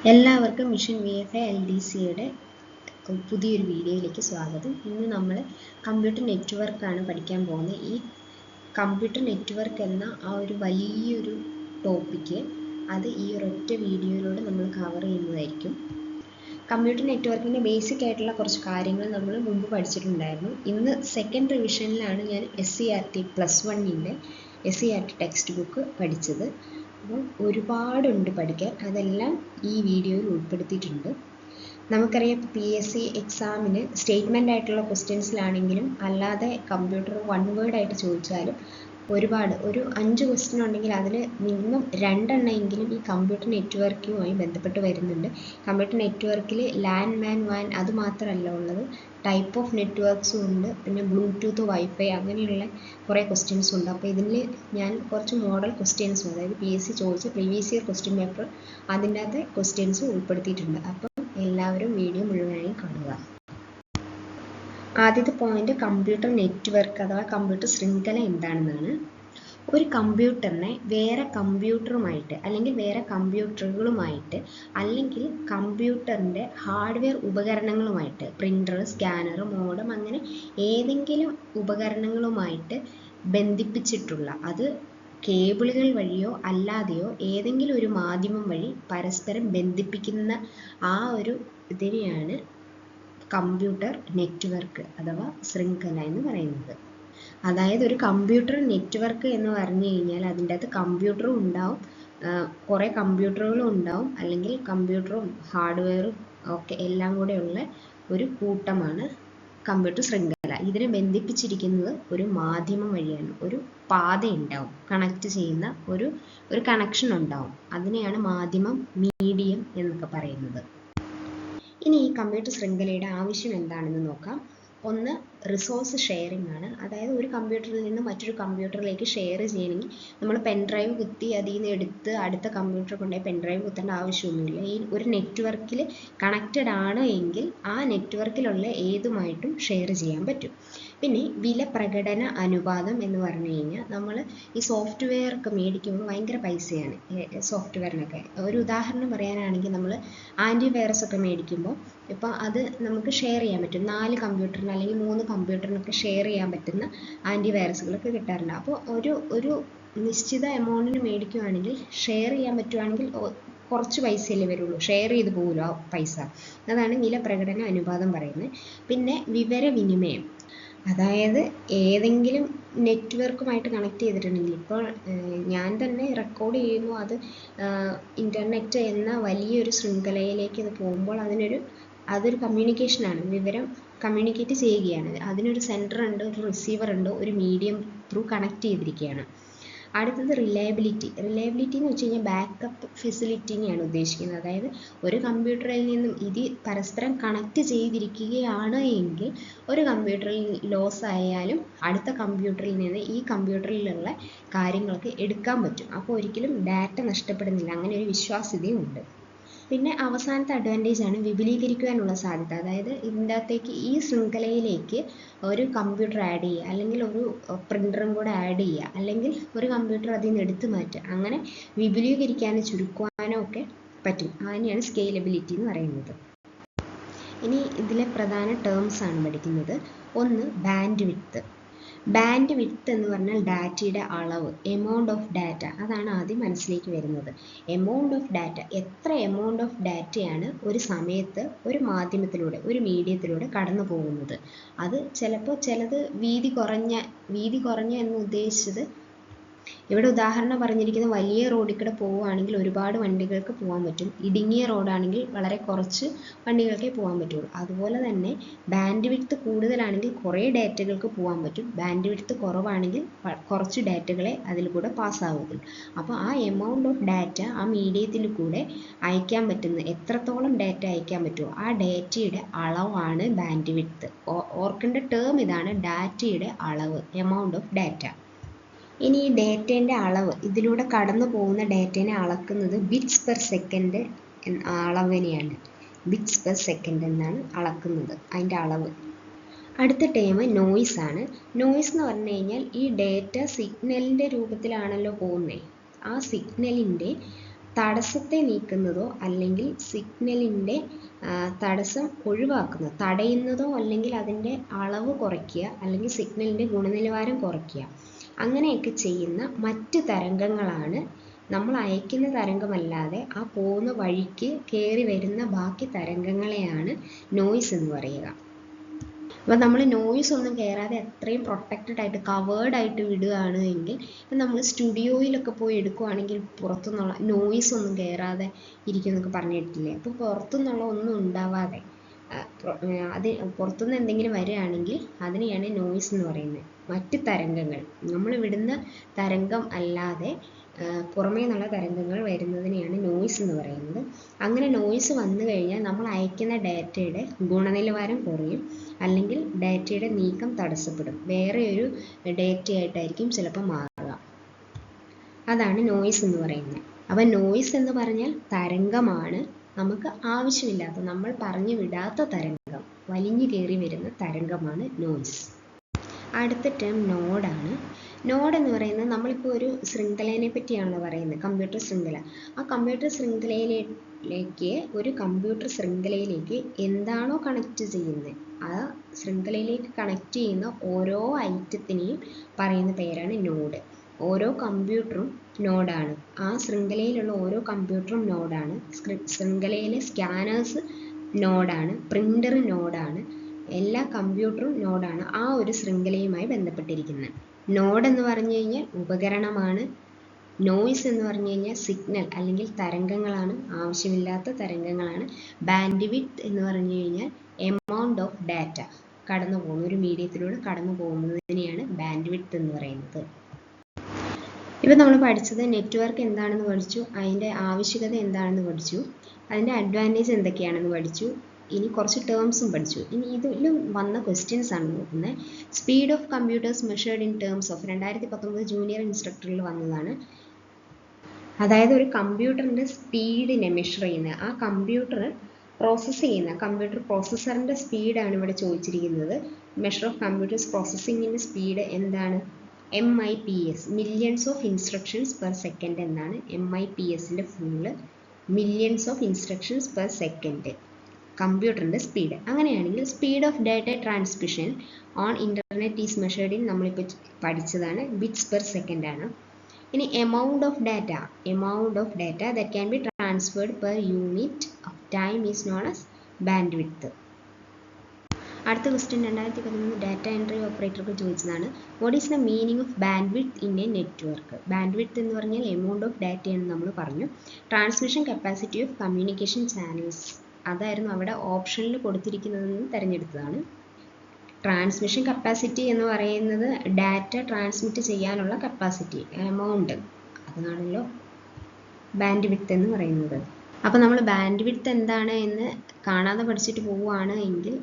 എല്ലാവർക്കും mission VFA LDCയുടെ പുതിയൊരു വീഡിയോയിലേക്ക് സ്വാഗതം. ഇന്ന് നമ്മൾ കമ്പ്യൂട്ടർ നെറ്റ്വർക്കാണ് പഠിക്കാൻ പോകുന്നത്. ഈ കമ്പ്യൂട്ടർ നെറ്റ്വർക്ക് എന്ന ആ ഒരു വലിയൊരു ടോപ്പിക്ക് അത് ഈ ഒരൊറ്റ വീഡിയോയിലൂടെ നമ്മൾ കവർ ചെയ്യുന്നതായിരിക്കും. കമ്പ്യൂട്ടർ നെറ്റ്വർക്കിൻ്റെ ബേസിക് ആയിട്ടുള്ള കുറച്ച് കാര്യങ്ങൾ നമ്മൾ മുമ്പ് പഠിച്ചിട്ടുണ്ടായിരുന്നു. ഇന്ന് സെക്കൻഡ് റിവിഷനിലാണ് ഞാൻ SCERT +1 SCERT ടെക്സ്റ്റ് ബുക്ക് പഠിച്ചത്. അപ്പോൾ ഒരുപാടുണ്ട് പഠിക്കാൻ, അതെല്ലാം ഈ വീഡിയോയിൽ ഉൾപ്പെടുത്തിയിട്ടുണ്ട്. നമുക്കറിയാം PSC എക്സാമിന് സ്റ്റേറ്റ്മെൻ്റ് ആയിട്ടുള്ള ക്വസ്റ്റ്യൻസിലാണെങ്കിലും അല്ലാതെ കമ്പ്യൂട്ടർ വൺ വേർഡ് ആയിട്ട് ചോദിച്ചാലും ഒരുപാട് ഒരു 5 ക്വസ്റ്റ്യൻ ഉണ്ടെങ്കിൽ അതിൽ മിനിമം 2 എണ്ണമെങ്കിലും ഈ കമ്പ്യൂട്ടർ നെറ്റ്വർക്കുമായി ബന്ധപ്പെട്ട് വരുന്നുണ്ട്. കമ്പ്യൂട്ടർ നെറ്റ്വർക്കിൽ LAN, MAN, WAN അത് മാത്രമല്ല ഉള്ളത്, ടൈപ്പ് ഓഫ് നെറ്റ്വർക്ക്സും ഉണ്ട്, പിന്നെ ബ്ലൂടൂത്ത്, വൈഫൈ അങ്ങനെയുള്ള കുറേ ക്വസ്റ്റ്യൻസും ഉണ്ട്. അപ്പോൾ ഇതിൽ ഞാൻ കുറച്ച് മോഡൽ ക്വസ്റ്റ്യൻസും, അതായത് PSC ചോദിച്ച പ്രീവിയസ് ഇയർ ക്വസ്റ്റ്യൻ പേപ്പർ അതിൻ്റെ അകത്തെ ക്വസ്റ്റ്യൻസും ഉൾപ്പെടുത്തിയിട്ടുണ്ട്. അപ്പം എല്ലാവരും വീഡിയോ മുഴുവനായി കാണുക. ആദ്യത്തെ പോയിന്റ് കമ്പ്യൂട്ടർ നെറ്റ്വർക്ക് അഥവാ കമ്പ്യൂട്ടർ ശൃംഖല എന്താണെന്നാണ്. ഒരു കമ്പ്യൂട്ടറിനെ വേറെ കമ്പ്യൂട്ടറുമായിട്ട് അല്ലെങ്കിൽ വേറെ കമ്പ്യൂട്ടറുകളുമായിട്ട് അല്ലെങ്കിൽ കമ്പ്യൂട്ടറിൻ്റെ ഹാർഡ്വെയർ ഉപകരണങ്ങളുമായിട്ട്, പ്രിൻ്റർ, സ്കാനർ, മോഡം അങ്ങനെ ഏതെങ്കിലും ഉപകരണങ്ങളുമായിട്ട് ബന്ധിപ്പിച്ചിട്ടുള്ള, അത് കേബിളുകൾ വഴിയോ അല്ലാതെയോ ഏതെങ്കിലും ഒരു മാധ്യമം വഴി പരസ്പരം ബന്ധിപ്പിക്കുന്ന ആ ഒരു ഇതിനെയാണ് കമ്പ്യൂട്ടർ നെറ്റ്വർക്ക് അഥവാ ശൃംഖല എന്ന് പറയുന്നത്. അതായത് ഒരു കമ്പ്യൂട്ടർ നെറ്റ്വർക്ക് എന്ന് പറഞ്ഞു കഴിഞ്ഞാൽ അതിൻ്റെ അകത്ത് കമ്പ്യൂട്ടറും ഉണ്ടാവും, കുറേ കമ്പ്യൂട്ടറുകളും ഉണ്ടാവും, അല്ലെങ്കിൽ കമ്പ്യൂട്ടറും ഹാർഡ്വെയറും ഒക്കെ എല്ലാം കൂടെയുള്ള ഒരു കൂട്ടമാണ് കമ്പ്യൂട്ടർ ശൃംഖല. ഇതിനെ ബന്ധിപ്പിച്ചിരിക്കുന്നത് ഒരു മാധ്യമം വഴിയാണ്. ഒരു പാത ഉണ്ടാവും, കണക്ട് ചെയ്യുന്ന ഒരു കണക്ഷൻ ഉണ്ടാവും. അതിനെയാണ് മാധ്യമം, മീഡിയം എന്നൊക്കെ പറയുന്നത്. ഇനി ഈ കമ്പ്യൂട്ടർ ശൃംഖലയുടെ ആവശ്യം എന്താണെന്ന് നോക്കാം. ഒന്ന്, റിസോഴ്സ് ഷെയറിംഗ് ആണ്. അതായത് ഒരു കമ്പ്യൂട്ടറിൽ നിന്ന് മറ്റൊരു കമ്പ്യൂട്ടറിലേക്ക് ഷെയർ ചെയ്യണമെങ്കിൽ നമ്മൾ പെൻഡ്രൈവ് കുത്തി അതിൽ നിന്ന് എടുത്ത് അടുത്ത കമ്പ്യൂട്ടർ കൊണ്ടുപോയി പെൻഡ്രൈവ് കുത്തേണ്ട ആവശ്യമൊന്നുമില്ല. ഈ ഒരു നെറ്റ്വർക്കിൽ കണക്റ്റഡ് ആണ് എങ്കിൽ ആ നെറ്റ്വർക്കിലുള്ള ഏതുമായിട്ടും ഷെയർ ചെയ്യാൻ പറ്റും. പിന്നെ വില പ്രകടന അനുപാതം എന്ന് പറഞ്ഞു കഴിഞ്ഞാൽ നമ്മൾ ഈ സോഫ്റ്റ്വെയർ ഒക്കെ മേടിക്കുമ്പോൾ ഭയങ്കര പൈസയാണ് സോഫ്റ്റ്വെയറിനൊക്കെ. ഒരു ഉദാഹരണം പറയാനാണെങ്കിൽ നമ്മൾ ആൻറ്റിവൈറസ് ഒക്കെ മേടിക്കുമ്പോൾ ഇപ്പോൾ അത് നമുക്ക് ഷെയർ ചെയ്യാൻ പറ്റും. 4 കമ്പ്യൂട്ടറിന് അല്ലെങ്കിൽ 3 കമ്പ്യൂട്ടറിനൊക്കെ ഷെയർ ചെയ്യാൻ പറ്റുന്ന ആൻറ്റിവൈറസുകളൊക്കെ കിട്ടാറുണ്ട്. അപ്പോൾ ഒരു നിശ്ചിത എമൗണ്ടിന് മേടിക്കുകയാണെങ്കിൽ ഷെയർ ചെയ്യാൻ പറ്റുവാണെങ്കിൽ കുറച്ച് പൈസയല്ലേ വരുള്ളൂ, ഷെയർ ചെയ്ത് പോകുമല്ലോ ആ പൈസ. അതാണ് വില പ്രകടന അനുപാതം പറയുന്നത്. പിന്നെ വിവരവിനിമയം, അതായത് ഏതെങ്കിലും നെറ്റ്വർക്കുമായിട്ട് കണക്ട് ചെയ്തിട്ടുണ്ടെങ്കിൽ, ഇപ്പോൾ ഞാൻ തന്നെ റെക്കോർഡ് ചെയ്യുന്നു, അത് ഇൻ്റർനെറ്റ് എന്ന വലിയൊരു ശൃംഖലയിലേക്ക് അത് പോകുമ്പോൾ അതൊരു കമ്മ്യൂണിക്കേഷനാണ്, വിവരം കമ്മ്യൂണിക്കേറ്റ് ചെയ്യുകയാണ്. അതിനൊരു സെൻറ്റർ ഉണ്ട്, ഒരു റിസീവർ ഉണ്ട്, ഒരു മീഡിയം ത്രൂ കണക്ട് ചെയ്തിരിക്കുകയാണ്. അടുത്തത് റിലയബിലിറ്റി. റിലയബിലിറ്റി എന്ന് വെച്ച് കഴിഞ്ഞാൽ ബാക്കപ്പ് ഫെസിലിറ്റിനെയാണ് ഉദ്ദേശിക്കുന്നത്. അതായത് ഒരു കമ്പ്യൂട്ടറിൽ നിന്നും ഇത് പരസ്പരം കണക്ട് ചെയ്തിരിക്കുകയാണ് എങ്കിൽ ഒരു കമ്പ്യൂട്ടറിൽ ലോസ് ആയാലും അടുത്ത കമ്പ്യൂട്ടറിൽ നിന്ന് ഈ കമ്പ്യൂട്ടറിലുള്ള കാര്യങ്ങളൊക്കെ എടുക്കാൻ പറ്റും. അപ്പോൾ ഒരിക്കലും ഡാറ്റ നഷ്ടപ്പെടുന്നില്ല, അങ്ങനെ ഒരു വിശ്വാസ്യതയും ഉണ്ട്. പിന്നെ അവസാനത്തെ അഡ്വാൻറ്റേജ് ആണ് വിപുലീകരിക്കുവാനുള്ള സാധ്യത. അതായത് ഇതിൻ്റെ അകത്തേക്ക് ഈ ശൃംഖലയിലേക്ക് ഒരു കമ്പ്യൂട്ടർ ആഡ് ചെയ്യുക, അല്ലെങ്കിൽ ഒരു പ്രിൻ്ററും കൂടെ ആഡ് ചെയ്യുക, അല്ലെങ്കിൽ ഒരു കമ്പ്യൂട്ടർ അതിൽ നിന്ന് എടുത്തു മാറ്റുക, അങ്ങനെ വിപുലീകരിക്കാനോ ചുരുക്കുവാനോ ഒക്കെ പറ്റും. അതിനെയാണ് സ്കെയിലബിലിറ്റി എന്ന് പറയുന്നത്. ഇനി ഇതിലെ പ്രധാന ടേംസ് ആണ് പഠിക്കുന്നത്. ഒന്ന്, ബാൻഡ് വിഡ്ത്ത്. ബാൻഡ് വിഡ്ത്ത് എന്ന് പറഞ്ഞാൽ ഡാറ്റയുടെ അളവ്, എമൗണ്ട് ഓഫ് ഡാറ്റ, അതാണ് ആദ്യം മനസ്സിലേക്ക് വരുന്നത്. എമൗണ്ട് ഓഫ് ഡാറ്റ, എത്ര എമൗണ്ട് ഓഫ് ഡാറ്റയാണ് ഒരു സമയത്ത് ഒരു മാധ്യമത്തിലൂടെ, ഒരു മീഡിയത്തിലൂടെ കടന്നു പോകുന്നത്. അത് ചിലപ്പോൾ ചിലത് വീതി കുറഞ്ഞ എന്ന് ഉദ്ദേശിച്ചത്, ഇവിടെ ഉദാഹരണം പറഞ്ഞിരിക്കുന്നത് വലിയ റോഡിൽ കൂടെ പോവുകയാണെങ്കിൽ ഒരുപാട് വണ്ടികൾക്ക് പോകാൻ പറ്റും. ഇടുങ്ങിയ റോഡാണെങ്കിൽ വളരെ കുറച്ച് വണ്ടികൾക്കേ പോകാൻ പറ്റുള്ളൂ. അതുപോലെ തന്നെ ബാൻഡ് വിഡ്ത്ത് കൂടുതലാണെങ്കിൽ കുറേ ഡാറ്റകൾക്ക് പോകാൻ പറ്റും. ബാൻഡ് വിഡ്ത്ത് കുറവാണെങ്കിൽ കുറച്ച് ഡാറ്റകളെ അതിൽ കൂടെ പാസ്സാവുള്ളൂ. അപ്പോൾ ആ എമൗണ്ട് ഓഫ് ഡാറ്റ ആ മീഡിയത്തിൽ കൂടെ അയക്കാൻ പറ്റുന്ന എത്രത്തോളം ഡാറ്റ അയക്കാൻ പറ്റുമോ ആ ഡാറ്റയുടെ അളവാണ് ബാൻഡ് വിഡ്ത്ത്. ഓർക്കേണ്ട ടേം ഇതാണ്, ഡാറ്റയുടെ അളവ്, എമൗണ്ട് ഓഫ് ഡാറ്റ. ഇനി ഈ ഡേറ്റേൻ്റെ അളവ്, ഇതിലൂടെ കടന്നു പോകുന്ന ഡേറ്റേനെ അളക്കുന്നത് ബിറ്റ്സ് പെർ സെക്കൻഡ് അളവിനെയാണ്. ബിറ്റ്സ് പെർ സെക്കൻഡ് എന്നാണ് അളക്കുന്നത്, അതിൻ്റെ അളവ്. അടുത്ത ടേം നോയ്സ് ആണ്. നോയ്സ് എന്ന് പറഞ്ഞു കഴിഞ്ഞാൽ ഈ ഡേറ്റ സിഗ്നലിൻ്റെ രൂപത്തിലാണല്ലോ പോകുന്നത്. ആ സിഗ്നലിൻ്റെ തടസ്സത്തെ നീക്കുന്നതോ അല്ലെങ്കിൽ സിഗ്നലിൻ്റെ തടസ്സം ഒഴിവാക്കുന്നത്, തടയുന്നതോ അല്ലെങ്കിൽ അതിൻ്റെ അളവ് കുറയ്ക്കുക അല്ലെങ്കിൽ സിഗ്നലിൻ്റെ ഗുണനിലവാരം കുറയ്ക്കുക, അങ്ങനെയൊക്കെ ചെയ്യുന്ന മറ്റ് തരംഗങ്ങളാണ്, നമ്മൾ അയക്കുന്ന തരംഗമല്ലാതെ ആ പോകുന്ന വഴിക്ക് കയറി വരുന്ന ബാക്കി തരംഗങ്ങളെയാണ് നോയ്സ് എന്ന് പറയുക. അപ്പോൾ നമ്മൾ നോയ്സ് ഒന്നും കയറാതെ അത്രയും പ്രൊട്ടക്റ്റഡ് ആയിട്ട് കവേർഡ് ആയിട്ട് വിടുകയാണ് എങ്കിൽ, ഇപ്പം നമ്മൾ സ്റ്റുഡിയോയിലൊക്കെ പോയി എടുക്കുകയാണെങ്കിൽ പുറത്തുനിന്നുള്ള നോയ്സ് ഒന്നും കയറാതെ ഇരിക്കുമെന്നൊക്കെ പറഞ്ഞിട്ടില്ലേ. അപ്പോൾ പുറത്തുനിന്നുള്ള ഒന്നും ഉണ്ടാവാതെ അത് പുറത്തുനിന്ന് എന്തെങ്കിലും വരികയാണെങ്കിൽ അതിനെയാണ് നോയ്സ് എന്ന് പറയുന്നത്. മറ്റ് തരംഗങ്ങൾ, നമ്മൾ വിടുന്ന തരംഗം അല്ലാതെ പുറമേ നിന്നുള്ള തരംഗങ്ങൾ വരുന്നതിനെയാണ് നോയ്സ് എന്ന് പറയുന്നത്. അങ്ങനെ നോയ്സ് വന്നു കഴിഞ്ഞാൽ നമ്മൾ അയക്കുന്ന ഡാറ്റയുടെ ഗുണനിലവാരം കുറയും, അല്ലെങ്കിൽ ഡാറ്റയുടെ നീക്കം തടസ്സപ്പെടും, വേറെ ഒരു ഡാറ്റയായിട്ടായിരിക്കും ചിലപ്പോൾ മാറുക. അതാണ് നോയ്സ് എന്ന് പറയുന്നത്. അപ്പം നോയ്സ് എന്ന് പറഞ്ഞാൽ തരംഗമാണ്, നമുക്ക് ആവശ്യമില്ലാത്ത, നമ്മൾ പറഞ്ഞു വിടാത്ത തരംഗം, വലിഞ്ഞു കയറി വരുന്ന തരംഗമാണ് നോയ്സ്. അടുത്ത ടേം നോഡാണ്. നോഡ് എന്ന് പറയുന്നത്, നമ്മളിപ്പോൾ ഒരു ശൃംഖലേനെ പറ്റിയാണല്ലോ പറയുന്നത്, കമ്പ്യൂട്ടർ ശൃംഖല. ആ കമ്പ്യൂട്ടർ ശൃംഖലയിലേക്ക്, ഒരു കമ്പ്യൂട്ടർ ശൃംഖലയിലേക്ക് എന്താണോ കണക്ട് ചെയ്യുന്നത്, ആ ശൃംഖലയിലേക്ക് കണക്ട് ചെയ്യുന്ന ഓരോ ഐറ്റത്തിനെയും പറയുന്ന പേരാണ് നോഡ്. ഓരോ കമ്പ്യൂട്ടറും നോഡാണ്, ആ ശൃംഖലയിലുള്ള ഓരോ കമ്പ്യൂട്ടറും നോഡാണ്. ശൃംഖലയിലെ സ്കാനേഴ്സ് നോഡാണ്, പ്രിൻ്റർ നോഡാണ്, എല്ലാ കമ്പ്യൂട്ടറും നോഡാണ് ആ ഒരു ശൃംഖലയുമായി ബന്ധപ്പെട്ടിരിക്കുന്നത്. നോഡ് എന്ന് പറഞ്ഞു കഴിഞ്ഞാൽ ഉപകരണമാണ്. നോയ്സ് എന്ന് പറഞ്ഞു കഴിഞ്ഞാൽ സിഗ്നൽ അല്ലെങ്കിൽ തരംഗങ്ങളാണ്, ആവശ്യമില്ലാത്ത തരംഗങ്ങളാണ്. ബാൻഡ് വിഡ്ത്ത് എന്ന് പറഞ്ഞു കഴിഞ്ഞാൽ എമൗണ്ട് ഓഫ് ഡാറ്റ കടന്നു പോകുന്ന, ഒരു മീഡിയത്തിലൂടെ കടന്നു പോകുന്നതിനെയാണ് ബാൻഡ് വിഡ്ത്ത് എന്ന് പറയുന്നത്. ഇപ്പം നമ്മൾ പഠിച്ചത് നെറ്റ്വർക്ക് എന്താണെന്ന് പഠിച്ചു, അതിൻ്റെ ആവശ്യകത എന്താണെന്ന് പഠിച്ചു, അതിൻ്റെ അഡ്വാൻറ്റേജ് എന്തൊക്കെയാണെന്ന് പഠിച്ചു, ഇനി കുറച്ച് ടേംസും പഠിച്ചു. ഇനി ഇതിലും വന്ന ക്വസ്റ്റ്യൻസ് ആണ് നോക്കുന്നത്. Speed of computers measured in terms of 2019 junior ഇൻസ്ട്രക്ടറിൽ വന്നതാണ്. അതായത് ഒരു കമ്പ്യൂട്ടറിൻ്റെ സ്പീഡിനെ മെഷർ ചെയ്യുന്ന, ആ കമ്പ്യൂട്ടർ പ്രോസസ്സ് ചെയ്യുന്ന കമ്പ്യൂട്ടർ പ്രോസസ്സറിൻ്റെ സ്പീഡാണ് ഇവിടെ ചോദിച്ചിരിക്കുന്നത്. മെഷർ ഓഫ് കമ്പ്യൂട്ടേഴ്സ് പ്രോസസ്സിങ്ങിൻ്റെ സ്പീഡ് എന്താണ്? MIPS, millions of instructions per second എന്നാണ് MIPSൻ്റെ full. Millions of instructions per second കമ്പ്യൂട്ടറിൻ്റെ സ്പീഡ്. അങ്ങനെയാണെങ്കിൽ speed of data transmission on internet is measured in, നമ്മളിപ്പോൾ പഠിച്ചതാണ്, ബിറ്റ്സ് പെർ സെക്കൻഡ് ആണ്. ഇനി amount of data that can be transferred per unit of time is known as band width. അടുത്ത question 2013 data entry ഓപ്പറേറ്റർക്ക് ചോദിച്ചതാണ്. What is the meaning of band width in a network? Band width എന്ന് പറഞ്ഞാൽ amount of ഡാറ്റയാണ് നമ്മൾ പറഞ്ഞു. Transmission capacity of communication channels, അതായിരുന്നു അവിടെ ഓപ്ഷനിൽ കൊടുത്തിരിക്കുന്നതെന്ന് തിരഞ്ഞെടുത്തതാണ്. ട്രാൻസ്മിഷൻ കപ്പാസിറ്റി എന്ന് പറയുന്നത് ഡാറ്റ ട്രാൻസ്മിറ്റ് ചെയ്യാനുള്ള കപ്പാസിറ്റി, എമൗണ്ട്, അതാണല്ലോ ബാൻഡ് വിഡ്ത്ത് എന്ന് പറയുന്നത്. അപ്പോൾ നമ്മൾ ബാൻഡ് വിഡ്ത്ത് എന്താണ് എന്ന് കാണാതെ പഠിച്ചിട്ട് പോവുകയാണ് എങ്കിൽ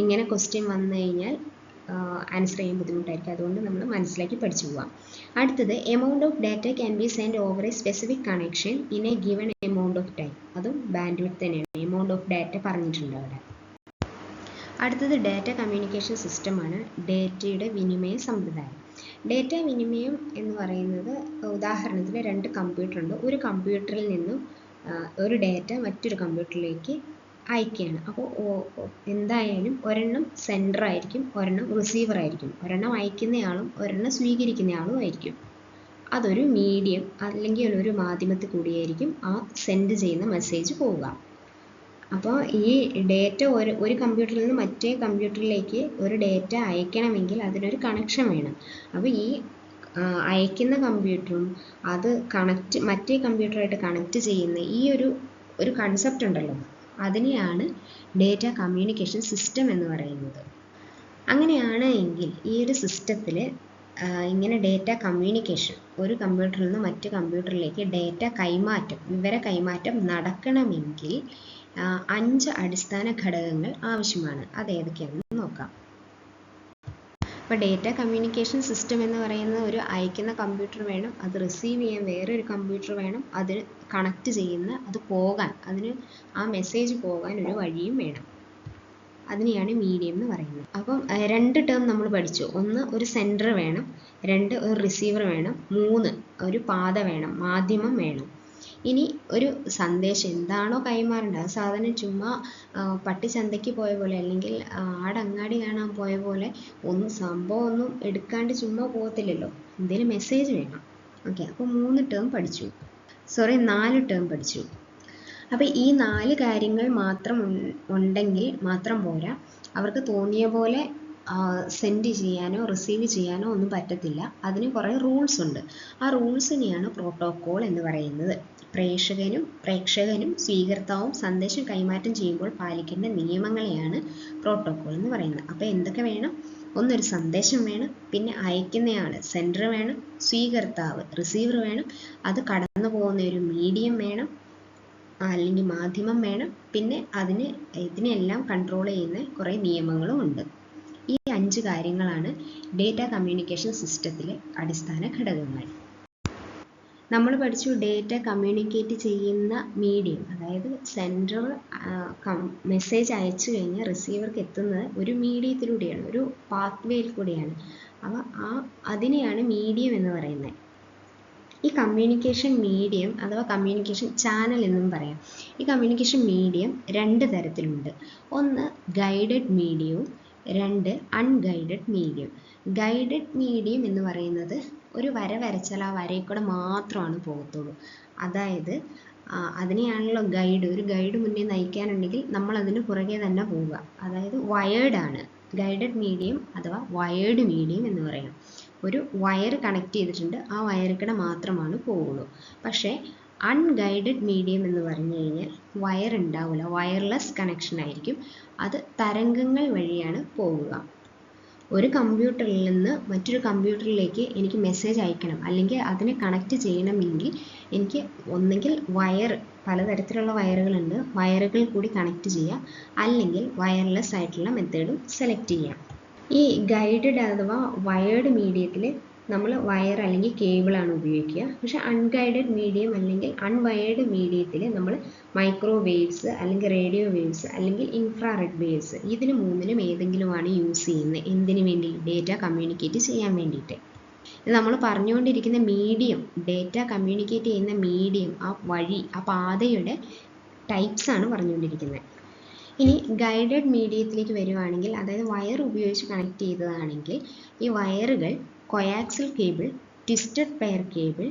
ഇങ്ങനെ ക്വസ്റ്റ്യൻ വന്നു കഴിഞ്ഞാൽ ആൻസർ ചെയ്യാൻ ബുദ്ധിമുട്ടായിരിക്കും. അതുകൊണ്ട് നമ്മൾ മനസ്സിലാക്കി പഠിച്ചു പോവാം. അടുത്തത് amount of data can be send over A specific connection in A given amount of time, അതും ബാൻഡ് വിഡ്ത്ത് തന്നെയാണ്. എമൗണ്ട് ഓഫ് ഡാറ്റ പറഞ്ഞിട്ടുണ്ട് അവിടെ. അടുത്തത് ഡാറ്റ കമ്മ്യൂണിക്കേഷൻ സിസ്റ്റമാണ്, ഡാറ്റയുടെ വിനിമയ സമ്പ്രദായം. ഡാറ്റ വിനിമയം എന്ന് പറയുന്നത്, ഉദാഹരണത്തിന് 2 കമ്പ്യൂട്ടർ ഉണ്ട്, ഒരു കമ്പ്യൂട്ടറിൽ നിന്നും ഒരു ഡാറ്റ മറ്റൊരു കമ്പ്യൂട്ടറിലേക്ക് അയക്കുകയാണ്. അപ്പോൾ എന്തായാലും ഒരെണ്ണം സെൻഡർ ആയിരിക്കും, ഒരെണ്ണം റിസീവർ ആയിരിക്കും, ഒരെണ്ണം അയക്കുന്നയാളും ഒരെണ്ണം സ്വീകരിക്കുന്നയാളും ആയിരിക്കും. അതൊരു മീഡിയം അല്ലെങ്കിൽ ഒരു മാധ്യമത്തിൽ കൂടിയായിരിക്കും ആ സെൻഡ് ചെയ്യുന്ന മെസ്സേജ് പോവുക. അപ്പോൾ ഈ ഡേറ്റ ഒരു കമ്പ്യൂട്ടറിൽ നിന്ന് മറ്റേ കമ്പ്യൂട്ടറിലേക്ക് ഒരു ഡേറ്റ അയക്കണമെങ്കിൽ അതിനൊരു കണക്ഷൻ വേണം. അപ്പോൾ ഈ അയക്കുന്ന കമ്പ്യൂട്ടറും അത് മറ്റേ കമ്പ്യൂട്ടറായിട്ട് കണക്ട് ചെയ്യുന്ന ഈ ഒരു കൺസെപ്റ്റ് ഉണ്ടല്ലോ, അതിനെയാണ് ഡേറ്റ കമ്മ്യൂണിക്കേഷൻ സിസ്റ്റം എന്ന് പറയുന്നത്. അങ്ങനെയാണ് എങ്കിൽ ഈ ഒരു സിസ്റ്റത്തിൽ ഇങ്ങനെ ഡേറ്റ കമ്മ്യൂണിക്കേഷൻ, ഒരു കമ്പ്യൂട്ടറിൽ നിന്ന് മറ്റു കമ്പ്യൂട്ടറിലേക്ക് ഡേറ്റ കൈമാറ്റം, വിവര കൈമാറ്റം നടക്കണമെങ്കിൽ 5 അടിസ്ഥാന ഘടകങ്ങൾ ആവശ്യമാണ്. അത് ഏതൊക്കെയാണെന്ന് നോക്കാം. അപ്പോൾ ഡേറ്റ കമ്മ്യൂണിക്കേഷൻ സിസ്റ്റം എന്ന് പറയുന്നത് ഒരു അയക്കുന്ന കമ്പ്യൂട്ടർ വേണം, അത് റിസീവ് ചെയ്യാൻ വേറൊരു കമ്പ്യൂട്ടർ വേണം, അത് കണക്ട് ചെയ്യുന്ന, അത് പോകാൻ, അതിന് ആ മെസ്സേജ് പോകാൻ ഒരു വഴിയും വേണം. അതിനെയാണ് മീഡിയം എന്ന് പറയുന്നത്. അപ്പം 2 ടേം നമ്മൾ പഠിച്ചു. 1 ഒരു സെൻഡർ വേണം, 2 ഒരു റിസീവർ വേണം, 3 ഒരു പാത വേണം, മാധ്യമം വേണം. ഇനി ഒരു സന്ദേശം എന്താണോ കൈമാറേണ്ടത് ആ സാധനം ചുമ്മാ പട്ടി ചന്തയ്ക്ക് പോയ പോലെ അല്ലെങ്കിൽ ആടങ്ങാടി കാണാൻ പോയ പോലെ സംഭവം ഒന്നും എടുക്കാണ്ട് ചുമ്മാ പോകത്തില്ലല്ലോ, എന്തെങ്കിലും മെസ്സേജ് വേണം. ഓക്കെ, അപ്പോൾ 4 ടേം പഠിച്ചു. അപ്പോൾ ഈ 4 കാര്യങ്ങൾ മാത്രം ഉണ്ടെങ്കിൽ മാത്രം പോരാ, അവർക്ക് തോന്നിയ പോലെ സെൻഡ് ചെയ്യാനോ റിസീവ് ചെയ്യാനോ ഒന്നും പറ്റത്തില്ല. അതിന് കുറേ റൂൾസ് ഉണ്ട്. ആ റൂൾസിനെയാണ് പ്രോട്ടോക്കോൾ എന്ന് പറയുന്നത്. പ്രേക്ഷകനും സ്വീകർത്താവും സന്ദേശം കൈമാറ്റം ചെയ്യുമ്പോൾ പാലിക്കേണ്ട നിയമങ്ങളെയാണ് പ്രോട്ടോക്കോൾ എന്ന് പറയുന്നത്. അപ്പോൾ എന്തൊക്കെ വേണം? ഒന്നൊരു സന്ദേശം വേണം, പിന്നെ അയക്കുന്നയാൾ സെൻഡർ വേണം, സ്വീകർത്താവ് റിസീവർ വേണം, അത് കടന്നു പോകുന്ന ഒരു മീഡിയം വേണം അല്ലെങ്കിൽ മാധ്യമം വേണം, പിന്നെ ഇതിനെല്ലാം കൺട്രോൾ ചെയ്യുന്ന കുറേ നിയമങ്ങളും ഉണ്ട്. ഈ 5 കാര്യങ്ങളാണ് ഡേറ്റ കമ്മ്യൂണിക്കേഷൻ സിസ്റ്റത്തിലെ അടിസ്ഥാന ഘടകങ്ങൾ. നമ്മൾ പഠിച്ചു ഡേറ്റ കമ്മ്യൂണിക്കേറ്റ് ചെയ്യുന്ന മീഡിയം, അതായത് സെൻഡർ മെസ്സേജ് അയച്ചു കഴിഞ്ഞാൽ റിസീവർക്ക് എത്തുന്നത് ഒരു മീഡിയത്തിലൂടെയാണ്, ഒരു പാത്വേയിൽ കൂടിയാണ്. അതിനെയാണ് മീഡിയം എന്ന് പറയുന്നത്. ഈ കമ്മ്യൂണിക്കേഷൻ മീഡിയം അഥവാ കമ്മ്യൂണിക്കേഷൻ ചാനൽ എന്നും പറയാം. ഈ കമ്മ്യൂണിക്കേഷൻ മീഡിയം 2 തരത്തിലുണ്ട്. ഒന്ന് ഗൈഡഡ് മീഡിയവും, 2 അൺഗൈഡഡ് മീഡിയം. ഗൈഡഡ് മീഡിയം എന്ന് പറയുന്നത് ഒരു വര വരച്ചാൽ ആ വരയിൽ കൂടെ മാത്രമാണ് പോകത്തുള്ളൂ. അതായത് അതിനെയാണല്ലോ ഗൈഡ്, ഒരു ഗൈഡ് മുന്നേ നയിക്കാനുണ്ടെങ്കിൽ നമ്മൾ അതിന് പുറകെ തന്നെ പോവുക. അതായത് വയേർഡ് ആണ് ഗൈഡഡ് മീഡിയം അഥവാ വയേർഡ് മീഡിയം എന്ന് പറയാം. ഒരു വയർ കണക്ട് ചെയ്തിട്ടുണ്ട്, ആ വയറിൽക്കൂടെ മാത്രമാണ് പോവുള്ളൂ. പക്ഷേ അൺഗൈഡഡ് മീഡിയം എന്ന് പറഞ്ഞു കഴിഞ്ഞാൽ വയർ ഉണ്ടാവില്ല, വയർലെസ് കണക്ഷൻ ആയിരിക്കും. അത് തരംഗങ്ങൾ വഴിയാണ് പോവുക. ഒരു കമ്പ്യൂട്ടറിൽ നിന്ന് മറ്റൊരു കമ്പ്യൂട്ടറിലേക്ക് എനിക്ക് മെസ്സേജ് അയക്കണം അല്ലെങ്കിൽ അതിനെ കണക്ട് ചെയ്യണമെങ്കിൽ എനിക്ക് ഒന്നെങ്കിൽ പലതരത്തിലുള്ള വയറുകളുണ്ട്, വയറുകൾ കൂടി കണക്ട് ചെയ്യാം, അല്ലെങ്കിൽ വയർലെസ് ആയിട്ടുള്ള മെത്തേഡും സെലക്ട് ചെയ്യാം. ഈ ഗൈഡഡ് അഥവാ വയേർഡ് മീഡിയത്തിൽ നമ്മൾ വയർ അല്ലെങ്കിൽ കേബിളാണ് ഉപയോഗിക്കുക. പക്ഷേ അൺഗൈഡഡ് മീഡിയം അല്ലെങ്കിൽ അൺവയേർഡ് മീഡിയത്തിൽ നമ്മൾ മൈക്രോവേവ്സ് അല്ലെങ്കിൽ റേഡിയോ വേവ്സ് അല്ലെങ്കിൽ ഇൻഫ്രാറെഡ് വേവ്സ്, ഇതിന് 3ലും ഏതെങ്കിലുമാണ് യൂസ് ചെയ്യുന്നത്. എന്തിനു വേണ്ടി? ഡേറ്റ കമ്മ്യൂണിക്കേറ്റ് ചെയ്യാൻ വേണ്ടിയിട്ട്. ഇത് നമ്മൾ പറഞ്ഞുകൊണ്ടിരിക്കുന്ന മീഡിയം, ഡേറ്റ കമ്മ്യൂണിക്കേറ്റ് ചെയ്യുന്ന മീഡിയം, ആ പാതയുടെ ടൈപ്സ് ആണ് പറഞ്ഞുകൊണ്ടിരിക്കുന്നത്. ഇനി ഗൈഡഡ് മീഡിയത്തിലേക്ക് വരുവാണെങ്കിൽ, അതായത് വയർ ഉപയോഗിച്ച് കണക്ട് ചെയ്തതാണെങ്കിൽ, ഈ വയറുകൾ coaxial cable, twisted pair cable,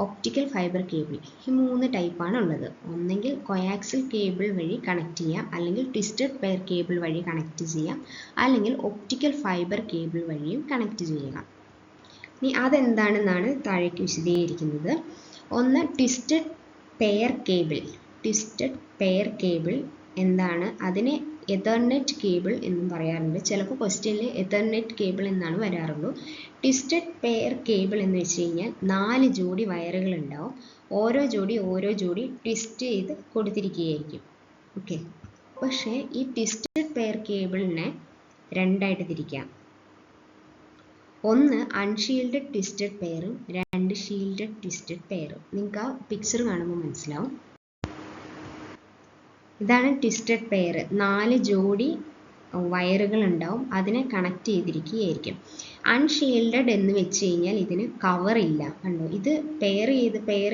optical fibre cable, ഈ 3 ടൈപ്പാണ് ഉള്ളത്. ഒന്നെങ്കിൽ കൊയാക്സിൽ കേബിൾ വഴി കണക്ട് ചെയ്യാം, അല്ലെങ്കിൽ ട്വിസ്റ്റഡ് പെയർ കേബിൾ വഴി കണക്ട് ചെയ്യാം, അല്ലെങ്കിൽ ഒപ്റ്റിക്കൽ ഫൈബർ കേബിൾ വഴിയും കണക്ട് ചെയ്യുക. ഇനി അതെന്താണെന്നാണ് താഴേക്ക് വിശദീകരിക്കുന്നത്. ഒന്ന് twisted pair cable. Twisted pair cable എന്താണ്? അതിനെ എതർനെറ്റ് കേബിൾ എന്നും പറയാറുണ്ട്. ചിലപ്പോൾ ക്വസ്റ്റ്യനിൽ എതർനെറ്റ് കേബിൾ എന്നാണ് വരാറുള്ളൂ. ട്വിസ്റ്റഡ് പെയർ കേബിൾ എന്ന് വെച്ച് കഴിഞ്ഞാൽ 4 ജോഡി വയറുകൾ ഉണ്ടാവും. ഓരോ ജോഡി ട്വിസ്റ്റ് ചെയ്ത് കൊടുത്തിരിക്കുകയായിരിക്കും. ഓക്കെ, പക്ഷേ ഈ ട്വിസ്റ്റഡ് പെയർ കേബിളിനെ 2ആയിട്ട് തിരിക്കാം. ഒന്ന് അൺഷീൽഡഡ് ട്വിസ്റ്റഡ് പെയറും 2 ഷീൽഡഡ് ട്വിസ്റ്റഡ് പെയറും. നിങ്ങൾക്ക് ആ പിക്ചർ കാണുമ്പോൾ മനസ്സിലാവും. ഇതാണ് ട്വിസ്റ്റഡ് പെയർ. 4 ജോഡി വയറുകൾ ഉണ്ടാവും, അതിനെ കണക്ട് ചെയ്തിരിക്കുകയായിരിക്കും. അൺഷീൽഡഡ് എന്ന് വെച്ച് കഴിഞ്ഞാൽ ഇതിന് കവർ ഇല്ല. കണ്ടോ, ഇത് പെയർ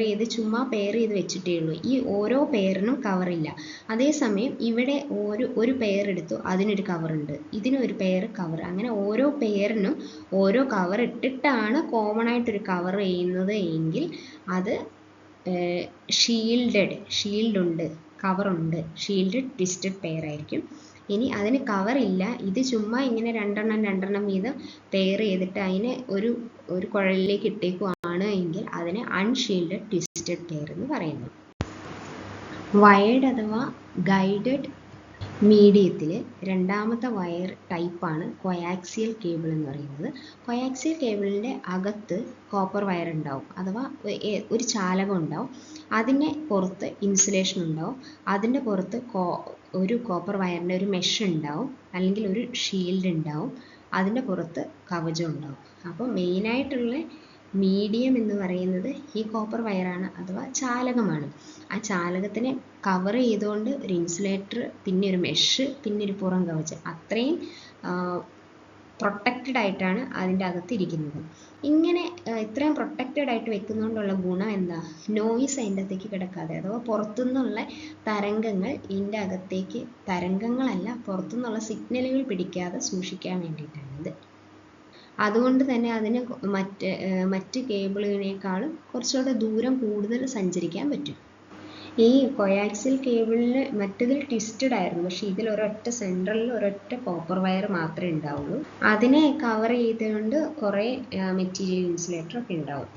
ചെയ്ത് ചുമ്മാ പെയർ ചെയ്ത് വെച്ചിട്ടേ ഉള്ളൂ. ഈ ഓരോ പെയറിനും കവറില്ല. അതേസമയം ഇവിടെ ഒരു പെയർ എടുത്തു, അതിനൊരു കവറുണ്ട്, ഇതിനൊരു പെയർ കവർ, അങ്ങനെ ഓരോ പെയറിനും ഓരോ കവർ ഇട്ടിട്ടാണ് കോമൺ ആയിട്ടൊരു കവർ ചെയ്യുന്നത് എങ്കിൽ അത് ഷീൽഡുണ്ട്, കവറുണ്ട്, ഷീൽഡഡ് ട്വിസ്റ്റഡ് പെയർ ആയിരിക്കും. ഇനി അതിന് കവറില്ല, ഇത് ചുമ്മാ ഇങ്ങനെ രണ്ടെണ്ണം വീതം പെയർ ചെയ്തിട്ട് അതിനെ ഒരു കുഴലിലേക്ക് ഇട്ടേക്കുവാണ് എങ്കിൽ അതിനെ അൺഷീൽഡഡ് ട്വിസ്റ്റഡ് പെയർ എന്ന് പറയുന്നു. വയേർഡ് അഥവാ ഗൈഡഡ് മീഡിയത്തിൽ രണ്ടാമത്തെ വയർ ടൈപ്പാണ് കൊയാക്സിയൽ കേബിൾ എന്ന് പറയുന്നത്. കൊയാക്സിയൽ കേബിളിൻ്റെ അകത്ത് കോപ്പർ വയർ ഉണ്ടാവും, അഥവാ ഒരു ചാലകം ഉണ്ടാവും. അതിൻ്റെ പുറത്ത് ഇൻസുലേഷൻ ഉണ്ടാവും, അതിൻ്റെ പുറത്ത് ഒരു കോപ്പർ വയറിൻ്റെ ഒരു മെഷ് ഉണ്ടാവും, അല്ലെങ്കിൽ ഒരു ഷീൽഡ് ഉണ്ടാവും, അതിൻ്റെ പുറത്ത് കവചം ഉണ്ടാവും. അപ്പോൾ മെയിനായിട്ടുള്ള മീഡിയം എന്ന് പറയുന്നത് ഈ കോപ്പർ വയറാണ്, അഥവാ ചാലകമാണ്. ആ ചാലകത്തിനെ കവർ ചെയ്തുകൊണ്ട് ഒരു ഇൻസുലേറ്റർ, പിന്നെ ഒരു മെഷ്, പിന്നെ ഒരു പുറം കവചം, അത്രയും പ്രൊട്ടക്റ്റഡ് ആയിട്ടാണ് അതിൻ്റെ അകത്ത് ഇരിക്കുന്നത്. ഇങ്ങനെ ഇത്രയും പ്രൊട്ടക്റ്റഡ് ആയിട്ട് വെക്കുന്നതുകൊണ്ടുള്ള ഗുണം എന്താ? നോയിസ് അതിൻ്റെ അകത്തേക്ക് കിടക്കാതെ, അഥവാ പുറത്തുനിന്നുള്ള തരംഗങ്ങൾ ഇതിൻ്റെ അകത്തേക്ക്, തരംഗങ്ങളല്ല, പുറത്തുനിന്നുള്ള സിഗ്നലുകൾ പിടിക്കാതെ സൂക്ഷിക്കാൻ വേണ്ടിയിട്ടാണിത്. അതുകൊണ്ട് തന്നെ അതിന് മറ്റ് കേബിളിനേക്കാളും കുറച്ചുകൂടെ ദൂരം കൂടുതൽ സഞ്ചരിക്കാൻ പറ്റും. ഈ കൊയാക്സിൽ കേബിളിന് മറ്റതിൽ ട്വിസ്റ്റഡ് ആയിരുന്നു, പക്ഷെ ഇതിൽ ഒരൊറ്റ സെൻട്രലിൽ ഒരൊറ്റ കോപ്പർ വയർ മാത്രമേ ഉണ്ടാവുള്ളൂ. അതിനെ കവർ ചെയ്തുകൊണ്ട് കുറേ മെറ്റീരിയൽ ഇൻസുലേറ്റർ ഒക്കെ ഉണ്ടാവും.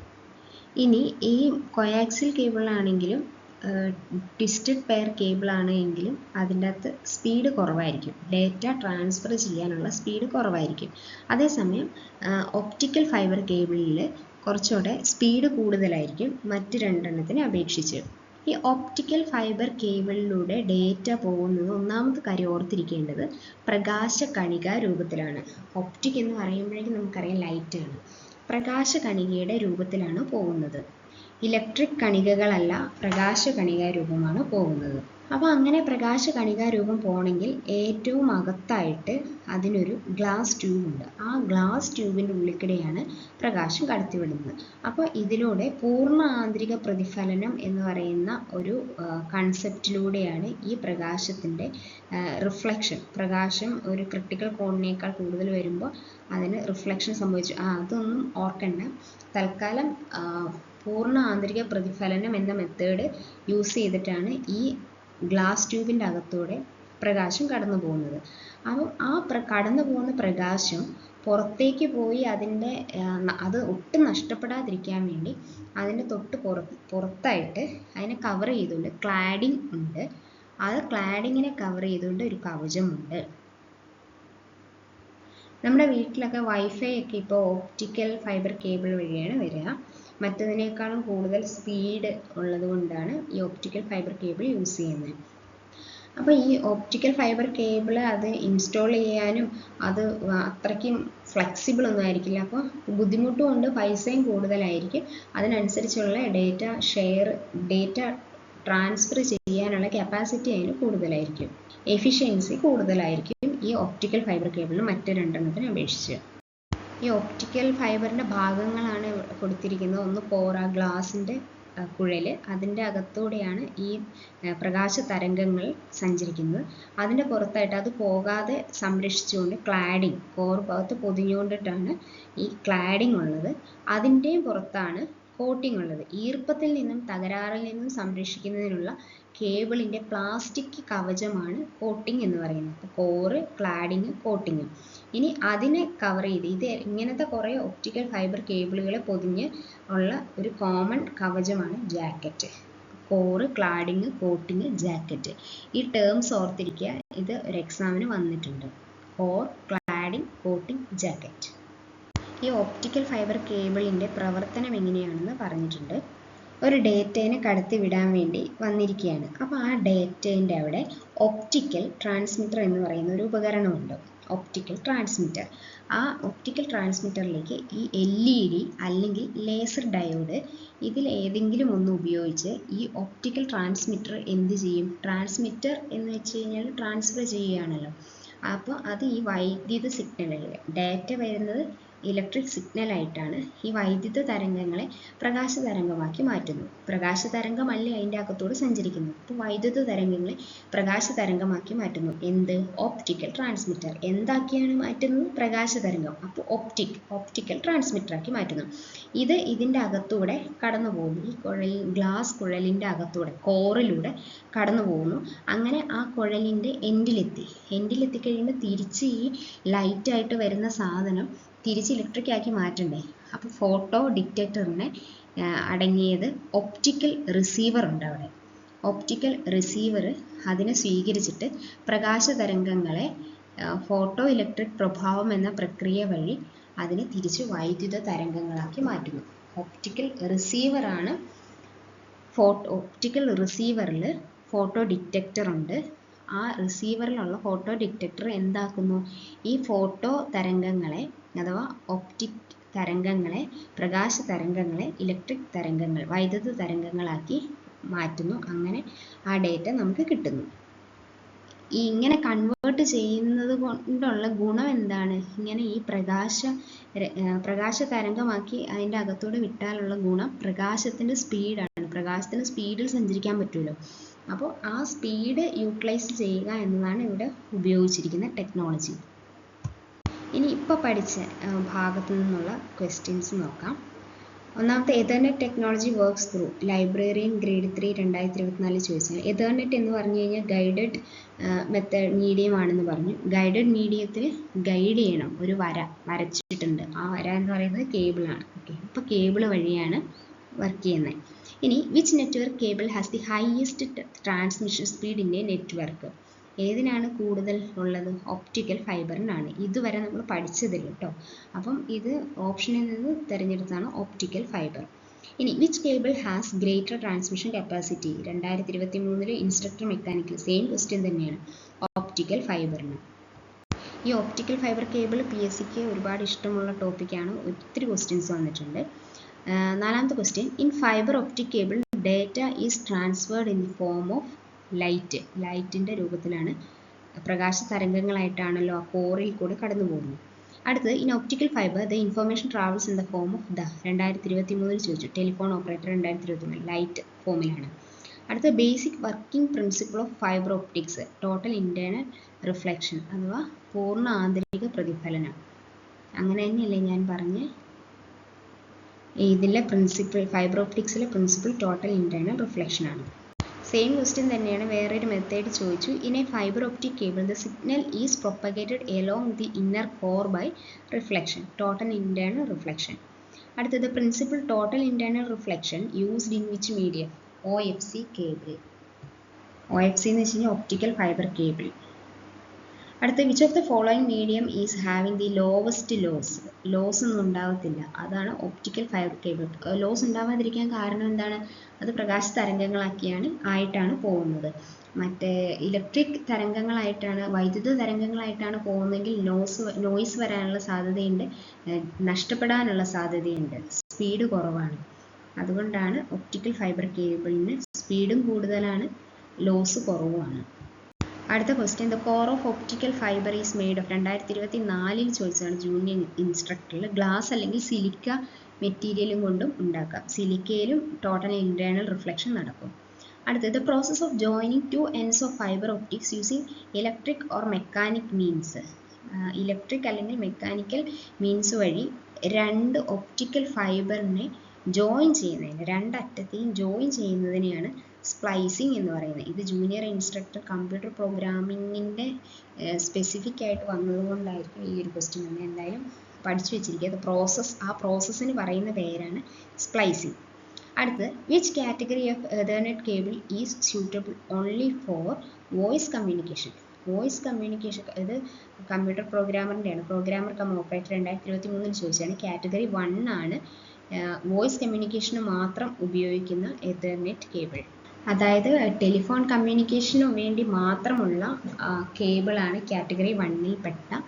ഇനി ഈ കൊയാക്സിൽ കേബിളാണെങ്കിലും ട്വിസ്റ്റഡ് പെയർ കേബിൾ ആണെങ്കിലും അതിൻ്റെ അകത്ത് സ്പീഡ് കുറവായിരിക്കും, ഡേറ്റ ട്രാൻസ്ഫർ ചെയ്യാനുള്ള സ്പീഡ് കുറവായിരിക്കും. അതേസമയം ഒപ്റ്റിക്കൽ ഫൈബർ കേബിളിൽ കുറച്ചുകൂടെ സ്പീഡ് കൂടുതലായിരിക്കും മറ്റ് രണ്ടെണ്ണത്തിനെ അപേക്ഷിച്ച്. ഈ ഒപ്റ്റിക്കൽ ഫൈബർ കേബിളിലൂടെ ഡേറ്റ പോകുന്നത്, ഒന്നാമത്തെ കാര്യം ഓർത്തിരിക്കേണ്ടത്, പ്രകാശകണിക രൂപത്തിലാണ്. ഒപ്റ്റിക് എന്ന് പറയുമ്പോഴേക്കും നമുക്കറിയാം ലൈറ്റാണ്. പ്രകാശകണികയുടെ രൂപത്തിലാണ് പോകുന്നത്. ഇലക്ട്രിക് കണികകളല്ല, പ്രകാശകണികാ രൂപമാണ് പോകുന്നത്. അപ്പോൾ അങ്ങനെ പ്രകാശകണികാ രൂപം പോകണമെങ്കിൽ ഏറ്റവും അകത്തായിട്ട് അതിനൊരു ഗ്ലാസ് ട്യൂബ് ഉണ്ട്. ആ ഗ്ലാസ് ട്യൂബിൻ്റെ ഉള്ളിൽക്കൂടെയാണ് പ്രകാശം കടത്തിവിടുന്നത്. അപ്പോൾ ഇതിലൂടെ പൂർണ്ണ ആന്തരിക പ്രതിഫലനം എന്ന് പറയുന്ന ഒരു കൺസെപ്റ്റിലൂടെയാണ് ഈ പ്രകാശത്തിൻ്റെ റിഫ്ലക്ഷൻ, പ്രകാശം ഒരു ക്രിട്ടിക്കൽ കോണിനേക്കാൾ കൂടുതൽ വരുമ്പോൾ അതിന് റിഫ്ലക്ഷൻ സംഭവിച്ചു. അതൊന്നും ഓർക്കണ്ട. തൽക്കാലം പൂർണ്ണ ആന്തരിക പ്രതിഫലനം എന്ന മെത്തേഡ് യൂസ് ചെയ്തിട്ടാണ് ഈ ഗ്ലാസ് ട്യൂബിൻ്റെ അകത്തൂടെ പ്രകാശം കടന്നു പോകുന്നത്. അപ്പം കടന്നു പോകുന്ന പ്രകാശം പുറത്തേക്ക് പോയി അത് ഒട്ടും നഷ്ടപ്പെടാതിരിക്കാൻ വേണ്ടി അതിൻ്റെ തൊട്ട് പുറത്തായിട്ട് അതിനെ കവർ ചെയ്തുകൊണ്ട് ക്ലാഡിംഗ് ഉണ്ട്. അത് ക്ലാഡിങ്ങിനെ കവർ ചെയ്തുകൊണ്ട് ഒരു കവചമുണ്ട്. നമ്മുടെ വീട്ടിലൊക്കെ വൈഫൈ ഒക്കെ ഇപ്പോൾ ഓപ്റ്റിക്കൽ ഫൈബർ കേബിൾ വഴിയാണ് വരിക. മറ്റതിനേക്കാളും കൂടുതൽ സ്പീഡ് ഉള്ളത് കൊണ്ടാണ് ഈ ഓപ്റ്റിക്കൽ ഫൈബർ കേബിൾ യൂസ് ചെയ്യുന്നത്. അപ്പോൾ ഈ ഓപ്റ്റിക്കൽ ഫൈബർ കേബിൾ അത് ഇൻസ്റ്റാൾ ചെയ്യാനും അത് അത്രയ്ക്കും ഫ്ലെക്സിബിൾ ഒന്നും ആയിരിക്കില്ല. അപ്പോൾ ബുദ്ധിമുട്ടും ഉണ്ട്, പൈസയും കൂടുതലായിരിക്കും. അതിനനുസരിച്ചുള്ള ഡേറ്റ ട്രാൻസ്ഫർ ചെയ്യാനുള്ള കപ്പാസിറ്റി അതിന് കൂടുതലായിരിക്കും, എഫിഷ്യൻസി കൂടുതലായിരിക്കും ഈ ഓപ്റ്റിക്കൽ ഫൈബർ കേബിളിന് മറ്റ് രണ്ടെണ്ണത്തിനെ അപേക്ഷിച്ച്. ഈ ഒപ്റ്റിക്കൽ ഫൈബറിൻ്റെ ഭാഗങ്ങളാണ് കൊടുത്തിരിക്കുന്നത്. ഒന്ന് കോറ, ഗ്ലാസിൻ്റെ കുഴൽ, അതിൻ്റെ അകത്തൂടെയാണ് ഈ പ്രകാശ തരംഗങ്ങൾ സഞ്ചരിക്കുന്നത്. അതിൻ്റെ പുറത്തായിട്ട് അത് പോകാതെ സംരക്ഷിച്ചുകൊണ്ട് ക്ലാഡിംഗ്, കോർ ഭാഗത്ത് പൊതിഞ്ഞുകൊണ്ടിട്ടാണ് ഈ ക്ലാഡിംഗ് ഉള്ളത്. അതിൻ്റെയും പുറത്താണ് കോട്ടിംഗ് ഉള്ളത്. ഈർപ്പത്തിൽ നിന്നും തകരാറിൽ നിന്നും സംരക്ഷിക്കുന്നതിനുള്ള കേബിളിൻ്റെ പ്ലാസ്റ്റിക് കവചമാണ് കോട്ടിംഗ് എന്ന് പറയുന്നത്. അപ്പോൾ കോറ്, ക്ലാഡിങ്, കോട്ടിങ്. ഇനി അതിനെ കവർ ചെയ്ത് ഇത് ഇങ്ങനത്തെ കുറേ ഒപ്റ്റിക്കൽ ഫൈബർ കേബിളുകളെ പൊതിഞ്ഞ് ഉള്ള ഒരു കോമൺ കവചമാണ് jacket. Core, cladding, coating, jacket. ഈ ടേംസ് ഓർത്തിരിക്കുക, ഇത് ഒരു എക്സാമിന് വന്നിട്ടുണ്ട്. Core, cladding, coating, jacket. ഈ ഒപ്റ്റിക്കൽ ഫൈബർ കേബിളിൻ്റെ പ്രവർത്തനം എങ്ങനെയാണെന്ന് പറഞ്ഞിട്ടുണ്ട്. ഒരു ഡേറ്റേനെ കടത്തി വിടാൻ വേണ്ടി വന്നിരിക്കുകയാണ്. അപ്പോൾ ആ ഡേറ്റേൻ്റെ അവിടെ ഒപ്റ്റിക്കൽ ട്രാൻസ്മിറ്റർ എന്ന് പറയുന്ന ഒരു ഉപകരണമുണ്ട്, ഒപ്റ്റിക്കൽ ട്രാൻസ്മിറ്റർ. ആ ഒപ്റ്റിക്കൽ ട്രാൻസ്മിറ്ററിലേക്ക് ഈ LED അല്ലെങ്കിൽ ലേസർ ഡയോഡ് ഇതിൽ ഏതെങ്കിലും ഒന്ന് ഉപയോഗിച്ച് ഈ ഒപ്റ്റിക്കൽ ട്രാൻസ്മിറ്റർ എന്ത് ചെയ്യും? ട്രാൻസ്മിറ്റർ എന്ന് വെച്ച് കഴിഞ്ഞാൽ ട്രാൻസ്ഫർ ചെയ്യുകയാണല്ലോ. അപ്പോൾ അത് ഈ വൈദ്യുത സിഗ്നലുകൾ, ഡാറ്റ വരുന്നത് ഇലക്ട്രിക് സിഗ്നലായിട്ടാണ്, ഈ വൈദ്യുത തരംഗങ്ങളെ പ്രകാശ തരംഗമാക്കി മാറ്റുന്നു. പ്രകാശ തരംഗമല്ലേ അതിൻ്റെ അകത്തോട് സഞ്ചരിക്കുന്നത്. അപ്പോൾ വൈദ്യുത തരംഗങ്ങളെ പ്രകാശ തരംഗമാക്കി മാറ്റുന്നു. എന്ത്? Optical transmitter. എന്താക്കിയാണ് മാറ്റുന്നത്? പ്രകാശ തരംഗം. അപ്പോൾ ഒപ്റ്റിക്കൽ ട്രാൻസ്മിറ്ററാക്കി മാറ്റുന്നു. ഇത് ഇതിൻ്റെ അകത്തൂടെ കടന്നു പോകുന്നു. ഈ ഗ്ലാസ് കുഴലിൻ്റെ അകത്തൂടെ, കോറിലൂടെ കടന്നു പോകുന്നു. അങ്ങനെ ആ കുഴലിൻ്റെ എൻഡിലെത്തി കഴിയുമ്പോൾ തിരിച്ച് ഈ ലൈറ്റായിട്ട് വരുന്ന സാധനം തിരിച്ച് ഇലക്ട്രിക് ആക്കി മാറ്റണ്ടേ. അപ്പോൾ ഫോട്ടോ ഡിറ്റക്ടറിനെ അടങ്ങിയത് ഒപ്റ്റിക്കൽ റിസീവർ ഉണ്ട് അവിടെ. ഒപ്റ്റിക്കൽ റിസീവർ അതിനെ സ്വീകരിച്ചിട്ട് പ്രകാശ തരംഗങ്ങളെ ഫോട്ടോ ഇലക്ട്രിക് പ്രഭാവം എന്ന പ്രക്രിയ വഴി അതിനെ തിരിച്ച് വൈദ്യുത തരംഗങ്ങളാക്കി മാറ്റുന്നു. ഒപ്റ്റിക്കൽ റിസീവറാണ്. ഒപ്റ്റിക്കൽ റിസീവറിൽ ഫോട്ടോ ഡിറ്റക്ടർ ഉണ്ട്. ആ റിസീവറിലുള്ള ഫോട്ടോ ഡിറ്റക്ടർ എന്താക്കുന്നു? ഈ ഫോട്ടോ തരംഗങ്ങളെ അഥവാ ഒപ്റ്റിക് തരംഗങ്ങളെ, പ്രകാശ തരംഗങ്ങളെ ഇലക്ട്രിക് തരംഗങ്ങൾ, വൈദ്യുത തരംഗങ്ങളാക്കി മാറ്റുന്നു. അങ്ങനെ ആ ഡേറ്റ നമുക്ക് കിട്ടുന്നു. ഇങ്ങനെ കൺവേർട്ട് കൺവേർട്ട് ചെയ്യുന്നത് കൊണ്ടുള്ള ഗുണം എന്താണ്? ഇങ്ങനെ ഈ പ്രകാശ തരംഗമാക്കി അതിൻ്റെ അകത്തൂടെ വിട്ടാലുള്ള ഗുണം പ്രകാശത്തിൻ്റെ സ്പീഡാണ്. പ്രകാശത്തിന് സ്പീഡിൽ സഞ്ചരിക്കാൻ പറ്റുമല്ലോ. അപ്പോൾ ആ സ്പീഡ് യൂട്ടിലൈസ് ചെയ്യുക എന്നതാണ് ഇവിടെ ഉപയോഗിച്ചിരിക്കുന്ന ടെക്നോളജി. ഇനി ഇപ്പോൾ പഠിച്ച ഭാഗത്തു നിന്നുള്ള ക്വസ്റ്റ്യൻസ് നോക്കാം. ഒന്നാമത്തെ Ethernet technology works through librarian grade 3 2024 ചോദിച്ചാൽ എതർനെറ്റ് എന്ന് പറഞ്ഞു കഴിഞ്ഞാൽ ഗൈഡഡ് മീഡിയം ആണെന്ന് പറഞ്ഞു. ഗൈഡഡ് മീഡിയത്തിൽ ഗൈഡ് ചെയ്യണം, ഒരു വരച്ചിട്ടുണ്ട്. ആ വര എന്ന് പറയുന്നത് കേബിളാണ്. ഓക്കെ, അപ്പോൾ കേബിൾ വഴിയാണ് വർക്ക് ചെയ്യുന്നത്. ഇനി which network cable has the highest transmission speed in a network? ഏതിനാണ് കൂടുതൽ ഉള്ളത്? ഒപ്റ്റിക്കൽ ഫൈബറിനാണ്. ഇതുവരെ നമ്മൾ പഠിച്ചതില്ല കേട്ടോ. അപ്പം ഇത് ഓപ്ഷനിൽ നിന്ന് തിരഞ്ഞെടുത്താണ് ഒപ്റ്റിക്കൽ ഫൈബർ. ഇനി which cable has greater transmission capacity? 2023 instructor mechanical same question തന്നെയാണ്, ഒപ്റ്റിക്കൽ ഫൈബറിന്. ഈ ഒപ്റ്റിക്കൽ ഫൈബർ കേബിൾ PSCക്ക് ഒരുപാട് ഇഷ്ടമുള്ള ടോപ്പിക്കാണ്. ഒത്തിരി ക്വസ്റ്റ്യൻസ് വന്നിട്ടുണ്ട്. നാലാമത്തെ question, in fibre optic cable data is transferred in the form of ലൈറ്റിൻ്റെ രൂപത്തിലാണ്, പ്രകാശ തരംഗങ്ങളായിട്ടാണല്ലോ ആ കോറിൽ കൂടെ കടന്നു പോകുന്നത്. അടുത്തത്, in optical fibre the information travels in the form of 2023 ചോദിച്ചു. ടെലിഫോൺ ഓപ്പറേറ്റർ 2023 ലൈറ്റ് ഫോമിലാണ്. അടുത്ത, basic working principle of fibre optics total internal reflection അഥവാ പൂർണ്ണ ആന്തരിക പ്രതിഫലനം. അങ്ങനെ തന്നെയല്ലേ ഞാൻ പറഞ്ഞ ഇതിലെ പ്രിൻസിപ്പിൾ, ഫൈബർ ഒപ്റ്റിക്സിലെ പ്രിൻസിപ്പിൾ ടോട്ടൽ ഇന്റേണൽ റിഫ്ലക്ഷൻ ആണ്. സെയിം ക്വസ്റ്റ്യൻ തന്നെയാണ്, വേറൊരു മെത്തേഡ് ചോദിച്ചു. In a fibre optic cable the signal is propagated along the inner core by reflection, total internal reflection. അടുത്തത്, principle total internal reflection used in which medium? OFC cable. OFC എന്ന് വെച്ച് കഴിഞ്ഞാൽ optical fibre cable. അടുത്ത, which of the following medium is having the lowest loss ഒന്നും ഉണ്ടാവത്തില്ല, അതാണ് optical fibre cable. Loss ഉണ്ടാവാതിരിക്കാൻ കാരണം എന്താണ്? അത് പ്രകാശ തരംഗങ്ങളായിട്ടാണ് പോകുന്നത്. മറ്റേ ഇലക്ട്രിക് തരംഗങ്ങളായിട്ടാണ്, വൈദ്യുത തരംഗങ്ങളായിട്ടാണ് പോകുന്നതെങ്കിൽ നോയ്സ് വരാനുള്ള സാധ്യതയുണ്ട്, നഷ്ടപ്പെടാനുള്ള സാധ്യതയുണ്ട്, സ്പീഡ് കുറവാണ്. അതുകൊണ്ടാണ് ഒപ്റ്റിക്കൽ ഫൈബർ കേബിളിന് സ്പീഡും കൂടുതലാണ്, ലോസ് കുറവുമാണ്. അടുത്ത question, the core of optical fibre is made of? 2024 ചോദിച്ചതാണ് ജൂനിയർ ഇൻസ്ട്രക്ടറിൽ. ഗ്ലാസ് അല്ലെങ്കിൽ സിലിക്ക മെറ്റീരിയലും കൊണ്ടും ഉണ്ടാക്കാം. സിലിക്കയിലും ടോട്ടൽ ഇന്റേണൽ റിഫ്ലക്ഷൻ നടക്കും. അടുത്തത്, the process of joining to ends of fibre optics using electric or mechanic means? Electric അല്ലെങ്കിൽ mechanical means വഴി രണ്ട് ഒപ്റ്റിക്കൽ ഫൈബറിനെ ജോയിൻ ചെയ്യുന്നതിന്, രണ്ടറ്റത്തെയും ജോയിൻ ചെയ്യുന്നതിനെയാണ് സ്പ്ലൈസിങ് എന്ന് പറയുന്നത്. ഇത് ജൂനിയർ ഇൻസ്ട്രക്ടർ കമ്പ്യൂട്ടർ പ്രോഗ്രാമിങ്ങിൻ്റെ സ്പെസിഫിക് ആയിട്ട് വന്നതുകൊണ്ടായിരിക്കും ഈ ഒരു ക്വസ്റ്റ്യൻ തന്നെ എന്തായാലും പഠിച്ചു വെച്ചിരിക്കുക. ആ പ്രോസസ്സിന് പറയുന്ന പേരാണ് സ്പ്ലൈസിങ്. അടുത്ത്, which category of ethernet cable is suitable only for voice communication? Voice communication ഇത് കമ്പ്യൂട്ടർ പ്രോഗ്രാമറിൻ്റെയാണ്. പ്രോഗ്രാമർ കം ഓപ്പറേറ്റർ 2023 ചോദിച്ചാണ്. കാറ്റഗറി 1 ആണ് വോയിസ് കമ്മ്യൂണിക്കേഷന് മാത്രം ഉപയോഗിക്കുന്ന എതർനെറ്റ് കേബിൾ. അതായത് ടെലിഫോൺ കമ്മ്യൂണിക്കേഷന് വേണ്ടി മാത്രമുള്ള കേബിളാണ് കാറ്റഗറി 1ൽ പെട്ട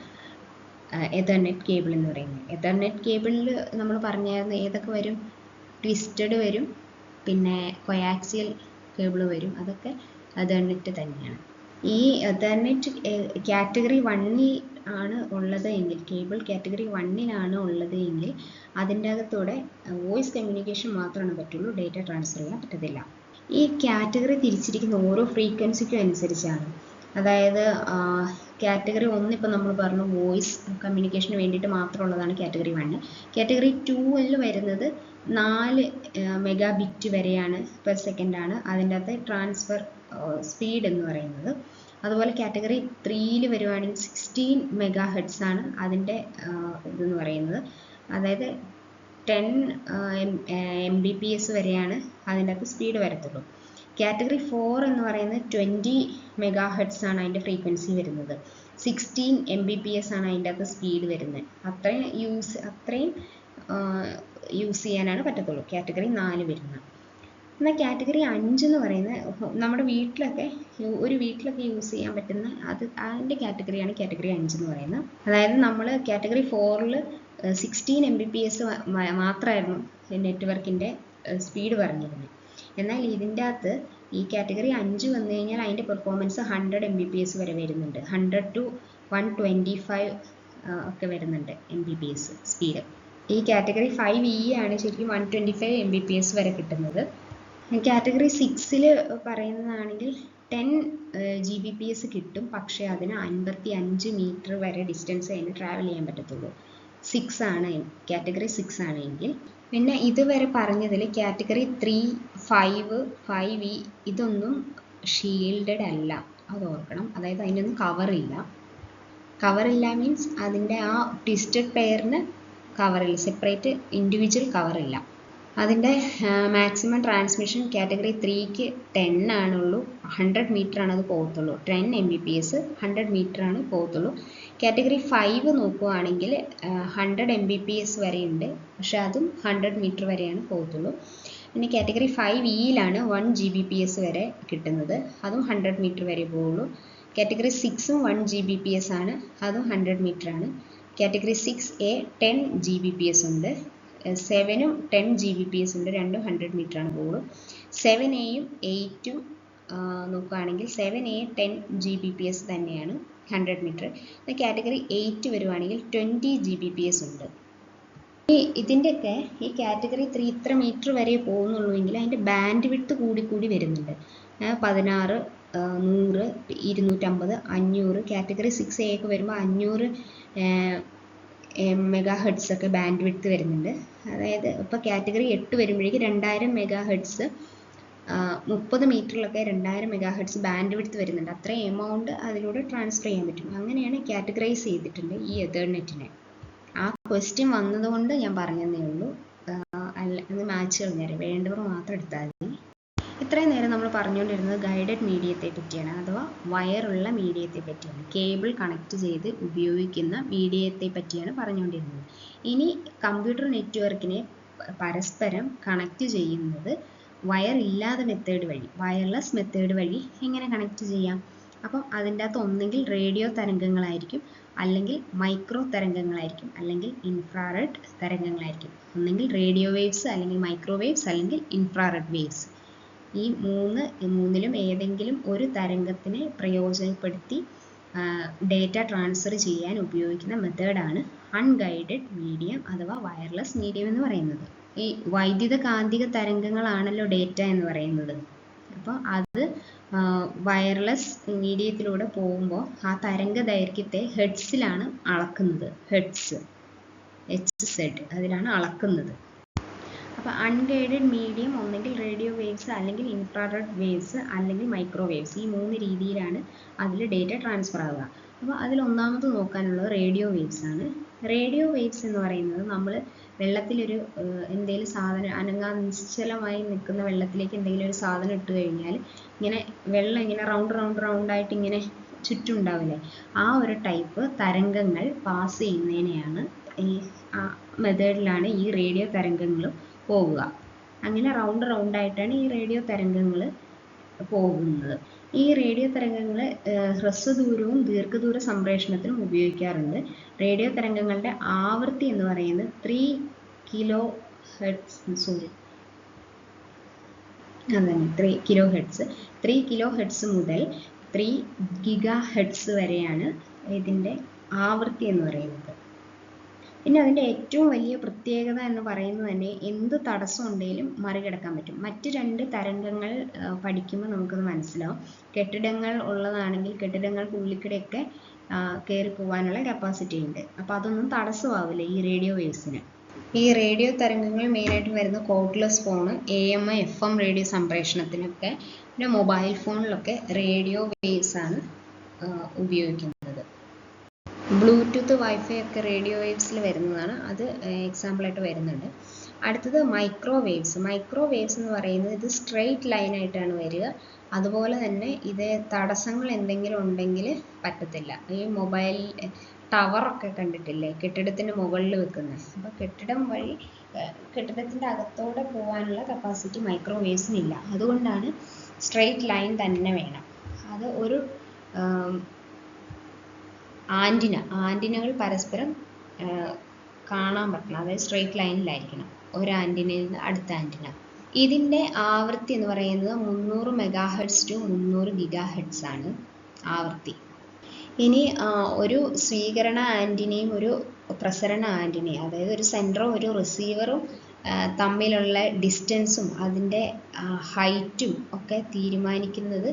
എതർനെറ്റ് കേബിൾ എന്ന് പറയുന്നത്. എതർനെറ്റ് കേബിളിൽ നമ്മൾ പറഞ്ഞായിരുന്നു ഏതൊക്കെ വരും? ട്വിസ്റ്റഡ് വരും, പിന്നെ കൊയാക്സിയൽ കേബിൾ വരും, അതൊക്കെ എതർനെറ്റ് തന്നെയാണ്. ഈ എതർനെറ്റ് കാറ്റഗറി 1ൽ ആണ് ഉള്ളത് എങ്കിൽ, കേബിൾ കാറ്റഗറി 1ലാണ് ഉള്ളത് എങ്കിൽ അതിൻ്റെ അകത്തൂടെ വോയിസ് കമ്മ്യൂണിക്കേഷൻ മാത്രമാണ് പറ്റുള്ളൂ, ഡേറ്റ ട്രാൻസ്ഫർ ചെയ്യാൻ പറ്റത്തില്ല. ഈ കാറ്റഗറി തിരിച്ചിരിക്കുന്ന ഓരോ ഫ്രീക്വൻസിക്കും അനുസരിച്ചാണ്. അതായത് കാറ്റഗറി 1 ഇപ്പം നമ്മൾ പറഞ്ഞു വോയിസ് കമ്മ്യൂണിക്കേഷന് വേണ്ടിയിട്ട് മാത്രമുള്ളതാണ് കാറ്റഗറി 1. കാറ്റഗറി 2ൽ വരുന്നത് 4 മെഗാബിറ്റ് വരെയാണ് പെർ സെക്കൻഡാണ് അതിൻ്റെ അകത്ത് ട്രാൻസ്ഫർ സ്പീഡ് എന്ന് പറയുന്നത്. അതുപോലെ കാറ്റഗറി 3ൽ വരുവാണെങ്കിൽ 16 മെഗാഹെർട്സ് ആണ് അതിൻ്റെ ഇതെന്ന് പറയുന്നത്. അതായത് 10 Mbps വരെയാണ് അതിൻ്റെ അകത്ത് സ്പീഡ് വരത്തുള്ളൂ. കാറ്റഗറി 4 എന്ന് പറയുന്നത് 20 മെഗാഹെർട്സ് ആണ് അതിൻ്റെ ഫ്രീക്വൻസി വരുന്നത്. 16 Mbps ആണ് അതിൻ്റെ അകത്ത് സ്പീഡ് വരുന്നത്. അത്രയും യൂസ് ചെയ്യാനാണ് പറ്റത്തുള്ളൂ കാറ്റഗറി 4 വരുന്നത്. എന്നാൽ കാറ്റഗറി 5 എന്ന് പറയുന്നത് നമ്മുടെ ഒരു വീട്ടിലൊക്കെ യൂസ് ചെയ്യാൻ പറ്റുന്ന അതിൻ്റെ കാറ്റഗറിയാണ് കാറ്റഗറി 5 എന്ന് പറയുന്നത്. അതായത് നമ്മൾ കാറ്റഗറി 4ൽ 16 Mbps മാത്രമായിരുന്നു നെറ്റ്വർക്കിൻ്റെ സ്പീഡ് പറഞ്ഞിരുന്നത്. എന്നാൽ ഇതിൻ്റെ അകത്ത് ഈ കാറ്റഗറി 5 വന്നു കഴിഞ്ഞാൽ അതിൻ്റെ പെർഫോമൻസ് 100 Mbps വരെ വരുന്നുണ്ട്. 100 to 125 ഒക്കെ വരുന്നുണ്ട് Mbps സ്പീഡ്. ഈ കാറ്റഗറി 5E ആണ് ശരിക്കും 125 Mbps വരെ കിട്ടുന്നത്. കാറ്റഗറി 6ൽ പറയുന്നതാണെങ്കിൽ 10 Gbps കിട്ടും, പക്ഷേ അതിന് 55 മീറ്റർ വരെ ഡിസ്റ്റൻസ് അതിന് ട്രാവൽ ചെയ്യാൻ പറ്റത്തുള്ളൂ. 6 ആണ്, കാറ്റഗറി 6 ആണെങ്കിൽ. പിന്നെ ഇതുവരെ പറഞ്ഞതിൽ കാറ്റഗറി 3, 5, 5E ഇതൊന്നും ഷീൽഡഡ് അല്ല, അത് ഓർക്കണം. അതായത് അതിനൊന്നും കവറില്ല. കവറില്ല മീൻസ് അതിൻ്റെ ആ ട്വിസ്റ്റഡ് പെയറിന് കവറില്ല, സെപ്പറേറ്റ് ഇൻഡിവിജ്വൽ കവറില്ല. അതിൻ്റെ മാക്സിമം ട്രാൻസ്മിഷൻ കാറ്റഗറി 3ക്ക് 10 ആണുള്ളൂ, 100 മീറ്റർ ആണ് അത് പോകത്തുള്ളൂ. 10 Mbps 100 മീറ്റർ ആണ് പോകത്തുള്ളൂ. കാറ്റഗറി 5 നോക്കുകയാണെങ്കിൽ 100 Mbps വരെയുണ്ട്, പക്ഷെ അതും 100 മീറ്റർ വരെയാണ് പോകത്തുള്ളൂ. പിന്നെ കാറ്റഗറി 5Eയിലാണ് 1 Gbps വരെ കിട്ടുന്നത്, അതും 100 മീറ്റർ വരെ പോവുള്ളൂ. കാറ്റഗറി 6ഉം 1 Gbps ആണ്, അതും 100 മീറ്റർ ആണ്. കാറ്റഗറി 6A 10 Gbps ഉണ്ട്, 7ഉം 10 Gbps ഉണ്ട്, രണ്ടും 100 മീറ്റർ ആണ് പോകുള്ളൂ. 7Aയും 8ഉം നോക്കുകയാണെങ്കിൽ 7A 10 Gbps തന്നെയാണ്, 100 മീറ്റർ. കാറ്റഗറി 8 വരുവാണെങ്കിൽ 20 Gbps ഉണ്ട്. ഇതിൻ്റെയൊക്കെ ഈ കാറ്റഗറി 3 ഇത്ര മീറ്റർ വരെ പോകുന്നുള്ളൂ എങ്കിൽ അതിൻ്റെ ബാൻഡ് വിഡ്ത്ത് കൂടി വരുന്നുണ്ട്. 16, 100, 250, 500. കാറ്റഗറി 6A ഒക്കെ വരുമ്പോൾ 500 MHz ഒക്കെ ബാൻഡ് വിഡ്ത്ത് വരുന്നുണ്ട്. അതായത് ഇപ്പോൾ കാറ്റഗറി 8 വരുമ്പോഴേക്ക് 2000 MHz, 30 മീറ്ററിലൊക്കെ 2000 MHz ബാൻഡ് വിഡ്ത്ത് വരുന്നുണ്ട്. അത്രയും എമൗണ്ട് അതിലൂടെ ട്രാൻസ്ഫർ ചെയ്യാൻ പറ്റും. അങ്ങനെയാണ് കാറ്റഗറൈസ് ചെയ്തിട്ടുണ്ട് ഈ എതേർനെറ്റിനെ. ആ ക്വസ്റ്റ്യൻ വന്നതുകൊണ്ട് ഞാൻ പറഞ്ഞതേ ഉള്ളൂ, അല്ല മാച്ച് കളഞ്ഞേരെ, വേണ്ടവർ മാത്രം എടുത്താൽ മതി. ഇത്രയും നേരം നമ്മൾ പറഞ്ഞുകൊണ്ടിരുന്നത് ഗൈഡഡ് മീഡിയത്തെ പറ്റിയാണ്, അഥവാ വയറുള്ള മീഡിയത്തെ പറ്റിയാണ്, കേബിൾ കണക്ട് ചെയ്ത് ഉപയോഗിക്കുന്ന മീഡിയത്തെ പറ്റിയാണ് പറഞ്ഞുകൊണ്ടിരുന്നത്. ഇനി കമ്പ്യൂട്ടർ നെറ്റ്വർക്കിനെ പരസ്പരം കണക്ട് ചെയ്യുന്നത് വയറില്ലാതെ മെത്തേഡ് വഴി, വയർലെസ് മെത്തേഡ് വഴി എങ്ങനെ കണക്ട് ചെയ്യാം? അപ്പം അതിൻ്റെ അകത്ത് ഒന്നെങ്കിൽ റേഡിയോ തരംഗങ്ങളായിരിക്കും, അല്ലെങ്കിൽ മൈക്രോ തരംഗങ്ങളായിരിക്കും, അല്ലെങ്കിൽ ഇൻഫ്രാറെഡ് തരംഗങ്ങളായിരിക്കും. ഒന്നെങ്കിൽ റേഡിയോ വേവ്സ്, അല്ലെങ്കിൽ മൈക്രോവേവ്സ്, അല്ലെങ്കിൽ ഇൻഫ്രാറെഡ് വേവ്സ്. ഈ മൂന്നിലും ഏതെങ്കിലും ഒരു തരംഗത്തിനെ പ്രയോജനപ്പെടുത്തി ഡേറ്റ ട്രാൻസ്ഫർ ചെയ്യാൻ ഉപയോഗിക്കുന്ന മെത്തേഡാണ് അൺഗൈഡഡ് മീഡിയം അഥവാ വയർലെസ് മീഡിയം എന്ന് പറയുന്നത്. ഈ വൈദ്യുത കാന്തിക തരംഗങ്ങളാണല്ലോ ഡേറ്റ എന്ന് പറയുന്നത്. അപ്പോൾ അത് വയർലെസ് മീഡിയത്തിലൂടെ പോകുമ്പോൾ ആ തരംഗ ദൈർഘ്യത്തെ ഹെഡ്സിലാണ് അളക്കുന്നത്. ഹെഡ്സ്, HZ അതിലാണ് അളക്കുന്നത്. അപ്പോൾ അൺഗൈഡഡ് മീഡിയം ഒന്നെങ്കിൽ റേഡിയോ വേവ്സ്, അല്ലെങ്കിൽ ഇൻഫ്രാറെഡ് വേവ്സ്, അല്ലെങ്കിൽ മൈക്രോവേവ്സ്. ഈ 3 രീതിയിലാണ് അതിൽ ഡേറ്റ ട്രാൻസ്ഫർ ആവുക. അപ്പോൾ അതിൽ ഒന്നാമത് നോക്കാനുള്ളത് റേഡിയോ വേവ്സ് ആണ്. റേഡിയോ വേവ്സ് എന്ന് പറയുന്നത് നമ്മൾ വെള്ളത്തിലൊരു എന്തെങ്കിലും സാധനം അനങ്ങാതെ നിശ്ചലമായി നിൽക്കുന്ന വെള്ളത്തിലേക്ക് എന്തെങ്കിലും ഒരു സാധനം ഇട്ട് കഴിഞ്ഞാൽ ഇങ്ങനെ വെള്ളം ഇങ്ങനെ റൗണ്ടായിട്ട് ഇങ്ങനെ ചുറ്റും ഉണ്ടാവില്ലേ, ആ ഒരു ടൈപ്പ് തരംഗങ്ങൾ പാസ് ചെയ്യുന്നതിനെയാണ് ഈ മെത്തേഡിലാണ് ഈ റേഡിയോ തരംഗങ്ങൾ പോവുക. അങ്ങനെ റൗണ്ടായിട്ടാണ് ഈ റേഡിയോ തരംഗങ്ങൾ പോകുന്നത്. ഈ റേഡിയോ തരംഗങ്ങൾ ഹ്രസ്വദൂരവും ദീർഘദൂര സംപ്രേഷണത്തിനും ഉപയോഗിക്കാറുണ്ട്. റേഡിയോ തരംഗങ്ങളുടെ ആവൃത്തി എന്ന് പറയുന്നത് 3 കിലോ ഹെർട്സ് മുതൽ 3 GHz വരെയാണ് ഇതിൻ്റെ ആവൃത്തി എന്ന് പറയുന്നത്. പിന്നെ അതിൻ്റെ ഏറ്റവും വലിയ പ്രത്യേകത എന്ന് പറയുന്നത് തന്നെ എന്ത് തടസ്സം ഉണ്ടെങ്കിലും മറികടക്കാൻ പറ്റും. മറ്റ് 2 തരംഗങ്ങൾ പഠിക്കുമ്പോൾ നമുക്കത് മനസ്സിലാവും. കെട്ടിടങ്ങൾ ഉള്ളതാണെങ്കിൽ കെട്ടിടങ്ങൾക്ക് ഉള്ളിൽക്കൂടെയൊക്കെ കയറി പോകാനുള്ള കപ്പാസിറ്റി ഉണ്ട്. അപ്പോൾ അതൊന്നും തടസ്സമാവില്ല ഈ റേഡിയോ വേവ്സിന്. ഈ റേഡിയോ തരംഗങ്ങൾ മെയിനായിട്ട് വരുന്ന cordless phone, AM, FM radio സംപ്രേഷണത്തിനൊക്കെ, പിന്നെ മൊബൈൽ ഫോണിലൊക്കെ റേഡിയോ വേവ്സ് ആണ് ഉപയോഗിക്കുന്നത്. ബ്ലൂടൂത്ത്, വൈഫൈ ഒക്കെ റേഡിയോ വേവ്സിൽ വരുന്നതാണ്, അത് എക്സാമ്പിളായിട്ട് വരുന്നുണ്ട്. അടുത്തത് മൈക്രോവേവ്സ്. മൈക്രോവേവ്സ് എന്ന് പറയുന്നത് ഇത് സ്ട്രെയിറ്റ് ലൈനായിട്ടാണ് വരിക. അതുപോലെ തന്നെ ഇത് തടസ്സങ്ങൾ എന്തെങ്കിലും ഉണ്ടെങ്കിൽ പറ്റത്തില്ല. ഈ മൊബൈൽ ടവറൊക്കെ കണ്ടിട്ടില്ലേ, കെട്ടിടത്തിൻ്റെ മുകളിൽ വെക്കുന്നത്. അപ്പോൾ കെട്ടിടത്തിൻ്റെ അകത്തോടെ പോകാനുള്ള കപ്പാസിറ്റി മൈക്രോവേവ്സിനില്ല. അതുകൊണ്ടാണ് സ്ട്രെയിറ്റ് ലൈൻ തന്നെ വേണം. അത് ഒരു ആൻറ്റിനകൾ പരസ്പരം കാണാൻ പറ്റണം, അതായത് സ്ട്രെയിറ്റ് ലൈനിലായിരിക്കണം ഒരു ആൻറ്റിനയിൽ നിന്ന് അടുത്ത ആൻറ്റിന. ഇതിൻ്റെ ആവൃത്തി എന്ന് പറയുന്നത് 300 മെഗാഹെർട്സ് ടു 300 ഗിഗാഹെർട്സ് ആണ് ആവൃത്തി. ഇനി ഒരു സ്വീകരണ ആൻറ്റിനയും ഒരു പ്രസരണ ആൻറ്റിനയും, അതായത് ഒരു സെൻറ്ററും ഒരു റിസീവറും തമ്മിലുള്ള ഡിസ്റ്റൻസും അതിൻ്റെ ഹൈറ്റും ഒക്കെ തീരുമാനിക്കുന്നത്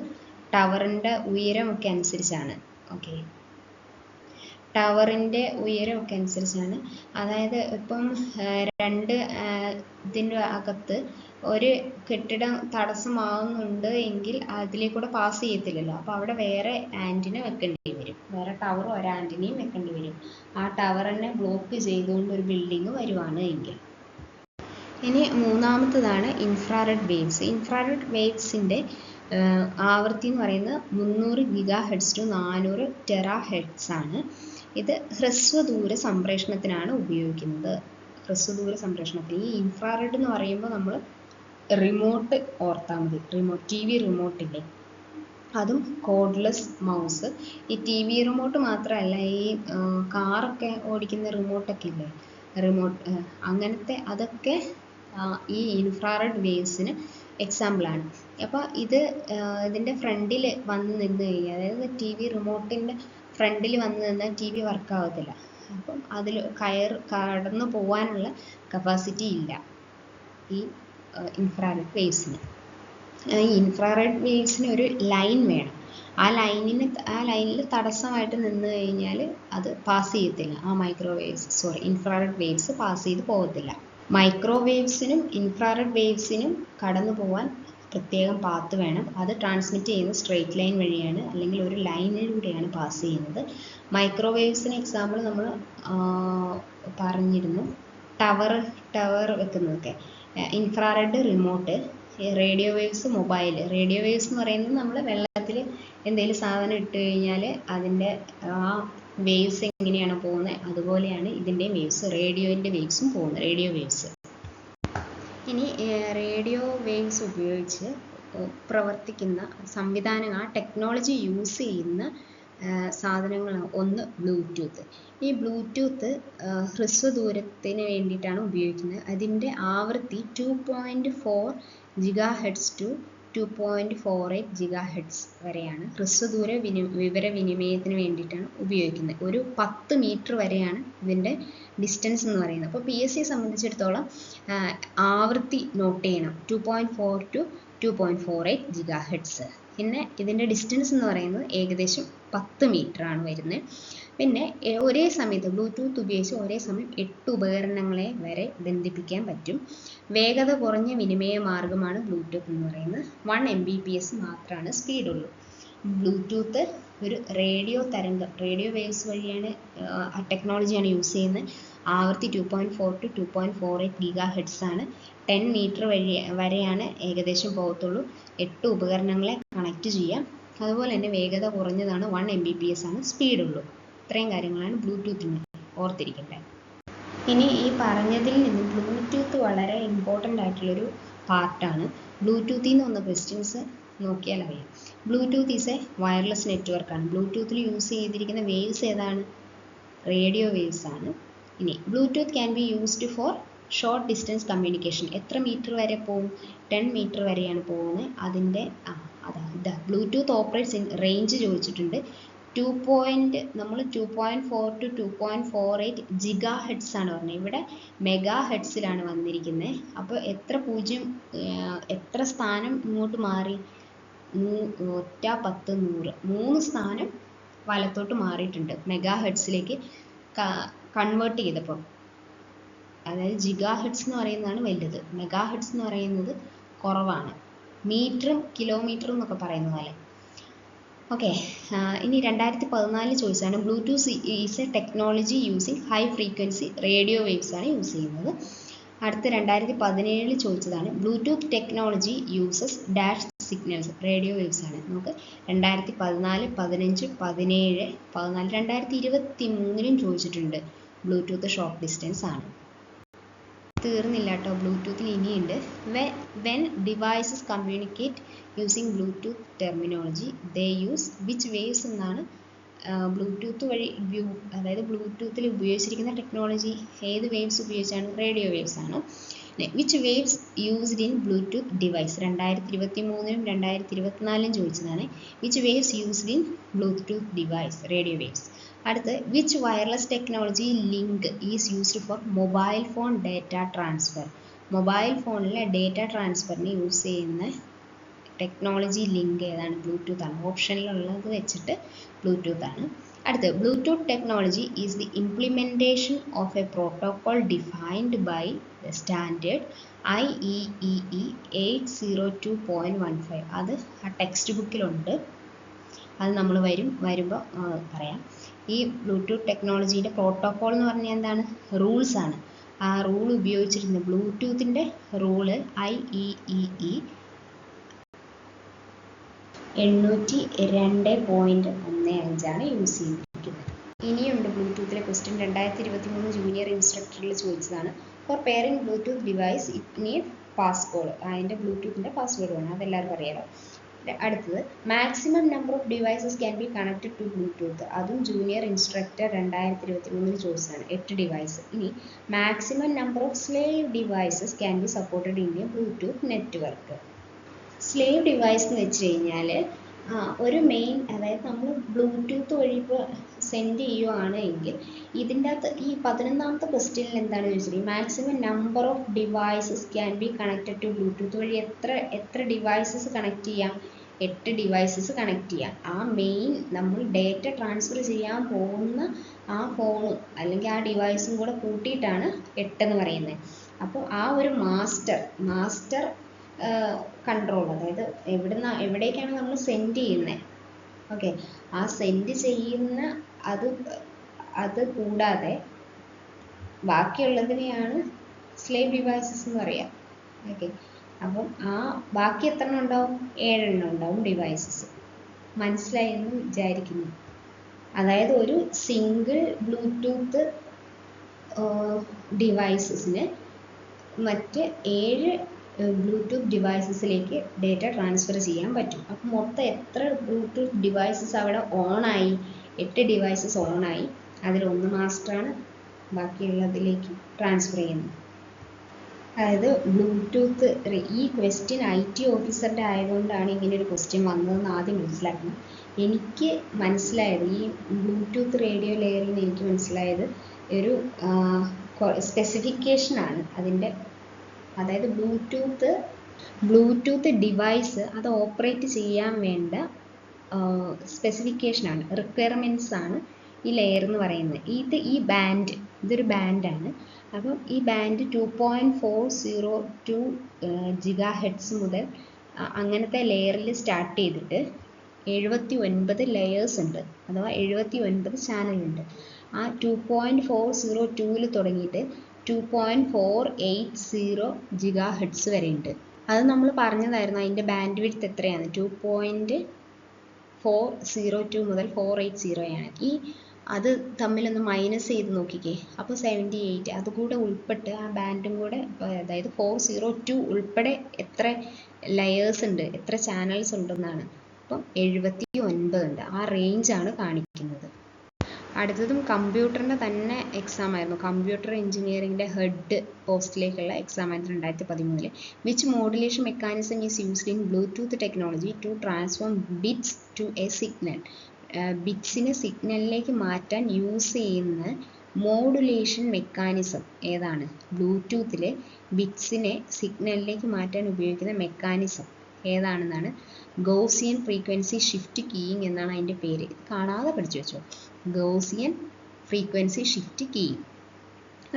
ടവറിൻ്റെ ഉയരമൊക്കെ അനുസരിച്ചാണ്. ഓക്കെ, ടവറിൻ്റെ ഉയരമൊക്കെ അനുസരിച്ചാണ്. അതായത് ഇപ്പം രണ്ട് ഇതിൻ്റെ അകത്ത് ഒരു കെട്ടിടം തടസ്സമാവുന്നുണ്ട് എങ്കിൽ അതിലേക്കൂടെ പാസ് ചെയ്യത്തില്ലല്ലോ. അപ്പോൾ അവിടെ വേറെ ആൻറ്റിന വെക്കേണ്ടി വരും, വേറെ ടവറും ഒരു ആൻറ്റിനയും വെക്കേണ്ടി വരും. ആ ടവറിനെ ബ്ലോക്ക് ചെയ്തുകൊണ്ട് ഒരു ബിൽഡിങ് വരുവാണ് എങ്കിൽ. ഇനി മൂന്നാമത്തതാണ് ഇൻഫ്രാറെഡ് വേവ്സ്. ഇൻഫ്രാറെഡ് വേവ്സിൻ്റെ ആവൃത്തി എന്ന് പറയുന്നത് 300 ഗിഗാഹെർട്സ് ടു 400 ടെറാഹെർട്സ് ആണ്. ഇത് ഹ്രസ്വദൂര സംപ്രേഷണത്തിനാണ് ഉപയോഗിക്കുന്നത്. ഹ്രസ്വദൂര സംപ്രേഷണത്തിന് ഈ ഇൻഫ്രാറെഡ് എന്ന് പറയുമ്പോൾ നമ്മൾ റിമോട്ട് ഓർത്താൽ മതി. TV റിമോട്ടില്ലേ, അതും കോഡ്ലെസ് മൗസ്. ഈ TV റിമോട്ട് മാത്രമല്ല, ഈ കാറൊക്കെ ഓടിക്കുന്ന റിമോട്ടൊക്കെ ഇല്ലേ, റിമോട്ട് അങ്ങനത്തെ അതൊക്കെ ഈ ഇൻഫ്രാറെഡ് വേവ്സിന് എക്സാമ്പിളാണ്. അപ്പോൾ ഇതിൻ്റെ ഫ്രണ്ടിൽ വന്ന് നിന്ന് കഴിഞ്ഞാൽ, അതായത് TV റിമോട്ടിൻ്റെ ഫ്രണ്ടിൽ വന്ന് നിന്നാൽ TV വർക്കാവത്തില്ല. അപ്പം അതിൽ കടന്നു പോകാനുള്ള കപ്പാസിറ്റി ഇല്ല ഈ ഇൻഫ്രാറെഡ് വേവ്സിന്. ഈ ഇൻഫ്രാറെഡ് വേവ്സിന് ഒരു ലൈൻ വേണം. ആ ലൈനിൽ തടസ്സമായിട്ട് നിന്ന് കഴിഞ്ഞാൽ അത് പാസ് ചെയ്യത്തില്ല. ഇൻഫ്രാറെഡ് വേവ്സ് പാസ് ചെയ്ത് പോകത്തില്ല. മൈക്രോവേവ്സിനും ഇൻഫ്രാറെഡ് വേവ്സിനും കടന്നു പോകാൻ പ്രത്യേകം പാത്ത് വേണം. അത് ട്രാൻസ്മിറ്റ് ചെയ്യുന്നത് സ്ട്രെയിറ്റ് ലൈൻ വഴിയാണ്, അല്ലെങ്കിൽ ഒരു ലൈനിലൂടെയാണ് പാസ് ചെയ്യുന്നത്. മൈക്രോവേവ്സിന് എക്സാമ്പിൾ നമ്മൾ പറഞ്ഞിരുന്നു, ടവർ വെക്കുന്നതൊക്കെ. Infrared remote, radio waves mobile. Radio waves എന്ന് പറയുന്നത് നമ്മൾ വെള്ളത്തിൽ എന്തെങ്കിലും സാധനം ഇട്ട് കഴിഞ്ഞാൽ അതിൻ്റെ ആ വേവ്സ് എങ്ങനെയാണ് പോകുന്നത്, അതുപോലെയാണ് ഇതിൻ്റെ വേവ്സ്, റേഡിയോൻ്റെ വേവ്സും പോകുന്നത്, റേഡിയോ വേവ്സ്. ഇനി റേഡിയോ വേവ്സ് ഉപയോഗിച്ച് പ്രവർത്തിക്കുന്ന സംവിധാനങ്ങൾ, ആ ടെക്നോളജി യൂസ് ചെയ്യുന്ന സാധനങ്ങളാണ് ഒന്ന് ബ്ലൂടൂത്ത്. ഈ ബ്ലൂടൂത്ത് ഹ്രസ്വദൂരത്തിന് വേണ്ടിയിട്ടാണ് ഉപയോഗിക്കുന്നത്. അതിൻ്റെ ആവൃത്തി 2.4 GHz ടു 2.48 GHz വരെയാണ്. ഹ്രസ്വദൂര വിവരവിനിമയത്തിന് വേണ്ടിയിട്ടാണ് ഉപയോഗിക്കുന്നത്. ഒരു 10 മീറ്റർ വരെയാണ് ഇതിൻ്റെ ഡിസ്റ്റൻസ് എന്ന് പറയുന്നത്. അപ്പോൾ PSC സംബന്ധിച്ചിടത്തോളം ആവൃത്തി നോട്ട് ചെയ്യണം, 2.4 ടു 2.48 GHz. പിന്നെ ഇതിൻ്റെ ഡിസ്റ്റൻസ് എന്ന് പറയുന്നത് ഏകദേശം 10 മീറ്റർ ആണ് വരുന്നത്. പിന്നെ ഒരേ സമയത്ത് ബ്ലൂടൂത്ത് ഉപയോഗിച്ച് ഒരേ സമയം 8 ഉപകരണങ്ങളെ വരെ ബന്ധിപ്പിക്കാൻ പറ്റും. വേഗത കുറഞ്ഞ വിനിമയ മാർഗമാണ് ബ്ലൂടൂത്ത് എന്ന് പറയുന്നത്. 1 Mbps മാത്രമാണ് സ്പീഡുള്ളൂ. ബ്ലൂടൂത്ത് ഒരു റേഡിയോ വേവ്സ് വഴിയാണ്, ആ ടെക്നോളജിയാണ് യൂസ് ചെയ്യുന്നത്. ആവൃത്തി 2.4 ടു 2.48 GHz ആണ്. 10 മീറ്റർ വരെയാണ് ഏകദേശം പോകത്തുള്ളൂ. 8 ഉപകരണങ്ങളെ കണക്ട് ചെയ്യാം. അതുപോലെ തന്നെ വേഗത കുറഞ്ഞതാണ്, 1 Mbps ആണ് സ്പീഡുള്ളൂ. ഇത്രയും കാര്യങ്ങളാണ് ബ്ലൂടൂത്തിന് ഓർത്തിരിക്കേണ്ടത്. ഇനി ഈ പറഞ്ഞതിൽ നിന്ന് ബ്ലൂടൂത്ത് വളരെ ഇമ്പോർട്ടൻ്റ് ആയിട്ടുള്ളൊരു പാർട്ടാണ്. ബ്ലൂടൂത്തിൽ നിന്ന് വന്ന ക്വസ്റ്റ്യൻസ് നോക്കിയാൽ അറിയാം. ബ്ലൂടൂത്ത് ഈസ് എ വയർലെസ് നെറ്റ്വർക്കാണ്. ബ്ലൂടൂത്തിൽ യൂസ് ചെയ്തിരിക്കുന്ന വേവ്സ് ഏതാണ്? റേഡിയോ വേവ്സ് ആണ്. ഇനി Bluetooth can be used for short distance communication. എത്ര മീറ്റർ വരെ പോകും? 10 മീറ്റർ വരെയാണ് പോകുന്നത്. അതിൻ്റെ ബ്ലൂടൂത്ത് ഓപ്പറേറ്റ്സ് ഇൻ റേഞ്ച് ചോദിച്ചിട്ടുണ്ട്. 2.4 ടു 2.48 GHz ആണ് പറഞ്ഞത്. ഇവിടെ മെഗാ ഹെഡ്സിലാണ് വന്നിരിക്കുന്നത്. അപ്പോൾ എത്ര സ്ഥാനം ഇങ്ങോട്ട് മാറി? 1 10 100 3 സ്ഥാനം വലത്തോട്ട് മാറിയിട്ടുണ്ട് മെഗാ ഹെഡ്സിലേക്ക് കൺവേർട്ട് ചെയ്തപ്പോൾ. അതായത് GHz എന്ന് പറയുന്നതാണ് വലുത്, മെഗാ ഹെഡ്സ് എന്ന് പറയുന്നത് കുറവാണ്. മീറ്ററും കിലോമീറ്ററും എന്നൊക്കെ പറയുന്ന പോലെ. ഓക്കെ, ഇനി 2014 ചോദിച്ചാണ് Bluetooth is a technology using high frequency radio waves ആണ് യൂസ് ചെയ്യുന്നത്. അടുത്ത 2017 ചോദിച്ചതാണ് Bluetooth technology uses dash signals. Radio waves ആണ്. നമുക്ക് 2014, 15, 17, 14, 2023 ചോദിച്ചിട്ടുണ്ട്. ബ്ലൂടൂത്ത് ഷോർട്ട് ഡിസ്റ്റൻസ് ആണ്. തീർന്നില്ല കേട്ടോ, ബ്ലൂടൂത്തിൽ ഇനിയുണ്ട്. When devices communicate using Bluetooth terminology they use which waves എന്നാണ്. ബ്ലൂടൂത്ത് വഴി അതായത് ബ്ലൂടൂത്തിൽ ഉപയോഗിച്ചിരിക്കുന്ന ടെക്നോളജി ഏത് വേവ്സ് ഉപയോഗിച്ചാണ്? റേഡിയോ വേവ്സ് ആണ്. Which waves used in Bluetooth device 2023 2024 ചോദിച്ചതാണ്. Which waves used in Bluetooth device radio waves. അടുത്ത് which wireless technology link is used for mobile phone data transfer. Mobile ഫോണിലെ ഡേറ്റ ട്രാൻസ്ഫറിന് use ചെയ്യുന്ന technology link ഏതാണ്? Bluetooth ആണ്. ഓപ്ഷനിലുള്ളത് വെച്ചിട്ട് Bluetooth ആണ്. അടുത്ത് Bluetooth technology is the implementation of a protocol defined by the standard IEEE 802.15. അത് ആ ടെക്സ്റ്റ് ബുക്കിലുണ്ട്, അത് നമ്മൾ വരുമ്പോൾ പറയാം. ഈ ബ്ലൂടൂത്ത് ടെക്നോളജീൻ്റെ പ്രോട്ടോകോൾ എന്ന് പറഞ്ഞാൽ എന്താണ്? റൂൾസ് ആണ്. ആ റൂൾ ഉപയോഗിച്ചിരുന്ന ബ്ലൂടൂത്തിൻ്റെ റൂള് IEEE 802.15 യൂസ് ചെയ്തിരിക്കുന്നത്. ഇനിയുണ്ട് ബ്ലൂടൂത്തിലെ ക്വസ്റ്റ്യൻ. 2023 ജൂനിയർ ഇൻസ്ട്രക്ടറിൽ ചോദിച്ചതാണ്. For pairing Bluetooth device it need password. അതിൻ്റെ ബ്ലൂടൂത്തിൻ്റെ പാസ്വേഡ് വേണം, അതെല്ലാവർക്കും അറിയാലോ. അടുത്തത് maximum number of devices can be connected to Bluetooth. അതും ജൂനിയർ ഇൻസ്ട്രക്ടർ 2023 ചോദിച്ചതാണ്. 8 ഡിവൈസ്. ഇനി maximum number of slave devices can be supported in a Bluetooth network. Slave device എന്ന് വെച്ച് കഴിഞ്ഞാൽ ഒരു മെയിൻ, അതായത് നമ്മൾ ബ്ലൂടൂത്ത് വഴി ഇപ്പോൾ സെൻഡ് ചെയ്യുകയാണ് എങ്കിൽ ഇതിൻ്റെ അകത്ത് ഈ 11ാമത്തെ ക്വസ്റ്റ്യനിൽ എന്താണ് ചോദിച്ചത്? Maximum number of devices can be connected to Bluetooth വഴി എത്ര ഡിവൈസസ് കണക്ട് ചെയ്യാം? 8 ഡിവൈസസ് കണക്ട് ചെയ്യാം. ആ മെയിൻ നമ്മൾ ഡേറ്റ ട്രാൻസ്ഫർ ചെയ്യാൻ പോകുന്ന ആ ഫോണും അല്ലെങ്കിൽ ആ ഡിവൈസും കൂടെ കൂട്ടിയിട്ടാണ് 8 എന്ന് പറയുന്നത്. അപ്പോൾ ആ ഒരു മാസ്റ്റർ കൺട്രോൾ, അതായത് എവിടേക്കാണ് നമ്മൾ സെൻഡ് ചെയ്യുന്നത്, ഓക്കെ, ആ സെൻഡ് ചെയ്യുന്ന അത് കൂടാതെ ബാക്കിയുള്ളതിനെയാണ് സ്ലേവ് ഡിവൈസസ് എന്ന് പറയാം. ഓക്കെ, അപ്പം ആ ബാക്കി എത്ര എണ്ണം ഉണ്ടാവും? 7 എണ്ണം ഉണ്ടാവും ഡിവൈസസ്. മനസ്സിലായെന്ന് വിചാരിക്കുന്നു. അതായത് ഒരു സിംഗിൾ ബ്ലൂടൂത്ത് ഡിവൈസസിന് മറ്റ് 7 ബ്ലൂടൂത്ത് ഡിവൈസസിലേക്ക് ഡേറ്റ ട്രാൻസ്ഫർ ചെയ്യാൻ പറ്റും. അപ്പം മൊത്തം എത്ര ബ്ലൂടൂത്ത് ഡിവൈസസ് അവിടെ ഓണായി? 8 ഡിവൈസസ് ഓണായി. അതിലൊന്ന് മാസ്റ്ററാണ്, ബാക്കിയുള്ളതിലേക്ക് ട്രാൻസ്ഫർ ചെയ്യുന്നത്. അതായത് ബ്ലൂടൂത്ത് ഈ ക്വസ്റ്റ്യൻ IT ഓഫീസറുടെ ആയതുകൊണ്ടാണ് ഇങ്ങനെ ഒരു ക്വസ്റ്റ്യൻ വന്നതെന്ന് ആദ്യം മനസ്സിലാക്കണം. എനിക്ക് മനസ്സിലായത് ഈ ബ്ലൂടൂത്ത് റേഡിയോ ലെയറിൽ നിന്ന് എനിക്ക് മനസ്സിലായത് ഒരു സ്പെസിഫിക്കേഷനാണ് അതിൻ്റെ. അതായത് ബ്ലൂടൂത്ത് ഡിവൈസ് അത് ഓപ്പറേറ്റ് ചെയ്യാൻ വേണ്ട സ്പെസിഫിക്കേഷനാണ്, റിക്വയർമെൻറ്റ്സ് ആണ് ഈ ലെയർ എന്ന് പറയുന്നത്. ഇതൊരു ബാൻഡാണ്. അപ്പം ഈ ബാൻഡ് 2.402 GHz മുതൽ അങ്ങനത്തെ ലെയറിൽ സ്റ്റാർട്ട് ചെയ്തിട്ട് 79 ലെയേഴ്സ് ഉണ്ട്, അഥവാ 79 ചാനലുണ്ട്. ആ 2.402 തുടങ്ങിയിട്ട് 2.480 GHz വരെ ഉണ്ട്. അത് നമ്മൾ പറഞ്ഞതായിരുന്നു അതിൻ്റെ ബാൻഡ് വിഡ്ത്ത് എത്രയാണ്? 2.402 മുതൽ 480 ആണ്. അത് തമ്മിലൊന്ന് മൈനസ് ചെയ്ത് നോക്കിക്കേ. അപ്പോൾ 78 അതുകൂടെ ഉൾപ്പെട്ട് ആ ബാൻഡും കൂടെ, അതായത് 402 ഉൾപ്പെടെ എത്ര ലെയേഴ്സ് ഉണ്ട്, എത്ര ചാനൽസ് ഉണ്ടെന്നാണ്. അപ്പം 79 ഉണ്ട്. ആ റേഞ്ചാണ് കാണിക്കുന്നത്. അടുത്തതും കമ്പ്യൂട്ടറിൻ്റെ തന്നെ എക്സാം ആയിരുന്നു. കമ്പ്യൂട്ടർ എഞ്ചിനീയറിംഗിൻ്റെ ഹെഡ് പോസ്റ്റിലേക്കുള്ള എക്സാം ആയിരുന്നു 2013. Which modulation mechanism is used in Bluetooth technology to transform bits to a signal. ബിറ്റ്സിനെ സിഗ്നലിലേക്ക് മാറ്റാൻ യൂസ് ചെയ്യുന്ന മോഡുലേഷൻ മെക്കാനിസം ഏതാണ്? ബ്ലൂടൂത്തിലെ ബിറ്റ്സിനെ സിഗ്നലിലേക്ക് മാറ്റാൻ ഉപയോഗിക്കുന്ന മെക്കാനിസം ഏതാണെന്നാണ് ഗൗസിയൻ ഫ്രീക്വൻസി ഷിഫ്റ്റ് കീയിങ് എന്നാണ് അതിൻ്റെ പേര്. കാണാതെ പഠിച്ചു വെച്ചോ, ഗൗസിയൻ ഫ്രീക്വൻസി ഷിഫ്റ്റ് കീയിങ്.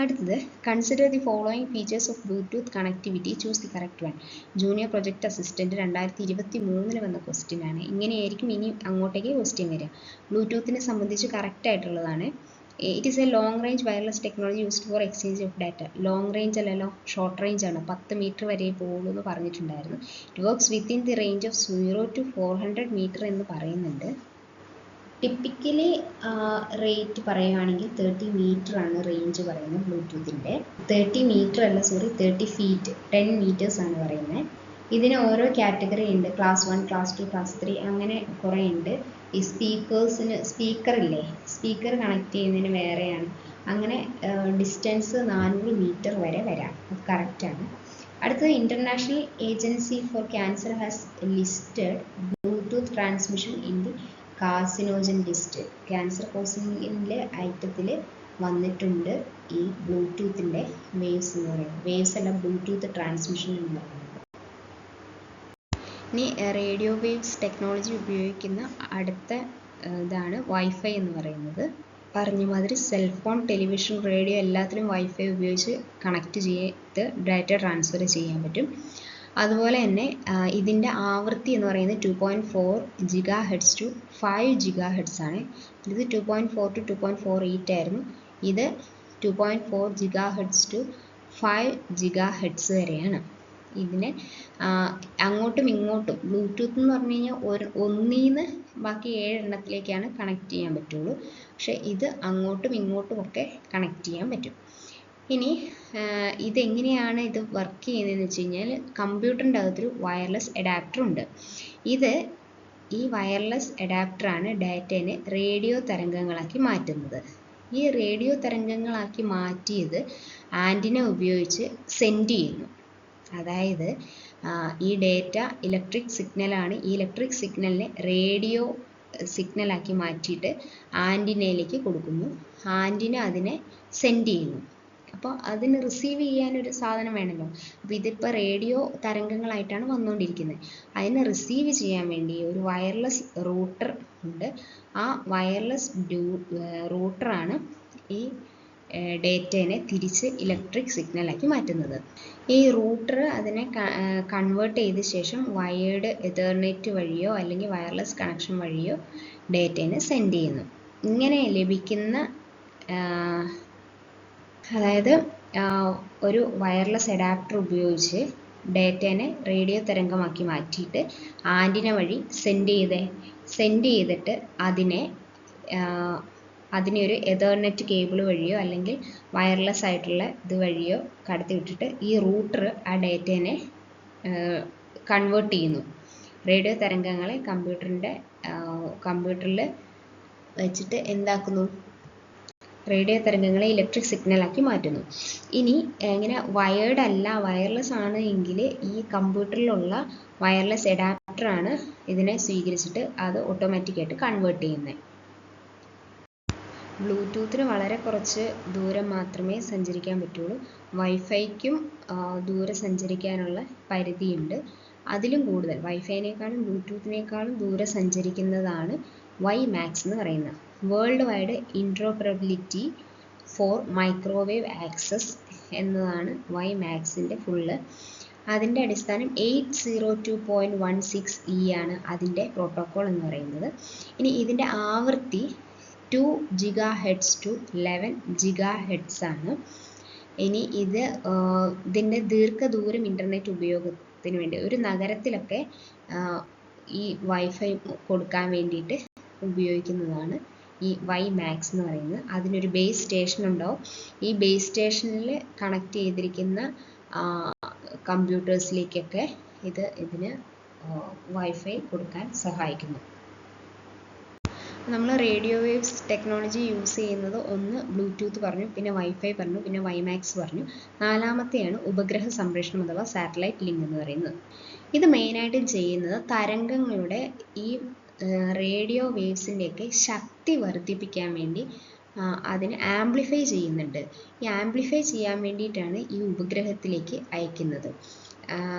അടുത്തത് consider the following features of Bluetooth connectivity, choose the correct one. Junior project assistant 2023 വന്ന ക്വസ്റ്റ്യൻ ആണ്. ഇങ്ങനെയായിരിക്കും ഇനി അങ്ങോട്ടേക്ക് ക്വസ്റ്റ്യൻ വരിക. ബ്ലൂടൂത്തിനെ സംബന്ധിച്ച് കറക്റ്റ് ആയിട്ടുള്ളതാണ്. It is a long range wireless technology used for exchange of data. Long range അല്ലല്ലോ, short range ആണ്. 10 മീറ്റർ വരെ പോകുള്ളൂ എന്ന് പറഞ്ഞിട്ടുണ്ടായിരുന്നു. It works within the range of 0 to 400 metre എന്ന് പറയുന്നുണ്ട്. ടിപ്പിക്കലി റേറ്റ് പറയുകയാണെങ്കിൽ 30 മീറ്റർ ആണ് റേഞ്ച് പറയുന്നത് ബ്ലൂടൂത്തിൻ്റെ. 30 മീറ്റർ അല്ല, 30 ഫീറ്റ്, 10 മീറ്റേഴ്സ് ആണ് പറയുന്നത്. ഇതിന് ഓരോ കാറ്റഗറി ഉണ്ട്. ക്ലാസ് 1, ക്ലാസ് 2, ക്ലാസ് 3 അങ്ങനെ കുറേ ഉണ്ട്. ഈ സ്പീക്കറില്ലേ, സ്പീക്കർ കണക്ട് ചെയ്യുന്നതിന് വേറെയാണ്. അങ്ങനെ ഡിസ്റ്റൻസ് 400 മീറ്റർ വരെ വരാം. അത് കറക്റ്റാണ്. അടുത്തത് international agency for cancer has listed Bluetooth transmission in the carcinogen list. Cancer കോസിങ്ങിൻ്റെ ഐറ്റത്തിൽ വന്നിട്ടുണ്ട് ഈ ബ്ലൂടൂത്തിൻ്റെ വേവ്സ് എന്ന് പറയുന്നത്. വേവ്സ് അല്ല, ബ്ലൂടൂത്ത് ട്രാൻസ്മിഷൻ എന്ന് പറയുന്നത്. ഇനി റേഡിയോ വേവ്സ് ടെക്നോളജി ഉപയോഗിക്കുന്ന അടുത്ത ഇതാണ് വൈഫൈ എന്ന് പറയുന്നത്. പറഞ്ഞ മാതിരി സെൽഫോൺ, ടെലിവിഷൻ, റേഡിയോ എല്ലാത്തിലും വൈഫൈ ഉപയോഗിച്ച് കണക്ട് ചെയ്ത് ഡാറ്റ ട്രാൻസ്ഫർ ചെയ്യാൻ പറ്റും. അതുപോലെ തന്നെ ഇതിൻ്റെ ആവൃത്തി എന്ന് പറയുന്നത് 2.4 GHz ടു 5 GHz ആണ്. ഇത് 2.4 to 2.48 ആയിരുന്നു. ഇത് 2.4 GHz ടു 5 GHz വരെയാണ്. ഇതിനെ അങ്ങോട്ടും ഇങ്ങോട്ടും ബ്ലൂടൂത്ത് എന്ന് പറഞ്ഞു കഴിഞ്ഞാൽ ഒന്നീന്ന് ബാക്കി 7 എണ്ണത്തിലേക്കാണ് കണക്ട് ചെയ്യാൻ പറ്റുള്ളൂ. പക്ഷെ ഇത് അങ്ങോട്ടും ഇങ്ങോട്ടും ഒക്കെ കണക്ട് ചെയ്യാൻ പറ്റും. ഇനി ഇതെങ്ങനെയാണ് ഇത് വർക്ക് ചെയ്യുന്നതെന്ന് വെച്ച് കഴിഞ്ഞാൽ കമ്പ്യൂട്ടറിൻ്റെ അകത്തൊരു വയർലെസ് അഡാപ്റ്റർ ഉണ്ട്. ഈ വയർലെസ് അഡാപ്റ്ററാണ് ഡാറ്റേനെ റേഡിയോ തരംഗങ്ങളാക്കി മാറ്റുന്നത്. ഈ റേഡിയോ തരംഗങ്ങളാക്കി മാറ്റിയത് ആൻറ്റിന ഉപയോഗിച്ച് സെൻഡ് ചെയ്യുന്നു. അതായത് ഈ ഡേറ്റ ഇലക്ട്രിക് സിഗ്നലാണ്. ഈ ഇലക്ട്രിക് സിഗ്നലിനെ റേഡിയോ സിഗ്നലാക്കി മാറ്റിയിട്ട് ആൻറ്റിനയിലേക്ക് കൊടുക്കുന്നു. ആൻറ്റിന അതിനെ സെൻഡ് ചെയ്യുന്നു. അപ്പോൾ അതിന് റിസീവ് ചെയ്യാനൊരു സാധനം വേണമല്ലോ. അപ്പോൾ ഇതിപ്പോൾ റേഡിയോ തരംഗങ്ങളായിട്ടാണ് വന്നുകൊണ്ടിരിക്കുന്നത്. അതിനെ റിസീവ് ചെയ്യാൻ വേണ്ടി ഒരു വയർലെസ് റൂട്ടർ ഉണ്ട്. ആ വയർലെസ് റൂട്ടറാണ് ഈ ഡേറ്റേനെ തിരിച്ച് ഇലക്ട്രിക് സിഗ്നലാക്കി മാറ്റുന്നത്. ഈ റൂട്ടർ അതിനെ കൺവേർട്ട് ചെയ്ത ശേഷം വയേർഡ് എതർനെറ്റ് വഴിയോ അല്ലെങ്കിൽ വയർലെസ് കണക്ഷൻ വഴിയോ ഡേറ്റേനെ സെൻഡ് ചെയ്യുന്നു. ഇങ്ങനെ ലഭിക്കുന്ന അതായത് ഒരു വയർലെസ് അഡാപ്റ്റർ ഉപയോഗിച്ച് ഡേറ്റേനെ റേഡിയോ തരംഗമാക്കി മാറ്റിയിട്ട് ആൻറ്റിന വഴി സെൻഡ് ചെയ്തിട്ട് അതിനെ ഒരു എതർനെറ്റ് കേബിൾ വഴിയോ അല്ലെങ്കിൽ വയർലെസ് ആയിട്ടുള്ള ഇത് വഴിയോ കടത്തി വിട്ടിട്ട് ഈ റൂട്ടർ ആ ഡേറ്റേനെ കൺവേർട്ട് ചെയ്യുന്നു. റേഡിയോ തരംഗങ്ങളെ കമ്പ്യൂട്ടറിൽ വെച്ചിട്ട് എന്താക്കുന്നു? റേഡിയോ തരംഗങ്ങളെ ഇലക്ട്രിക് സിഗ്നലാക്കി മാറ്റുന്നു. ഇനി ഇങ്ങനെ വയേർഡ് അല്ല, വയർലെസ് ആണ് എങ്കിൽ ഈ കമ്പ്യൂട്ടറിലുള്ള വയർലെസ് അഡാപ്റ്ററാണ് ഇതിനെ സ്വീകരിച്ചിട്ട് അത് ഓട്ടോമാറ്റിക്കായിട്ട് കൺവേർട്ട് ചെയ്യുന്നത്. ബ്ലൂടൂത്തിന് വളരെ കുറച്ച് ദൂരം മാത്രമേ സഞ്ചരിക്കാൻ പറ്റുള്ളൂ. വൈഫൈക്കും ദൂരെ സഞ്ചരിക്കാനുള്ള പരിധിയുണ്ട്. അതിലും കൂടുതൽ വൈഫൈനേക്കാളും ബ്ലൂടൂത്തിനേക്കാളും ദൂരെ സഞ്ചരിക്കുന്നതാണ് വൈമാക്സ് എന്ന് പറയുന്നത്. World wide interoperability for microwave access എന്നതാണ് വൈമാക്സിൻ്റെ ഫുള്ള്. അതിൻ്റെ അടിസ്ഥാനം 802.16e ആണ് അതിൻ്റെ പ്രോട്ടോക്കോൾ എന്ന് പറയുന്നത്. ഇനി ഇതിൻ്റെ ആവൃത്തി 2 GHz to 11 GHz ആണ്. ഇനി ഇതിൻ്റെ ദീർഘദൂരം ഇൻ്റർനെറ്റ് ഉപയോഗത്തിന് വേണ്ടി ഒരു നഗരത്തിലൊക്കെ ഈ വൈഫൈ കൊടുക്കാൻ വേണ്ടിയിട്ട് ഉപയോഗിക്കുന്നതാണ് ഈ വൈമാക്സ് എന്ന് പറയുന്നത്. അതിനൊരു ബേസ് സ്റ്റേഷൻ ഉണ്ടാവും. ഈ ബേസ് സ്റ്റേഷനിൽ കണക്ട് ചെയ്തിരിക്കുന്ന കമ്പ്യൂട്ടേഴ്സിലേക്കൊക്കെ ഇതിന് വൈഫൈ കൊടുക്കാൻ സഹായിക്കുന്നു. നമ്മൾ റേഡിയോ വേവ്സ് ടെക്നോളജി യൂസ് ചെയ്യുന്നത് ഒന്ന് ബ്ലൂടൂത്ത് പറഞ്ഞു, പിന്നെ വൈഫൈ പറഞ്ഞു, പിന്നെ വൈമാക്സ് പറഞ്ഞു. നാലാമത്തെയാണ് ഉപഗ്രഹ സംപ്രേഷണം അഥവാ സാറ്റലൈറ്റ് ലിങ്ക് എന്ന് പറയുന്നത്. ഇത് മെയിനായിട്ട് ചെയ്യുന്നത് തരംഗങ്ങളുടെ ഈ റേഡിയോ വേവ്സിൻ്റെയൊക്കെ ശക്തി വർദ്ധിപ്പിക്കാൻ വേണ്ടി അതിന് ആംപ്ലിഫൈ ചെയ്യുന്നുണ്ട്. ഈ ആംപ്ലിഫൈ ചെയ്യാൻ വേണ്ടിയിട്ടാണ് ഈ ഉപഗ്രഹത്തിലേക്ക് അയക്കുന്നത്.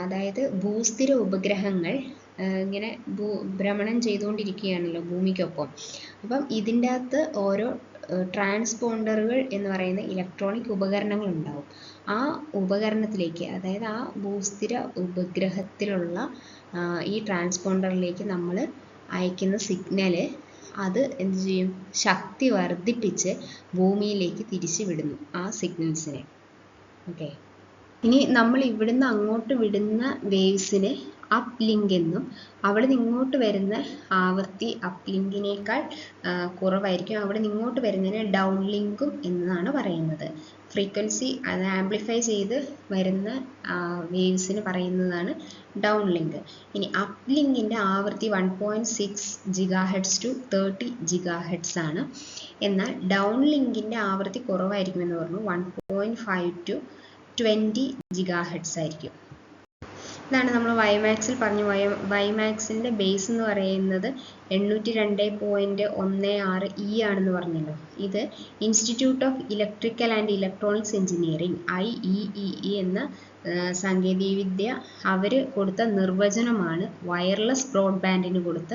അതായത് ഭൂസ്ഥിര ഉപഗ്രഹങ്ങൾ ഇങ്ങനെ ഭ്രമണം ചെയ്തുകൊണ്ടിരിക്കുകയാണല്ലോ ഭൂമിക്കൊപ്പം. അപ്പം ഇതിൻ്റെ അകത്ത് ഓരോ ട്രാൻസ്പോണ്ടറുകൾ എന്ന് പറയുന്ന ഇലക്ട്രോണിക് ഉപകരണങ്ങൾ ഉണ്ടാവും. ആ ഉപകരണത്തിലേക്ക്, അതായത് ആ ഭൂസ്ഥിര ഉപഗ്രഹത്തിലുള്ള ഈ ട്രാൻസ്പോണ്ടറിലേക്ക് നമ്മൾ അയക്കുന്ന സിഗ്നല് അത് എന്ത് ചെയ്യും? ശക്തി വർദ്ധിപ്പിച്ച് ഭൂമിയിലേക്ക് തിരിച്ചു വിടുന്നു ആ സിഗ്നൽസിനെ. ഓക്കെ, ഇനി നമ്മൾ ഇവിടുന്ന് അങ്ങോട്ട് വിടുന്ന വേവ്സിന് അപ്പ് ലിങ്ക് എന്നും അവിടെ നിന്ന് ഇങ്ങോട്ട് വരുന്ന ആവൃത്തി അപ്പ് ലിങ്കിനേക്കാൾ കുറവായിരിക്കും, അവിടെ നിന്ന് ഇങ്ങോട്ട് വരുന്നതിന് ഡൗൺ ലിങ്കും എന്നാണ് പറയുന്നത്. ഫ്രീക്വൻസി അത് ആംപ്ലിഫൈ ചെയ്ത് വരുന്ന വേവ്സിന് പറയുന്നതാണ് ഡൗൺ ലിങ്ക്. ഇനി അപ്പ് ലിങ്കിൻ്റെ ആവൃത്തി 1.6 GHz ടു 30 GHz ആണ്. എന്നാൽ ഡൗൺ ലിങ്കിൻ്റെ ആവൃത്തി കുറവായിരിക്കുമെന്ന് പറഞ്ഞു, 1.5 ടു 20 GHz ആയിരിക്കും. ഇതാണ് നമ്മൾ വൈമാക്സിൽ പറഞ്ഞു. വൈമാക്സിൻ്റെ ബേസ് എന്ന് പറയുന്നത് 802.16 ആണെന്ന് പറഞ്ഞല്ലോ. ഇത് institute of electrical and electronics engineering IEEE എന്ന സാങ്കേതികവിദ്യ അവർ കൊടുത്ത നിർവചനമാണ്, വയർലെസ് ബ്രോഡ്ബാൻഡിന് കൊടുത്ത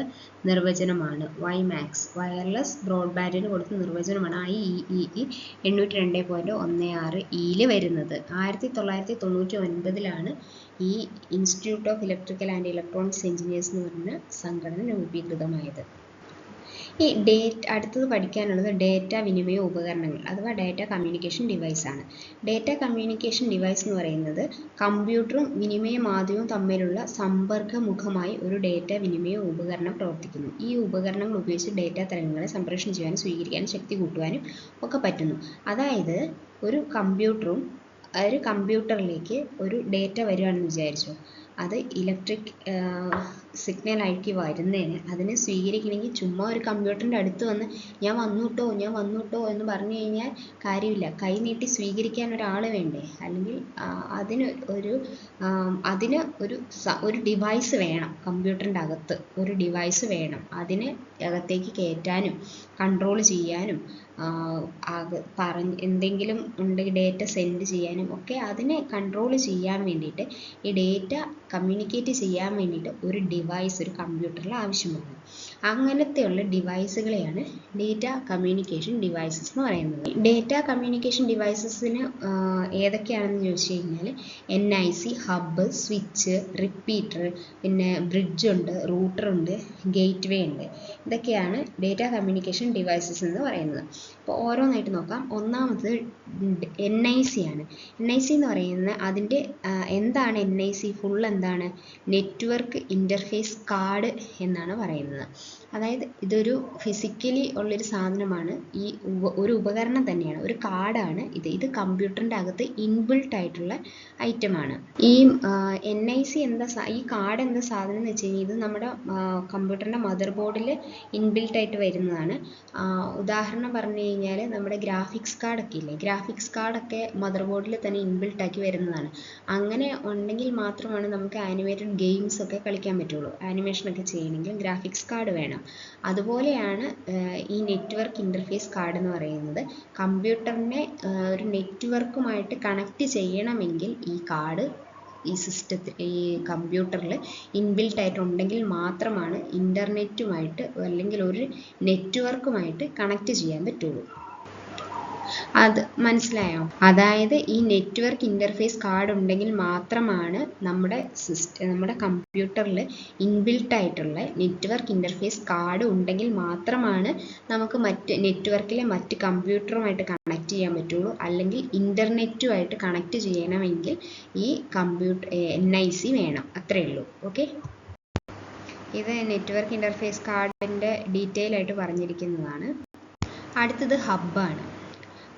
നിർവചനമാണ് വൈമാക്സ്. വയർലെസ് ബ്രോഡ്ബാൻഡിന് കൊടുത്ത നിർവചനമാണ് IEEE 802.16 വരുന്നത്. 1999 ഈ institute of electrical and electronics engineers എന്ന് പറഞ്ഞ സംഘടന രൂപീകൃതമായത്. ഈ അടുത്തത് പഠിക്കാനുള്ളത് ഡേറ്റ വിനിമയ ഉപകരണങ്ങൾ അഥവാ ഡേറ്റ കമ്മ്യൂണിക്കേഷൻ ഡിവൈസ് ആണ്. ഡേറ്റ കമ്മ്യൂണിക്കേഷൻ ഡിവൈസ് എന്ന് പറയുന്നത് കമ്പ്യൂട്ടറും വിനിമയ മാധ്യമവും തമ്മിലുള്ള സമ്പർക്കമുഖമായി ഒരു ഡേറ്റ വിനിമയ ഉപകരണം പ്രവർത്തിക്കുന്നു. ഈ ഉപകരണങ്ങൾ ഉപയോഗിച്ച് ഡേറ്റ തരംഗങ്ങളെ സംപ്രേഷണം ചെയ്യാനും സ്വീകരിക്കാനും ശക്തി കൂട്ടുവാനും ഒക്കെ പറ്റുന്നു. അതായത് ഒരു കമ്പ്യൂട്ടറിലേക്ക് ഒരു ഡേറ്റ വരികയാണെന്ന് വിചാരിച്ചു, അത് ഇലക്ട്രിക് സിഗ്നലായിട്ട് വരുന്നതിന് അതിനെ സ്വീകരിക്കണമെങ്കിൽ ചുമ്മാ ഒരു കമ്പ്യൂട്ടറിൻ്റെ അടുത്ത് വന്ന് ഞാൻ വന്നു കേട്ടോ എന്ന് പറഞ്ഞു കഴിഞ്ഞാൽ കാര്യമില്ല. കൈ നീട്ടി സ്വീകരിക്കാൻ ഒരാൾ വേണ്ടേ? അല്ലെങ്കിൽ അതിന് ഒരു ഡിവൈസ് വേണം. കമ്പ്യൂട്ടറിൻ്റെ അകത്ത് ഒരു ഡിവൈസ് വേണം. അതിനെ അകത്തേക്ക് കയറ്റാനും കൺട്രോൾ ചെയ്യാനും എന്തെങ്കിലും ഉണ്ടെങ്കിൽ ഡേറ്റ സെൻഡ് ചെയ്യാനും ഒക്കെ അതിനെ കൺട്രോൾ ചെയ്യാൻ വേണ്ടിയിട്ട്, ഈ ഡേറ്റ കമ്മ്യൂണിക്കേറ്റ് ചെയ്യാൻ വേണ്ടിയിട്ട് ഒരു ഡിവൈസ് ഒരു കമ്പ്യൂട്ടറിൽ ആവശ്യമാണ്. അങ്ങനത്തെയുള്ള ഡിവൈസുകളെയാണ് ഡേറ്റ കമ്മ്യൂണിക്കേഷൻ ഡിവൈസസ് എന്ന് പറയുന്നത്. ഡേറ്റ കമ്മ്യൂണിക്കേഷൻ ഡിവൈസസിന് ഏതൊക്കെയാണെന്ന് ചോദിച്ചു കഴിഞ്ഞാൽ NIC, ഹബ്ബ്, സ്വിച്ച്, റിപ്പീറ്റർ, പിന്നെ ബ്രിഡ്ജ് ഉണ്ട്, റൂട്ടർ ഉണ്ട്, ഗേറ്റ് വേ ഉണ്ട്. ഇതൊക്കെയാണ് ഡേറ്റ കമ്മ്യൂണിക്കേഷൻ ഡിവൈസസ് എന്ന് പറയുന്നത്. അപ്പോൾ ഓരോന്നായിട്ട് നോക്കാം. ഒന്നാമത് NIC ആണ്. NIC എന്ന് പറയുന്നത് അതിൻ്റെ എന്താണ് NIC? ഫുൾ എന്താണ്? നെറ്റ്വർക്ക് ഇൻ്റർഫേസ് കാർഡ് എന്നാണ് പറയുന്നത്. അതായത് ഇതൊരു ഫിസിക്കലി ഉള്ളൊരു സാധനമാണ്. ഒരു ഉപകരണം തന്നെയാണ്, ഒരു കാർഡാണ് ഇത് കമ്പ്യൂട്ടറിൻ്റെ അകത്ത് ഇൻബിൽട്ട് ആയിട്ടുള്ള ഐറ്റമാണ്. ഈ NIC ഈ കാർഡ് എന്താ സാധനം എന്ന് വെച്ച് കഴിഞ്ഞാൽ ഇത് നമ്മുടെ കമ്പ്യൂട്ടറിൻ്റെ മദർ ബോർഡിൽ ഇൻബിൽട്ട് ആയിട്ട് വരുന്നതാണ്. ഉദാഹരണം പറഞ്ഞു കഴിഞ്ഞാൽ നമ്മുടെ ഗ്രാഫിക്സ് കാർഡൊക്കെ ഇല്ലേ, ഗ്രാഫിക്സ് കാർഡൊക്കെ മദർ ബോർഡിൽ തന്നെ ഇൻബിൽട്ട് ആക്കി വരുന്നതാണ്. അങ്ങനെ ഉണ്ടെങ്കിൽ മാത്രമാണ് നമുക്ക് ആനിമേറ്റഡ് ഗെയിംസ് ഒക്കെ കളിക്കാൻ പറ്റുള്ളൂ. ആനിമേഷനൊക്കെ ചെയ്യണമെങ്കിൽ ഗ്രാഫിക്സ് കാർഡ് വേണം. അതുപോലെയാണ് ഈ നെറ്റ്വർക്ക് ഇൻ്റർഫേസ് കാർഡ് എന്ന് പറയുന്നത്. കമ്പ്യൂട്ടറിനെ ഒരു നെറ്റ്വർക്കുമായിട്ട് കണക്റ്റ് ചെയ്യണമെങ്കിൽ ഈ കാർഡ് ഈ കമ്പ്യൂട്ടറിൽ ഇൻബിൽട്ട് ആയിട്ടുണ്ടെങ്കിൽ മാത്രമാണ് ഇൻ്റർനെറ്റുമായിട്ട് അല്ലെങ്കിൽ ഒരു നെറ്റ്വർക്കുമായിട്ട് കണക്റ്റ് ചെയ്യാൻ പറ്റുള്ളൂ. അത് മനസ്സിലായോ? അതായത് ഈ നെറ്റ്വർക്ക് ഇൻ്റർഫേസ് കാർഡ് ഉണ്ടെങ്കിൽ മാത്രമാണ് നമ്മുടെ കമ്പ്യൂട്ടറിൽ ഇൻബിൽട്ട് ആയിട്ടുള്ള നെറ്റ്വർക്ക് ഇൻ്റർഫേസ് കാർഡ് ഉണ്ടെങ്കിൽ മാത്രമാണ് നമുക്ക് നെറ്റ്വർക്കിലെ മറ്റ് കമ്പ്യൂട്ടറുമായിട്ട് കണക്ട് ചെയ്യാൻ പറ്റുള്ളൂ. അല്ലെങ്കിൽ ഇൻ്റർനെറ്റുമായിട്ട് കണക്ട് ചെയ്യണമെങ്കിൽ ഈ NIC വേണം. അത്രയേ ഉള്ളൂ. ഓക്കെ, ഇത് നെറ്റ്വർക്ക് ഇൻ്റർഫേസ് കാർഡിൻ്റെ ഡീറ്റെയിൽ ആയിട്ട് പറഞ്ഞിരിക്കുന്നതാണ്. അടുത്തത് ഹബ്ബാണ്.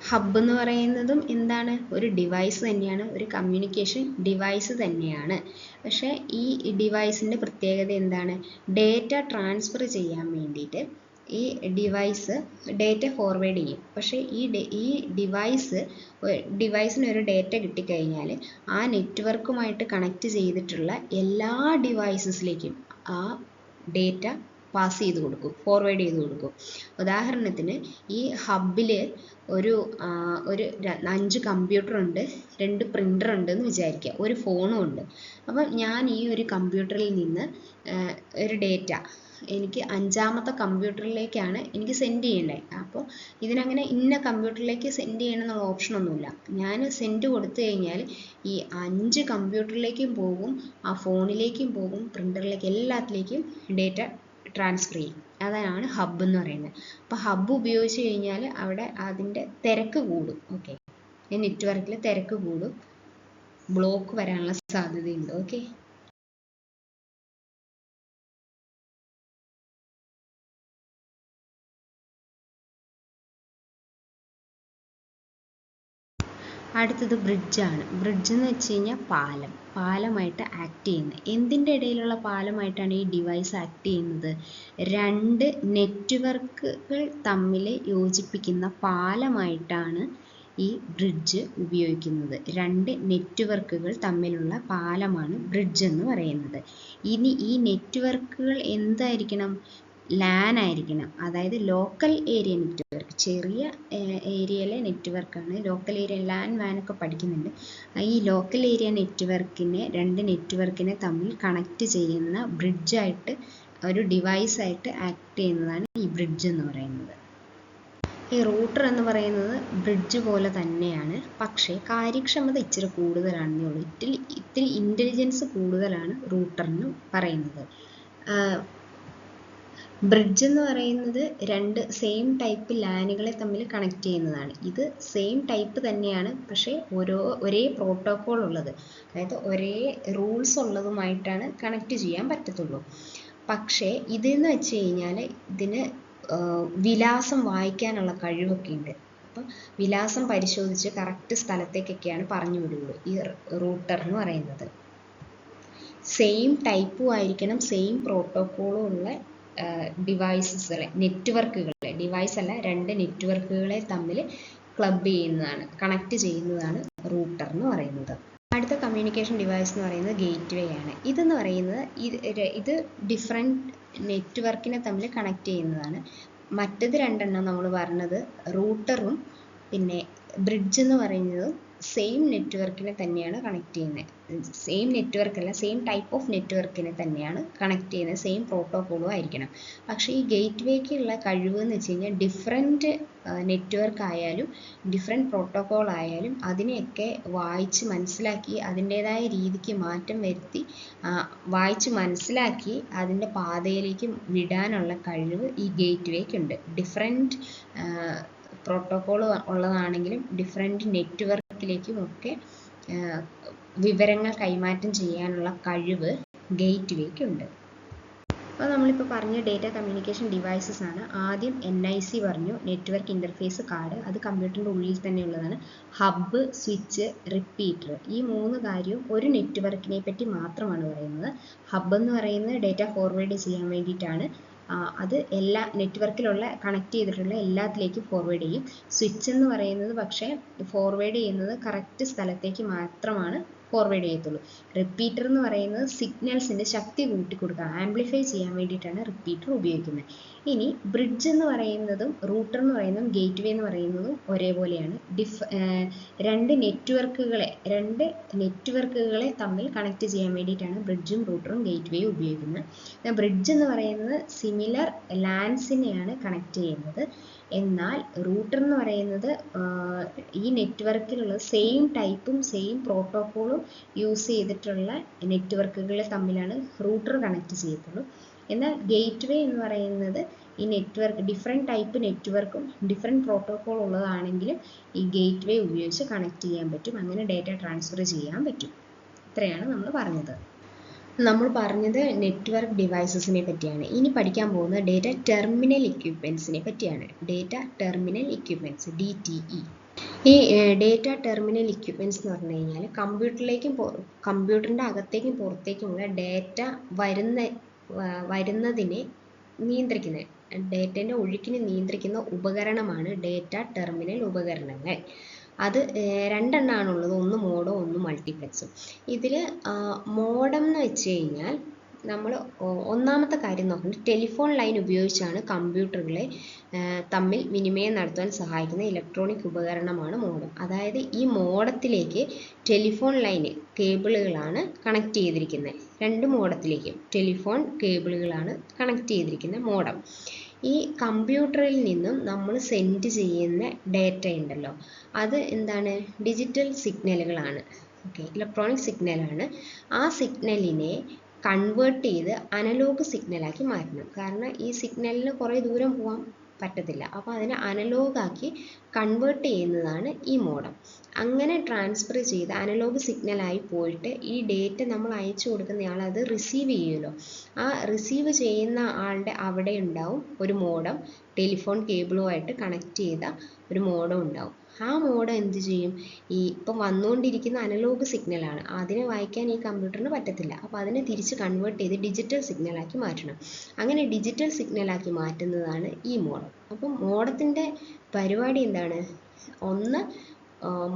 ഹബ്ബ് എന്ന് പറയുന്നതും എന്താണ്? ഒരു ഡിവൈസ് തന്നെയാണ്, ഒരു കമ്മ്യൂണിക്കേഷൻ ഡിവൈസ് തന്നെയാണ്. പക്ഷേ ഈ ഡിവൈസിൻ്റെ പ്രത്യേകത എന്താണ്? ഡേറ്റ ട്രാൻസ്ഫർ ചെയ്യാൻ വേണ്ടിയിട്ട് ഈ ഡിവൈസ് ഡേറ്റ ഫോർവേഡ് ചെയ്യും. പക്ഷേ ഈ ഡിവൈസിന് ഒരു ഡേറ്റ കിട്ടിക്കഴിഞ്ഞാൽ ആ നെറ്റ്വർക്കുമായിട്ട് കണക്റ്റ് ചെയ്തിട്ടുള്ള എല്ലാ ഡിവൈസസിലേക്കും ആ ഡേറ്റ പാസ് ചെയ്ത് കൊടുക്കും, ഫോർവേഡ് ചെയ്ത് കൊടുക്കും. ഉദാഹരണത്തിന് ഈ ഹബ്ബിൽ ഒരു 5 കമ്പ്യൂട്ടറുണ്ട്, 2 പ്രിൻ്റർ ഉണ്ട് എന്ന് വിചാരിക്കുക, ഒരു ഫോണും ഉണ്ട്. അപ്പം ഞാൻ ഈ ഒരു കമ്പ്യൂട്ടറിൽ നിന്ന് ഒരു ഡേറ്റ എനിക്ക് 5ാമത്തെ കമ്പ്യൂട്ടറിലേക്കാണ് എനിക്ക് സെൻഡ് ചെയ്യേണ്ടത്. അപ്പോൾ ഇതിനങ്ങനെ ഇന്ന കമ്പ്യൂട്ടറിലേക്ക് സെൻഡ് ചെയ്യണമെന്നുള്ള ഓപ്ഷനൊന്നുമില്ല. ഞാൻ സെൻഡ് കൊടുത്തു കഴിഞ്ഞാൽ ഈ 5 കമ്പ്യൂട്ടറിലേക്കും പോകും, ആ ഫോണിലേക്കും പോകും, പ്രിൻ്ററിലേക്ക്, എല്ലാത്തിലേക്കും ഡേറ്റ ട്രാൻസ്ഫർ ചെയ്യും. അതാണ് ഹബ്ബ് എന്ന് പറയുന്നത്. അപ്പോൾ ഹബ്ബ് ഉപയോഗിച്ച് കഴിഞ്ഞാൽ അവിടെ അതിൻ്റെ തിരക്ക് കൂടും. ഓക്കെ, നെറ്റ്വർക്കിൽ തിരക്ക് കൂടും, ബ്ലോക്ക് വരാനുള്ള സാധ്യതയുണ്ട്. ഓക്കെ. അടുത്തത് ബ്രിഡ്ജാണ്. ബ്രിഡ്ജ് എന്ന് വെച്ച് കഴിഞ്ഞാൽ പാലമായിട്ട് ആക്ട് ചെയ്യുന്നത്. എന്തിൻ്റെ ഇടയിലുള്ള പാലമായിട്ടാണ് ഈ ഡിവൈസ് ആക്ട് ചെയ്യുന്നത്? രണ്ട് നെറ്റ്വർക്കുകൾ തമ്മിൽ യോജിപ്പിക്കുന്ന പാലമായിട്ടാണ് ഈ ബ്രിഡ്ജ് ഉപയോഗിക്കുന്നത്. രണ്ട് നെറ്റ്വർക്കുകൾ തമ്മിലുള്ള പാലമാണ് ബ്രിഡ്ജ് എന്ന് പറയുന്നത്. ഇനി ഈ നെറ്റ്വർക്കുകൾ എന്തായിരിക്കണം? ലാൻ ആയിരിക്കണം. അതായത് ലോക്കൽ ഏരിയ നെറ്റ്വർക്ക്. ചെറിയ ഏരിയയിലെ നെറ്റ്വർക്കാണ് ലോക്കൽ ഏരിയ. ലാൻ വാനൊക്കെ പഠിക്കുന്നുണ്ട്. ഈ ലോക്കൽ ഏരിയ നെറ്റ്വർക്കിനെ, രണ്ട് നെറ്റ്വർക്കിനെ തമ്മിൽ കണക്ട് ചെയ്യുന്ന ബ്രിഡ്ജായിട്ട്, ഒരു ഡിവൈസായിട്ട് ആക്ട് ചെയ്യുന്നതാണ് ഈ ബ്രിഡ്ജ് എന്ന് പറയുന്നത്. ഈ റൂട്ടർ എന്ന് പറയുന്നത് ബ്രിഡ്ജ് പോലെ തന്നെയാണ്, പക്ഷേ കാര്യക്ഷമത ഇച്ചിരി കൂടുതലാണെന്നേ ഉള്ളൂ. ഇത്തിരി ഇൻ്റലിജൻസ് കൂടുതലാണ് റൂട്ടറിന് പറയുന്നത്. ബ്രിഡ്ജ് എന്ന് പറയുന്നത് രണ്ട് സെയിം ടൈപ്പ് ലാനുകളെ തമ്മിൽ കണക്ട് ചെയ്യുന്നതാണ്. ഇത് സെയിം ടൈപ്പ് തന്നെയാണ്, പക്ഷേ ഒരേ പ്രോട്ടോക്കോൾ ഉള്ളത്, അതായത് ഒരേ റൂൾസ് ഉള്ളതുമായിട്ടാണ് കണക്ട് ചെയ്യാൻ പറ്റത്തുള്ളൂ. പക്ഷേ ഇതെന്ന് വെച്ച് കഴിഞ്ഞാൽ ഇതിന് വിലാസം വായിക്കാനുള്ള കഴിവൊക്കെ ഉണ്ട്. അപ്പം വിലാസം പരിശോധിച്ച് കറക്റ്റ് സ്ഥലത്തേക്കൊക്കെയാണ് പറഞ്ഞു വിടുള്ളൂ ഈ റൂട്ടർ എന്ന് പറയുന്നത്. സെയിം ടൈപ്പും ആയിരിക്കണം, സെയിം പ്രോട്ടോക്കോളും ഉള്ള ഡിവൈസസുകളെ, നെറ്റ്വർക്കുകളെ, ഡിവൈസ് അല്ല, രണ്ട് നെറ്റ്വർക്കുകളെ തമ്മിൽ ക്ലബ് ചെയ്യുന്നതാണ്, കണക്ട് ചെയ്യുന്നതാണ് റൂട്ടർ എന്ന് പറയുന്നത്. അടുത്ത കമ്മ്യൂണിക്കേഷൻ ഡിവൈസ് എന്ന് പറയുന്നത് ഗേറ്റ് വേ ആണ്. ഇതെന്ന് പറയുന്നത് ഇത് ഡിഫറെൻറ്റ് നെറ്റ്വർക്കിനെ തമ്മിൽ കണക്ട് ചെയ്യുന്നതാണ്. മറ്റത് രണ്ടെണ്ണം നമ്മൾ പറഞ്ഞത് റൂട്ടറും പിന്നെ ബ്രിഡ്ജ് എന്ന് പറയുന്നത് സെയിം നെറ്റ്വർക്കിനെ തന്നെയാണ് കണക്ട് ചെയ്യുന്നത്. സെയിം നെറ്റ്വർക്ക് അല്ല, സെയിം ടൈപ്പ് ഓഫ് നെറ്റ്വർക്കിനെ തന്നെയാണ് കണക്ട് ചെയ്യുന്നത്, സെയിം പ്രോട്ടോക്കോളും ആയിരിക്കണം. പക്ഷേ ഈ ഗേറ്റ് വേക്കുള്ള കഴിവ് എന്ന് വെച്ച് കഴിഞ്ഞാൽ ഡിഫറെൻറ്റ് നെറ്റ്വർക്ക് ആയാലും ഡിഫറെൻറ്റ് പ്രോട്ടോക്കോൾ ആയാലും അതിനെയൊക്കെ വായിച്ച് മനസ്സിലാക്കി അതിൻ്റേതായ രീതിക്ക് മാറ്റം വരുത്തി വായിച്ച് മനസ്സിലാക്കി അതിൻ്റെ പാതയിലേക്ക് വിടാനുള്ള കഴിവ് ഈ ഗേറ്റ് വേക്കുണ്ട്. ഡിഫറെൻറ്റ് പ്രോട്ടോക്കോൾ ഉള്ളതാണെങ്കിലും ഡിഫറെൻറ്റ് നെറ്റ്വർക്കിലേക്കും ഒക്കെ വിവരങ്ങൾ കൈമാറ്റം ചെയ്യാനുള്ള കഴിവ് ഗേറ്റ് വേക്കുണ്ട്. അപ്പോൾ നമ്മളിപ്പോൾ പറഞ്ഞ ഡേറ്റ കമ്മ്യൂണിക്കേഷൻ ഡിവൈസസ് ആണ്. ആദ്യം NIC പറഞ്ഞു, നെറ്റ്വർക്ക് ഇൻ്റർഫേസ് കാർഡ്. അത് കമ്പ്യൂട്ടറിൻ്റെ ഉള്ളിൽ തന്നെ ഉള്ളതാണ്. ഹബ്ബ്, സ്വിച്ച്, റിപ്പീറ്റർ, ഈ മൂന്ന് കാര്യവും ഒരു നെറ്റ്വർക്കിനെ പറ്റി മാത്രമാണ് പറയുന്നത്. ഹബ്ബ് എന്ന് പറയുന്നത് ഡേറ്റ ഫോർവേഡ് ചെയ്യാൻ വേണ്ടിയിട്ടാണ്. അത് എല്ലാ നെറ്റ്വർക്കിലുള്ള കണക്ട് ചെയ്തിട്ടുള്ള എല്ലാത്തിലേക്കും ഫോർവേഡ് ചെയ്യും. സ്വിച്ച് എന്ന് പറയുന്നത് പക്ഷേ ഫോർവേഡ് ചെയ്യുന്നത് കറക്റ്റ് സ്ഥലത്തേക്ക് മാത്രമാണ് ഫോർവേഡ് ചെയ്യത്തുള്ളൂ. റിപ്പീറ്റർ എന്ന് പറയുന്നത് സിഗ്നൽസിൻ്റെ ശക്തി കൂട്ടിക്കൊടുക്കുക, ആംപ്ലിഫൈ ചെയ്യാൻ വേണ്ടിയിട്ടാണ് റിപ്പീറ്റർ ഉപയോഗിക്കുന്നത്. ഇനി ബ്രിഡ്ജ് എന്ന് പറയുന്നതും റൂട്ടർ എന്ന് പറയുന്നതും ഗേറ്റ് വേ എന്ന് പറയുന്നതും ഒരേപോലെയാണ്. രണ്ട് നെറ്റ്വർക്കുകളെ തമ്മിൽ കണക്ട് ചെയ്യാൻ വേണ്ടിയിട്ടാണ് ബ്രിഡ്ജും റൂട്ടറും ഗേറ്റ് വേയും ഉപയോഗിക്കുന്നത്. ബ്രിഡ്ജ് എന്ന് പറയുന്നത് സിമിലർ ലാൻസിനെയാണ് കണക്ട് ചെയ്യുന്നത്. എന്നാൽ റൂട്ടർ എന്ന് പറയുന്നത് ഈ നെറ്റ്വർക്കിലുള്ള സെയിം ടൈപ്പും സെയിം പ്രോട്ടോക്കോളും യൂസ് ചെയ്തിട്ടുള്ള നെറ്റ്വർക്കുകൾ തമ്മിലാണ് റൂട്ടർ കണക്ട് ചെയ്യത്തുള്ളൂ. എന്നാൽ ഗേറ്റ് വേ എന്ന് പറയുന്നത് ഈ നെറ്റ്വർക്ക് ഡിഫറെൻറ്റ് ടൈപ്പ് നെറ്റ്വർക്കും ഡിഫറെൻറ്റ് പ്രോട്ടോക്കോൾ ഉള്ളതാണെങ്കിലും ഈ ഗേറ്റ് വേ ഉപയോഗിച്ച് കണക്ട് ചെയ്യാൻ പറ്റും, അങ്ങനെ ഡേറ്റ ട്രാൻസ്ഫർ ചെയ്യാൻ പറ്റും. ഇത്രയാണ് നമ്മൾ പറഞ്ഞത്. നമ്മൾ പറഞ്ഞത് നെറ്റ്വർക്ക് ഡിവൈസസിനെ പറ്റിയാണ്. ഇനി പഠിക്കാൻ പോകുന്നത് ഡേറ്റ ടെർമിനൽ എക്യുപ്മെൻസിനെ പറ്റിയാണ്. Data terminal equipments DTE. ഈ ഡേറ്റ ടെർമിനൽ എക്യുപ്മെൻറ്റ്സ് എന്ന് പറഞ്ഞു കഴിഞ്ഞാൽ കമ്പ്യൂട്ടറിൻ്റെ അകത്തേക്കും പുറത്തേക്കുമുള്ള ഡേറ്റ വരുന്നതിനെ നിയന്ത്രിക്കുന്നത്, ഡേറ്റേൻ്റെ ഒഴുക്കിനെ നിയന്ത്രിക്കുന്ന ഉപകരണമാണ് ഡേറ്റ ടെർമിനൽ ഉപകരണങ്ങൾ. അത് രണ്ടെണ്ണമാണുള്ളത്, ഒന്ന് മോഡോ ഒന്ന് മൾട്ടിപ്ലക്സും. ഇതിൽ മോഡം എന്ന് വെച്ച് കഴിഞ്ഞാൽ നമ്മൾ ഒന്നാമത്തെ കാര്യം നോക്കുന്നത് ടെലിഫോൺ ലൈൻ ഉപയോഗിച്ചാണ് കമ്പ്യൂട്ടറുകളെ തമ്മിൽ വിനിമയം നടത്താൻ സഹായിക്കുന്ന ഇലക്ട്രോണിക് ഉപകരണമാണ് മോഡം. അതായത് ഈ മോഡത്തിലേക്ക് ടെലിഫോൺ ലൈൻ കേബിളുകളാണ് കണക്ട് ചെയ്തിരിക്കുന്നത്. രണ്ട് മോഡത്തിലേക്കും ടെലിഫോൺ കേബിളുകളാണ് കണക്ട് ചെയ്തിരിക്കുന്ന മോഡം. ഈ കമ്പ്യൂട്ടറിൽ നിന്നും നമ്മൾ സെൻഡ് ചെയ്യുന്ന ഡേറ്റ ഉണ്ടല്ലോ, അത് എന്താണ്? ഡിജിറ്റൽ സിഗ്നലുകളാണ്. ഇലക്ട്രോണിക് സിഗ്നലാണ്. ആ സിഗ്നലിനെ കൺവേർട്ട് ചെയ്ത് അനലോഗ് സിഗ്നലാക്കി മാറ്റണം. കാരണം ഈ സിഗ്നലിന് കുറേ ദൂരം പോകാൻ പറ്റത്തില്ല, അപ്പോൾ അതിനെ അനലോഗാക്കി കൺവേർട്ട് ചെയ്യുന്നതാണ് ഈ മോഡം. അങ്ങനെ ട്രാൻസ്ഫർ ചെയ്ത് അനലോഗ് സിഗ്നലായി പോയിട്ട് ഈ ഡേറ്റ നമ്മൾ അയച്ചു കൊടുക്കുന്നയാൾ അത് റിസീവ് ചെയ്യുമല്ലോ, ആ റിസീവ് ചെയ്യുന്ന ആളുടെ അവിടെ ഉണ്ടാവും ഒരു മോഡം, ടെലിഫോൺ കേബിളുമായിട്ട് കണക്ട് ചെയ്ത ഒരു മോഡം ഉണ്ടാവും. ആ മോഡം എന്ത് ചെയ്യും, ഈ ഇപ്പം വന്നുകൊണ്ടിരിക്കുന്ന അനലോഗ് സിഗ്നലാണ്, അതിനെ വായിക്കാൻ ഈ കമ്പ്യൂട്ടറിന് പറ്റത്തില്ല. അപ്പോൾ അതിനെ തിരിച്ച് കൺവേർട്ട് ചെയ്ത് ഡിജിറ്റൽ സിഗ്നലാക്കി മാറ്റണം. അങ്ങനെ ഡിജിറ്റൽ സിഗ്നലാക്കി മാറ്റുന്നതാണ് ഈ മോഡം. അപ്പം മോഡത്തിൻ്റെ പരിപാടി എന്താണ്? ഒന്ന്,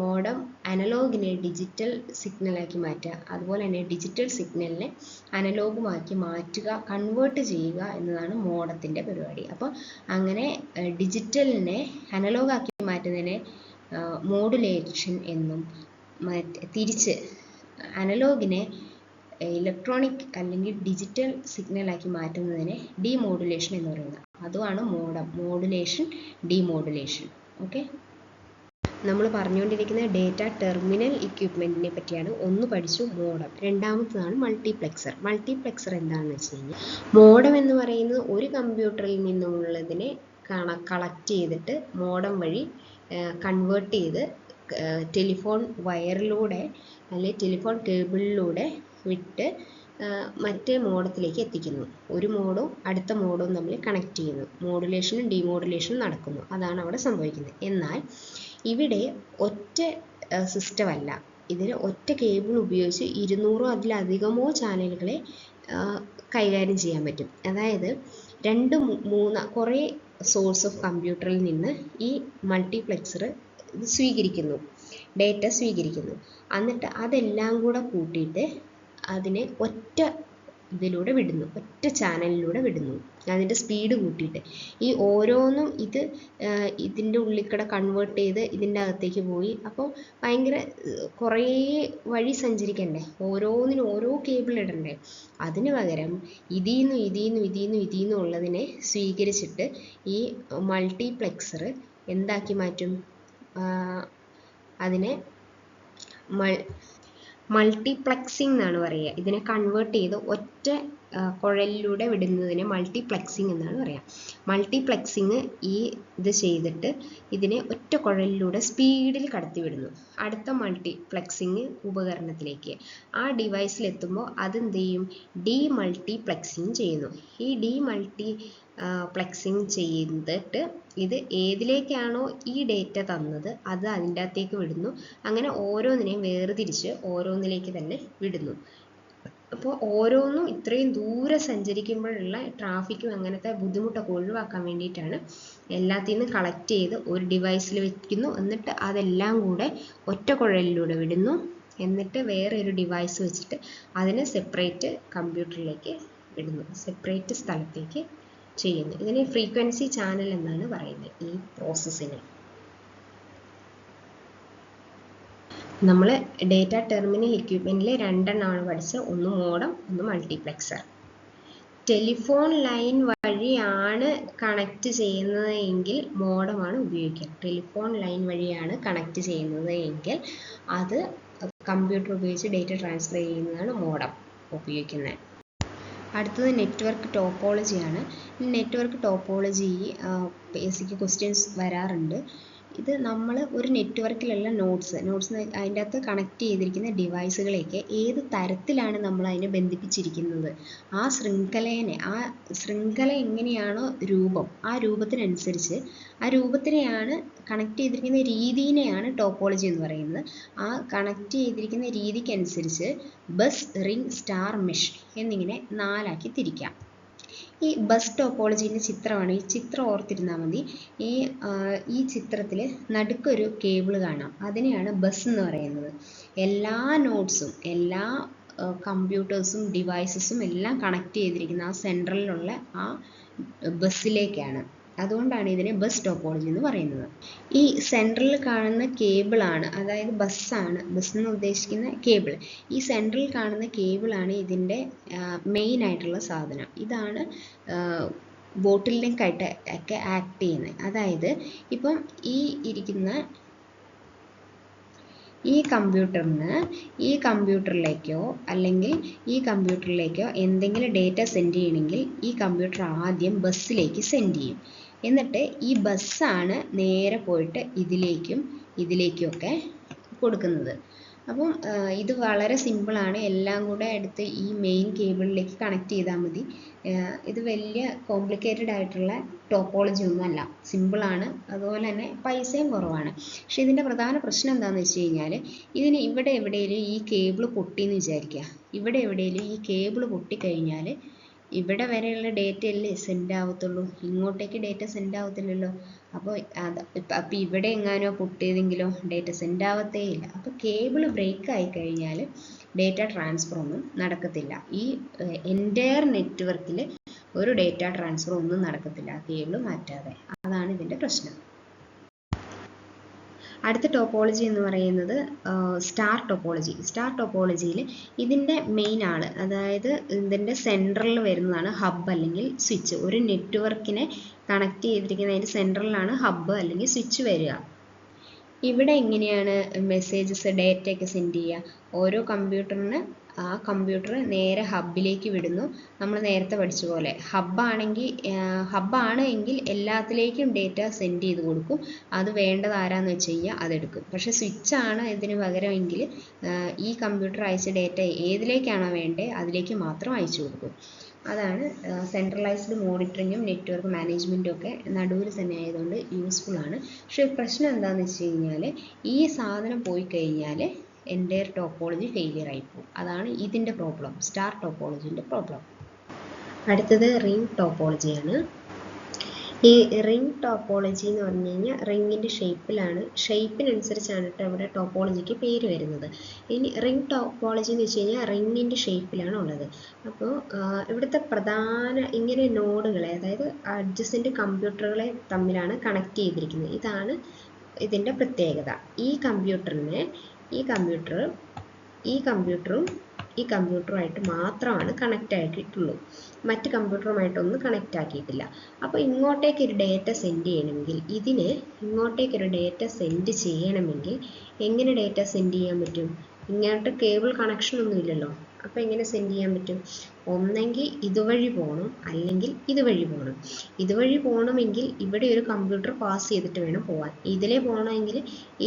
മോഡം അനലോഗിനെ ഡിജിറ്റൽ സിഗ്നലാക്കി മാറ്റുക, അതുപോലെ തന്നെ ഡിജിറ്റൽ സിഗ്നലിനെ അനലോഗുമാക്കി മാറ്റുക, കൺവേർട്ട് ചെയ്യുക എന്നതാണ് മോഡത്തിൻ്റെ പരിപാടി. അപ്പോൾ അങ്ങനെ ഡിജിറ്റലിനെ അനലോഗാക്കി മാറ്റുന്നതിനെ മോഡുലേഷൻ എന്നും, തിരിച്ച് അനലോഗിനെ ഇലക്ട്രോണിക് അല്ലെങ്കിൽ ഡിജിറ്റൽ സിഗ്നലാക്കി മാറ്റുന്നതിനെ ഡീമോഡുലേഷൻ എന്ന് പറയുന്നത്. അതുമാണ് മോഡം, മോഡുലേഷൻ, ഡീമോഡുലേഷൻ. ഓക്കെ, നമ്മൾ പറഞ്ഞുകൊണ്ടിരിക്കുന്ന ഡേറ്റ ടെർമിനൽ ഇക്വിപ്മെൻറ്റിനെ പറ്റിയാണ്. ഒന്ന് പഠിച്ചു മോഡം, രണ്ടാമത്തതാണ് മൾട്ടിപ്ലെക്സർ. മൾട്ടിപ്ലെക്സർ എന്താണെന്ന് വെച്ച് കഴിഞ്ഞാൽ, മോഡം എന്ന് പറയുന്നത് ഒരു കമ്പ്യൂട്ടറിൽ നിന്നുള്ളതിനെ കളക്ട് ചെയ്തിട്ട് മോഡം വഴി കൺവേർട്ട് ചെയ്ത് ടെലിഫോൺ വയറിലൂടെ അല്ലെങ്കിൽ ടെലിഫോൺ കേബിളിലൂടെ വിട്ട് മറ്റേ മോഡത്തിലേക്ക് എത്തിക്കുന്നു. ഒരു മോഡും അടുത്ത മോഡും തമ്മിൽ കണക്ട് ചെയ്യുന്നു, മോഡുലേഷനും ഡീമോഡുലേഷനും നടക്കുന്നു. അതാണ് അവിടെ സംഭവിക്കുന്നത്. എന്നാൽ ഇവിടെ ഒറ്റ സിസ്റ്റമല്ല, ഇതിന് ഒറ്റ കേബിൾ ഉപയോഗിച്ച് 200 അതിലധികമോ ചാനലുകളെ കൈകാര്യം ചെയ്യാൻ പറ്റും. അതായത് 2-3 കുറേ സോഴ്സ് ഓഫ് കമ്പ്യൂട്ടറിൽ നിന്ന് ഈ മൾട്ടിപ്ലെക്സർ സ്വീകരിക്കുന്നു, ഡേറ്റ സ്വീകരിക്കുന്നു. എന്നിട്ട് അതെല്ലാം കൂടെ കൂട്ടിയിട്ട് അതിനെ ഒറ്റ ഇതിലൂടെ വിടുന്നു, ഒറ്റ ചാനലിലൂടെ വിടുന്നു, അതിൻ്റെ സ്പീഡ് കൂട്ടിയിട്ട്. ഈ ഓരോന്നും ഇതിൻ്റെ ഉള്ളിൽക്കൂടെ കൺവേർട്ട് ചെയ്ത് ഇതിൻ്റെ അകത്തേക്ക് പോയി. അപ്പോൾ ഭയങ്കര കുറേ വഴി സഞ്ചരിക്കണ്ടേ, ഓരോന്നിനും ഓരോ കേബിൾ ഇടണ്ടേ. അതിന് പകരം ഇതിൽ ഉള്ളതിനെ സ്വീകരിച്ചിട്ട് ഈ മൾട്ടിപ്ലെക്സർ എന്താക്കി മാറ്റും, അതിനെ മൾട്ടിപ്ലെക്സിംഗ് എന്നാണ് പറയുക. ഇതിനെ കൺവേർട്ട് ചെയ്ത് ഒറ്റ കുഴലിലൂടെ വിടുന്നതിനെ മൾട്ടിപ്ലെക്സിംഗ് എന്നാണ് പറയുക. മൾട്ടിപ്ലെക്സിങ് ഇത് ചെയ്തിട്ട് ഇതിനെ ഒറ്റ കുഴലിലൂടെ സ്പീഡിൽ കടത്തിവിടുന്നു അടുത്ത മൾട്ടിപ്ലെക്സിങ് ഉപകരണത്തിലേക്ക്. ആ ഡിവൈസിലെത്തുമ്പോൾ അതെന്ത് ചെയ്യും, ഡീമൾട്ടിപ്ലെക്സിങ് ചെയ്യുന്നു. ഈ ഡീമൾട്ടിപ്ലെക്സിങ് ചെയ്തിട്ട് ഇത് ഏതിലേക്കാണോ ഈ ഡേറ്റ തന്നത് അത് അതിൻ്റെ അകത്തേക്ക് വിടുന്നു. അങ്ങനെ ഓരോന്നിനെയും വേർതിരിച്ച് ഓരോന്നിലേക്ക് തന്നെ വിടുന്നു. അപ്പോൾ ഓരോന്നും ഇത്രയും ദൂരം സഞ്ചരിക്കുമ്പോഴുള്ള ട്രാഫിക്കും അങ്ങനത്തെ ബുദ്ധിമുട്ടൊക്കെ ഒഴിവാക്കാൻ വേണ്ടിയിട്ടാണ് എല്ലാത്തിൽ നിന്നും കളക്ട് ചെയ്ത് ഒരു ഡിവൈസിൽ വെക്കുന്നു. എന്നിട്ട് അതെല്ലാം കൂടെ ഒറ്റ കുഴലിലൂടെ വിടുന്നു. എന്നിട്ട് വേറെ ഒരു ഡിവൈസ് വെച്ചിട്ട് അതിനെ സെപ്പറേറ്റ് കമ്പ്യൂട്ടറിലേക്ക് വിടുന്നു, സെപ്പറേറ്റ് സ്ഥലത്തേക്ക് ചെയ്യുന്നു. ഇതിനെ ഫ്രീക്വൻസി ചാനൽ എന്നാണ് പറയുന്നത് ഈ പ്രോസസ്സിനെ. നമ്മൾ ഡേറ്റ ടെർമിനൽ ഇക്വിപ്മെൻറ്റിൽ 2 എണ്ണമാണ് പഠിച്ചത്, ഒന്ന് മോഡം, ഒന്ന് മൾട്ടിപ്ലെക്സർ. ടെലിഫോൺ ലൈൻ വഴിയാണ് കണക്ട് ചെയ്യുന്നത് എങ്കിൽ മോഡമാണ് ഉപയോഗിക്കുക. ടെലിഫോൺ ലൈൻ വഴിയാണ് കണക്ട് ചെയ്യുന്നത് എങ്കിൽ അത് കമ്പ്യൂട്ടർ ഉപയോഗിച്ച് ഡേറ്റ ട്രാൻസ്ഫർ ചെയ്യുന്നതാണ് മോഡം ഉപയോഗിക്കുന്നത്. അടുത്തത് നെറ്റ്വർക്ക് ടോപ്പോളജിയാണ്. നെറ്റ്വർക്ക് ടോപ്പോളജി ബേസിക് ക്വസ്റ്റ്യൻസ് വരാറുണ്ട്. ഇത് നമ്മൾ ഒരു നെറ്റ്വർക്കിലുള്ള നോഡ്സ് അതിൻ്റെ അകത്ത് കണക്ട് ചെയ്തിരിക്കുന്ന ഡിവൈസുകളെയൊക്കെ ഏത് തരത്തിലാണ് നമ്മൾ അതിനെ ബന്ധിപ്പിച്ചിരിക്കുന്നത്, ആ ശൃംഖല എങ്ങനെയാണോ രൂപം, ആ രൂപത്തിനനുസരിച്ച് ആ രൂപത്തിനെയാണ് കണക്ട് ചെയ്തിരിക്കുന്ന രീതിനെയാണ് ടോപ്പോളജി എന്ന് പറയുന്നത്. ആ കണക്ട് ചെയ്തിരിക്കുന്ന രീതിക്കനുസരിച്ച് ബസ്, റിംഗ്, സ്റ്റാർ, മെഷ് എന്നിങ്ങനെ 4 ആക്കി തിരിക്കാം. ഈ ബസ് ടോപ്പോളജീൻ്റെ ചിത്രമാണ്. ഈ ചിത്രം ഓർത്തിരുന്നാൽ മതി. ഈ ചിത്രത്തിൽ നടുക്കൊരു കേബിൾ കാണാം, അതിനെയാണ് ബസ് എന്ന് പറയുന്നത്. എല്ലാ നോഡ്സും എല്ലാ കമ്പ്യൂട്ടേഴ്സും ഡിവൈസസും എല്ലാം കണക്ട് ചെയ്തിരിക്കുന്ന ആ സെൻട്രലിലുള്ള ആ ബസ്സിലേക്കാണ്. അതുകൊണ്ടാണ് ഇതിനെ ബസ് ടോപ്പോളജി എന്ന് പറയുന്നത്. ഈ സെൻട്രലിൽ കാണുന്ന കേബിളാണ്, അതായത് ബസ്സാണ്, ബസ് എന്ന് ഉദ്ദേശിക്കുന്ന കേബിൾ. ഈ സെൻട്രലിൽ കാണുന്ന കേബിളാണ് ഇതിൻ്റെ മെയിൻ ആയിട്ടുള്ള സാധനം. ഇതാണ് ബോട്ടിൽ നെക്കായിട്ട് ഒക്കെ ആക്ട് ചെയ്യുന്നത്. അതായത് ഇപ്പം ഈ കമ്പ്യൂട്ടറിലേക്കോ അല്ലെങ്കിൽ ഈ കമ്പ്യൂട്ടറിലേക്കോ എന്തെങ്കിലും ഡേറ്റ സെൻഡ് ചെയ്യണമെങ്കിൽ ഈ കമ്പ്യൂട്ടർ ആദ്യം ബസ്സിലേക്ക് സെൻഡ് ചെയ്യും. എന്നിട്ട് ഈ ബസ്സാണ് നേരെ പോയിട്ട് ഇതിലേക്കും ഒക്കെ കൊടുക്കുന്നത്. അപ്പം ഇത് വളരെ സിമ്പിളാണ്. എല്ലാം കൂടെ എടുത്ത് ഈ മെയിൻ കേബിളിലേക്ക് കണക്ട് ചെയ്താൽ മതി. ഇത് വലിയ കോംപ്ലിക്കേറ്റഡ് ആയിട്ടുള്ള ടോപ്പോളജി ഒന്നുമല്ല, സിമ്പിളാണ്. അതുപോലെ തന്നെ പൈസയും കുറവാണ്. പക്ഷെ ഇതിൻ്റെ പ്രധാന പ്രശ്നം എന്താണെന്ന് വെച്ച് കഴിഞ്ഞാൽ, ഇതിന് ഇവിടെ എവിടെയെങ്കിലും ഈ കേബിൾ പൊട്ടിയെന്ന് വിചാരിക്കുക. ഇവിടെ എവിടെയെങ്കിലും ഈ കേബിൾ പൊട്ടിക്കഴിഞ്ഞാൽ ഇവിടെ വരെയുള്ള ഡേറ്റ അല്ലേ സെൻഡ് ആവത്തുള്ളൂ, ഇങ്ങോട്ടേക്ക് ഡേറ്റ സെൻഡ് ആവത്തില്ലല്ലോ. അപ്പോൾ അപ്പോൾ ഇവിടെ എങ്ങാനോ പൊട്ടിയതെങ്കിലോ ഡേറ്റ സെൻഡ് ആവത്തേ ഇല്ല. അപ്പോൾ കേബിൾ ബ്രേക്ക് ആയി കഴിഞ്ഞാൽ ഡേറ്റ ട്രാൻസ്ഫർ ഒന്നും നടക്കത്തില്ല. ഈ എൻറ്റയർ നെറ്റ്വർക്കിൽ ഒരു ഡേറ്റ ട്രാൻസ്ഫർ ഒന്നും നടക്കത്തില്ല കേബിൾ മാറ്റാതെ. അതാണ് ഇതിൻ്റെ പ്രശ്നം. അടുത്ത ടോപ്പോളജി എന്ന് പറയുന്നത് സ്റ്റാർ ടോപ്പോളജി. സ്റ്റാർ ടോപ്പോളജിയിൽ ഇതിൻ്റെ മെയിൻ ആൾ, അതായത് ഇതിൻ്റെ സെൻട്രലിൽ വരുന്നതാണ് ഹബ്ബ് അല്ലെങ്കിൽ സ്വിച്ച്. ഒരു നെറ്റ്വർക്കിനെ കണക്ട് ചെയ്തിരിക്കുന്നതിൻ്റെ സെൻട്രലിലാണ് ഹബ്ബ് അല്ലെങ്കിൽ സ്വിച്ച് വരിക. ഇവിടെ എങ്ങനെയാണ് മെസ്സേജസ് ഡേറ്റയൊക്കെ സെൻഡ് ചെയ്യുക? ഓരോ കമ്പ്യൂട്ടറിന് ആ കമ്പ്യൂട്ടർ നേരെ ഹബ്ബിലേക്ക് വിടുന്നു. നമ്മൾ നേരത്തെ പഠിച്ച പോലെ ഹബ്ബാണ് എങ്കിൽ എല്ലാത്തിലേക്കും ഡേറ്റ സെൻഡ് ചെയ്ത് കൊടുക്കും. അത് വേണ്ടത് ആരാന്ന് വെച്ച് കഴിഞ്ഞാൽ അതെടുക്കും. പക്ഷേ സ്വിച്ചാണ് ഇതിന് പകരമെങ്കിൽ ഈ കമ്പ്യൂട്ടർ അയച്ച ഡേറ്റ ഏതിലേക്കാണോ വേണ്ടത് അതിലേക്ക് മാത്രം അയച്ചു കൊടുക്കും. അതാണ് സെൻട്രലൈസ്ഡ് മോണിറ്ററിങ്ങും നെറ്റ്വർക്ക് മാനേജ്മെൻറ്റും ഒക്കെ നടുവിൽ തന്നെ ആയതുകൊണ്ട് യൂസ്ഫുൾ ആണ്. പക്ഷേ പ്രശ്നം എന്താണെന്ന് വെച്ച് കഴിഞ്ഞാൽ, ഈ സാധനം പോയി കഴിഞ്ഞാൽ എൻ്റയർ ടോപ്പോളജി ഫെയിലിയർ ആയിപ്പോകും. അതാണ് ഇതിൻ്റെ പ്രോബ്ലം, സ്റ്റാർ ടോപ്പോളജിൻ്റെ പ്രോബ്ലം. അടുത്തത് റിംഗ് ടോപ്പോളജിയാണ്. ഈ റിംഗ് ടോപ്പോളജി എന്ന് പറഞ്ഞു കഴിഞ്ഞാൽ റിങ്ങിൻ്റെ ഷേപ്പിനനുസരിച്ചാണ് കേട്ടോ ഇവിടെ ടോപ്പോളജിക്ക് പേര് വരുന്നത്. ഇനി റിംഗ് ടോപ്പോളജി എന്ന് വെച്ച് കഴിഞ്ഞാൽ റിങ്ങിൻ്റെ ഷേപ്പിലാണ് ഉള്ളത്. അപ്പോൾ ഇവിടുത്തെ പ്രധാന ഇങ്ങനെ നോഡുകളെ, അതായത് അഡ്ജസൻ്റ് കമ്പ്യൂട്ടറുകളെ തമ്മിലാണ് കണക്ട് ചെയ്തിരിക്കുന്നത്. ഇതാണ് ഇതിൻ്റെ പ്രത്യേകത. ഈ കമ്പ്യൂട്ടറുമായിട്ട് മാത്രമാണ് കണക്റ്റ് ആക്കിയിട്ടുള്ളൂ, മറ്റ് കമ്പ്യൂട്ടറുമായിട്ടൊന്നും കണക്റ്റ് ആക്കിയിട്ടില്ല. അപ്പോൾ ഇങ്ങോട്ടേക്കൊരു ഡേറ്റ സെൻഡ് ചെയ്യണമെങ്കിൽ ഇങ്ങോട്ടേക്കൊരു ഡേറ്റ സെൻഡ് ചെയ്യണമെങ്കിൽ എങ്ങനെ ഡേറ്റ സെൻഡ് ചെയ്യാൻ പറ്റും? ഇങ്ങോട്ട് കേബിൾ കണക്ഷൻ ഒന്നും ഇല്ലല്ലോ. അപ്പോൾ എങ്ങനെ സെൻഡ് ചെയ്യാൻ പറ്റും? ഒന്നെങ്കിൽ ഇതുവഴി പോകണം, അല്ലെങ്കിൽ ഇതുവഴി പോകണം. ഇതുവഴി പോകണമെങ്കിൽ ഇവിടെ ഒരു കമ്പ്യൂട്ടർ പാസ് ചെയ്തിട്ട് വേണം പോകാൻ. ഇതിലേ പോകണമെങ്കിൽ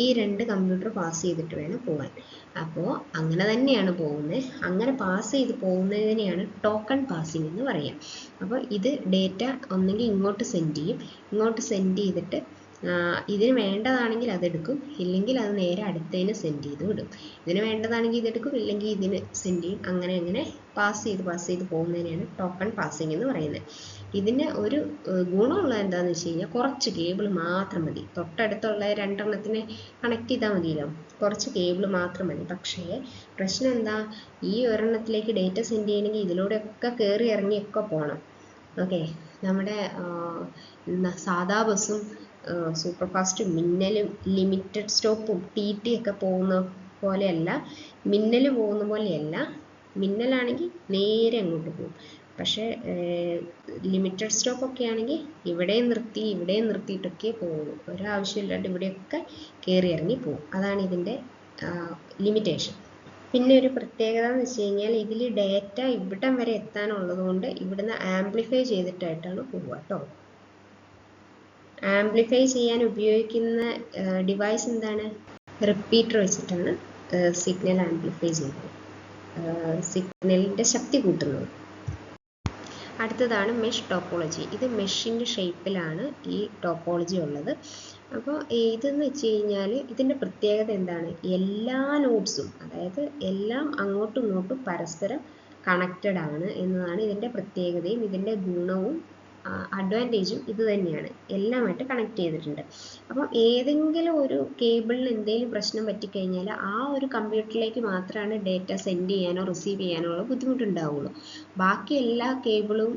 ഈ രണ്ട് കമ്പ്യൂട്ടർ പാസ് ചെയ്തിട്ട് വേണം പോകാൻ. അപ്പോൾ അങ്ങനെ തന്നെയാണ് പോകുന്നത്. അങ്ങനെ പാസ് ചെയ്ത് പോകുന്നതിനെയാണ് ടോക്കൺ പാസിംഗ് എന്ന് പറയുക. അപ്പോൾ ഇത് ഡേറ്റ ഒന്നെങ്കിൽ ഇങ്ങോട്ട് സെൻഡ് ചെയ്യും, ഇങ്ങോട്ട് സെൻഡ് ചെയ്തിട്ട് ഇതിന് വേണ്ടതാണെങ്കിൽ അതെടുക്കും, ഇല്ലെങ്കിൽ അത് നേരെ അടുത്തതിന് സെൻഡ് ചെയ്ത് വിടും. ഇതിന് വേണ്ടതാണെങ്കിൽ ഇതെടുക്കും, ഇല്ലെങ്കിൽ ഇതിന് സെൻഡ് ചെയ്യും. അങ്ങനെ പാസ് ചെയ്ത് പോകുന്നതിനെയാണ് ടോക്കൺ പാസിംഗ് എന്ന് പറയുന്നത്. ഇതിന് ഒരു ഗുണമുള്ളത് എന്താണെന്ന് വെച്ച് കഴിഞ്ഞാൽ കുറച്ച് കേബിൾ മാത്രം മതി. തൊട്ടടുത്തുള്ള രണ്ടെണ്ണത്തിനെ കണക്ട് ചെയ്താൽ മതിയല്ലോ, കുറച്ച് കേബിൾ മാത്രം മതി. പക്ഷേ പ്രശ്നം എന്താ, ഈ ഒരെണ്ണത്തിലേക്ക് ഡേറ്റ സെൻഡ് ചെയ്യണമെങ്കിൽ ഇതിലൂടെയൊക്കെ കയറി ഇറങ്ങിയൊക്കെ പോകണം. ഓക്കെ, നമ്മുടെ സാധാ ബസ്സും സൂപ്പർ ഫാസ്റ്റും മിന്നലും ലിമിറ്റഡ് സ്റ്റോപ്പും TT ഒക്കെ പോകുന്ന പോലെയല്ല, മിന്നലാണെങ്കിൽ നേരെ അങ്ങോട്ട് പോകും. പക്ഷേ ലിമിറ്റഡ് സ്റ്റോപ്പൊക്കെ ആണെങ്കിൽ ഇവിടെയും നിർത്തിയിട്ടൊക്കെ പോകുള്ളൂ. ഒരാവശ്യമില്ലാണ്ട് ഇവിടെയൊക്കെ കയറി ഇറങ്ങി പോകും. അതാണ് ഇതിൻ്റെ ലിമിറ്റേഷൻ. പിന്നെ ഒരു പ്രത്യേകത എന്ന് വെച്ച് കഴിഞ്ഞാൽ ഇതിൽ ഡേറ്റ ഇവിടം വരെ എത്താനുള്ളത് കൊണ്ട് ഇവിടുന്ന് ആംപ്ലിഫൈ ചെയ്തിട്ടായിട്ടാണ് പോവുക കേട്ടോ. ആംപ്ലിഫൈ ചെയ്യാൻ ഉപയോഗിക്കുന്ന ഡിവൈസ് എന്താണ്? റിപ്പീറ്റർ വെച്ചിട്ടാണ് സിഗ്നൽ ആംപ്ലിഫൈ ചെയ്യുന്നത്, സിഗ്നലിൻ്റെ ശക്തി കൂട്ടുന്നത്. അടുത്തതാണ് മെഷ് ടോപ്പോളജി. ഇത് മെഷിൻ്റെ ഷേപ്പിലാണ് ഈ ടോപ്പോളജി ഉള്ളത്. അപ്പോൾ ഇതെന്ന് വെച്ച് കഴിഞ്ഞാൽ ഇതിൻ്റെ പ്രത്യേകത എന്താണ്? എല്ലാ നോഡ്സും, അതായത് എല്ലാം അങ്ങോട്ടും ഇങ്ങോട്ടും പരസ്പരം കണക്റ്റഡ് ആണ് എന്നതാണ് ഇതിൻ്റെ പ്രത്യേകതയും ഇതിൻ്റെ ഗുണവും അഡ്വാൻറ്റേജും ഇത് തന്നെയാണ്. എല്ലാമായിട്ട് കണക്ട് ചെയ്തിട്ടുണ്ട്. അപ്പം ഏതെങ്കിലും ഒരു കേബിളിന് എന്തെങ്കിലും പ്രശ്നം പറ്റിക്കഴിഞ്ഞാൽ ആ ഒരു കമ്പ്യൂട്ടറിലേക്ക് മാത്രമാണ് ഡേറ്റ സെൻഡ് ചെയ്യാനോ റിസീവ് ചെയ്യാനോ ഉള്ള ബുദ്ധിമുട്ടുണ്ടാവുള്ളൂ. ബാക്കി എല്ലാ കേബിളും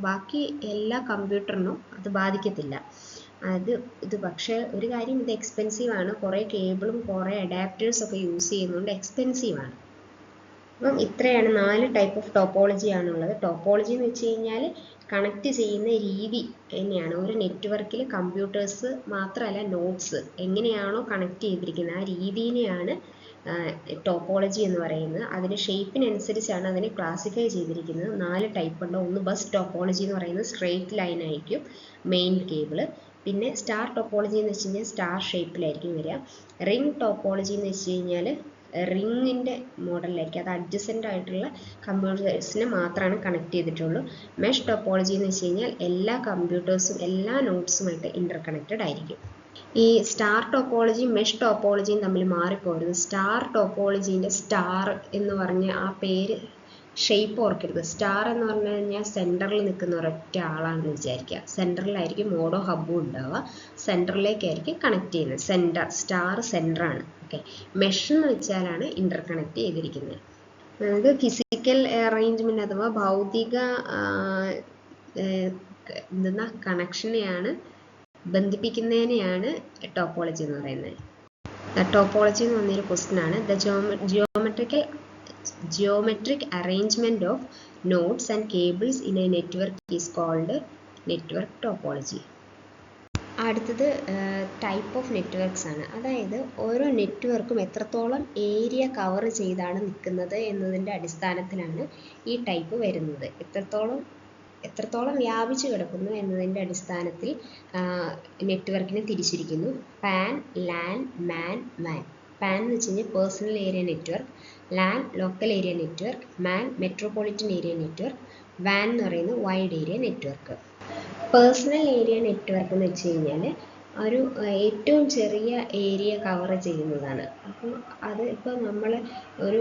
ബാക്കി എല്ലാ കമ്പ്യൂട്ടറിനും അത് ബാധിക്കത്തില്ല. ഇത് പക്ഷേ ഒരു കാര്യം, ഇത് എക്സ്പെൻസീവ് ആണ്. കുറേ കേബിളും കുറേ അഡാപ്റ്റേഴ്സ് ഒക്കെ യൂസ് ചെയ്യുന്നതുകൊണ്ട് എക്സ്പെൻസീവ് ആണ്. അപ്പം ഇത്രയാണ് 4 ടൈപ്പ് ഓഫ് ടോപ്പോളജി ആണുള്ളത്. ടോപ്പോളജി എന്ന് വെച്ച് കഴിഞ്ഞാൽ കണക്ട് ചെയ്യുന്ന രീതി തന്നെയാണ്. ഒരു നെറ്റ്വർക്കിൽ കമ്പ്യൂട്ടേഴ്സ് മാത്രമല്ല, നോഡ്സ് എങ്ങനെയാണോ കണക്ട് ചെയ്തിരിക്കുന്നത് ആ രീതിയെയാണ് ടോപ്പോളജി എന്ന് പറയുന്നത്. അതിൻ്റെ ഷേപ്പിനനുസരിച്ചാണ് അതിനെ ക്ലാസിഫൈ ചെയ്തിരിക്കുന്നത്. 4 ടൈപ്പ് ഉണ്ട്. ഒന്ന് ബസ് ടോപ്പോളജി എന്ന് പറയുന്നത് സ്ട്രെയിറ്റ് ലൈൻ ആയിരിക്കും മെയിൻ കേബിൾ. പിന്നെ സ്റ്റാർ ടോപ്പോളജി എന്ന് വെച്ച് കഴിഞ്ഞാൽ സ്റ്റാർ ഷേപ്പിലായിരിക്കും വരിക. റിംഗ് ടോപ്പോളജി എന്ന് വെച്ച് കഴിഞ്ഞാൽ റിങ്ങിൻ്റെ മോഡലിലായിരിക്കും, അത് അഡ്ജസൻ്റ് ആയിട്ടുള്ള കമ്പ്യൂട്ടേഴ്സിനെ മാത്രമാണ് കണക്ട് ചെയ്തിട്ടുള്ളൂ. മെഷ് ടോപ്പോളജി എന്ന് വെച്ച് കഴിഞ്ഞാൽ എല്ലാ കമ്പ്യൂട്ടേഴ്സും എല്ലാ നോഡ്സുമായിട്ട് ഇൻ്റർ കണക്റ്റഡ് ആയിരിക്കും. ഈ സ്റ്റാർ ടോപ്പോളജിയും മെഷ് ടോപ്പോളജിയും തമ്മിൽ മാറിപ്പോകരുത്. സ്റ്റാർ ടോപ്പോളജീൻ്റെ സ്റ്റാർ എന്ന് പറഞ്ഞ ആ പേര് ഷേപ്പ് ഓർക്കരുത്. സ്റ്റാർ എന്ന് പറഞ്ഞു കഴിഞ്ഞാൽ സെൻറ്ററിൽ നിൽക്കുന്ന ഒരൊറ്റ ആളാണെന്ന് വിചാരിക്കുക. സെൻറ്ററിലായിരിക്കും മോഡോ ഹബ്ബും ഉണ്ടാവുക, സെൻറ്ററിലേക്കായിരിക്കും കണക്ട് ചെയ്യുന്നത്. സെൻറ്റർ സ്റ്റാർ സെൻറ്ററാണ്. ഓക്കെ, മെഷ് എന്ന് വെച്ചാലാണ് ഇൻ്റർ കണക്ട് ചെയ്തിരിക്കുന്നത്. ഇത് ഫിസിക്കൽ അറേഞ്ച്മെൻറ്റ് അഥവാ ഭൗതിക എന്തെന്നാ കണക്ഷനെയാണ്, ബന്ധിപ്പിക്കുന്നതിനെയാണ് ടോപ്പോളജി എന്ന് പറയുന്നത്. ടോപ്പോളജി എന്ന് പറഞ്ഞൊരു ക്വസ്റ്റ്യൻ ആണ്. The geometric arrangement of nodes and cables in a network is called network topology. അടുത്തത് ടൈപ്പ് ഓഫ് നെറ്റ്വർക്ക്സ് ആണ്. അതായത് ഓരോ നെറ്റ്വർക്കും എത്രത്തോളം ഏരിയ കവർ ചെയ്താണ് നിൽക്കുന്നത് എന്നതിൻ്റെ അടിസ്ഥാനത്തിലാണ് ഈ ടൈപ്പ് വരുന്നത്. എത്രത്തോളം വ്യാപിച്ചു കിടക്കുന്നു എന്നതിൻ്റെ അടിസ്ഥാനത്തിൽ നെറ്റ്വർക്കിനെ തിരിച്ചിരിക്കുന്നു. പാൻ, ലാൻ, മാൻ, വാൻ. പാൻ എന്ന് വെച്ച് കഴിഞ്ഞാൽ personal area network, LAN local area network, MAN metropolitan area network, വാൻ എന്ന് പറയുന്നത് wide area network. Personal area network എന്ന് വെച്ച് കഴിഞ്ഞാൽ ഒരു ഏറ്റവും ചെറിയ ഏരിയ കവർ ചെയ്യുന്നതാണ്. അപ്പോൾ അത് ഇപ്പോൾ നമ്മൾ ഒരു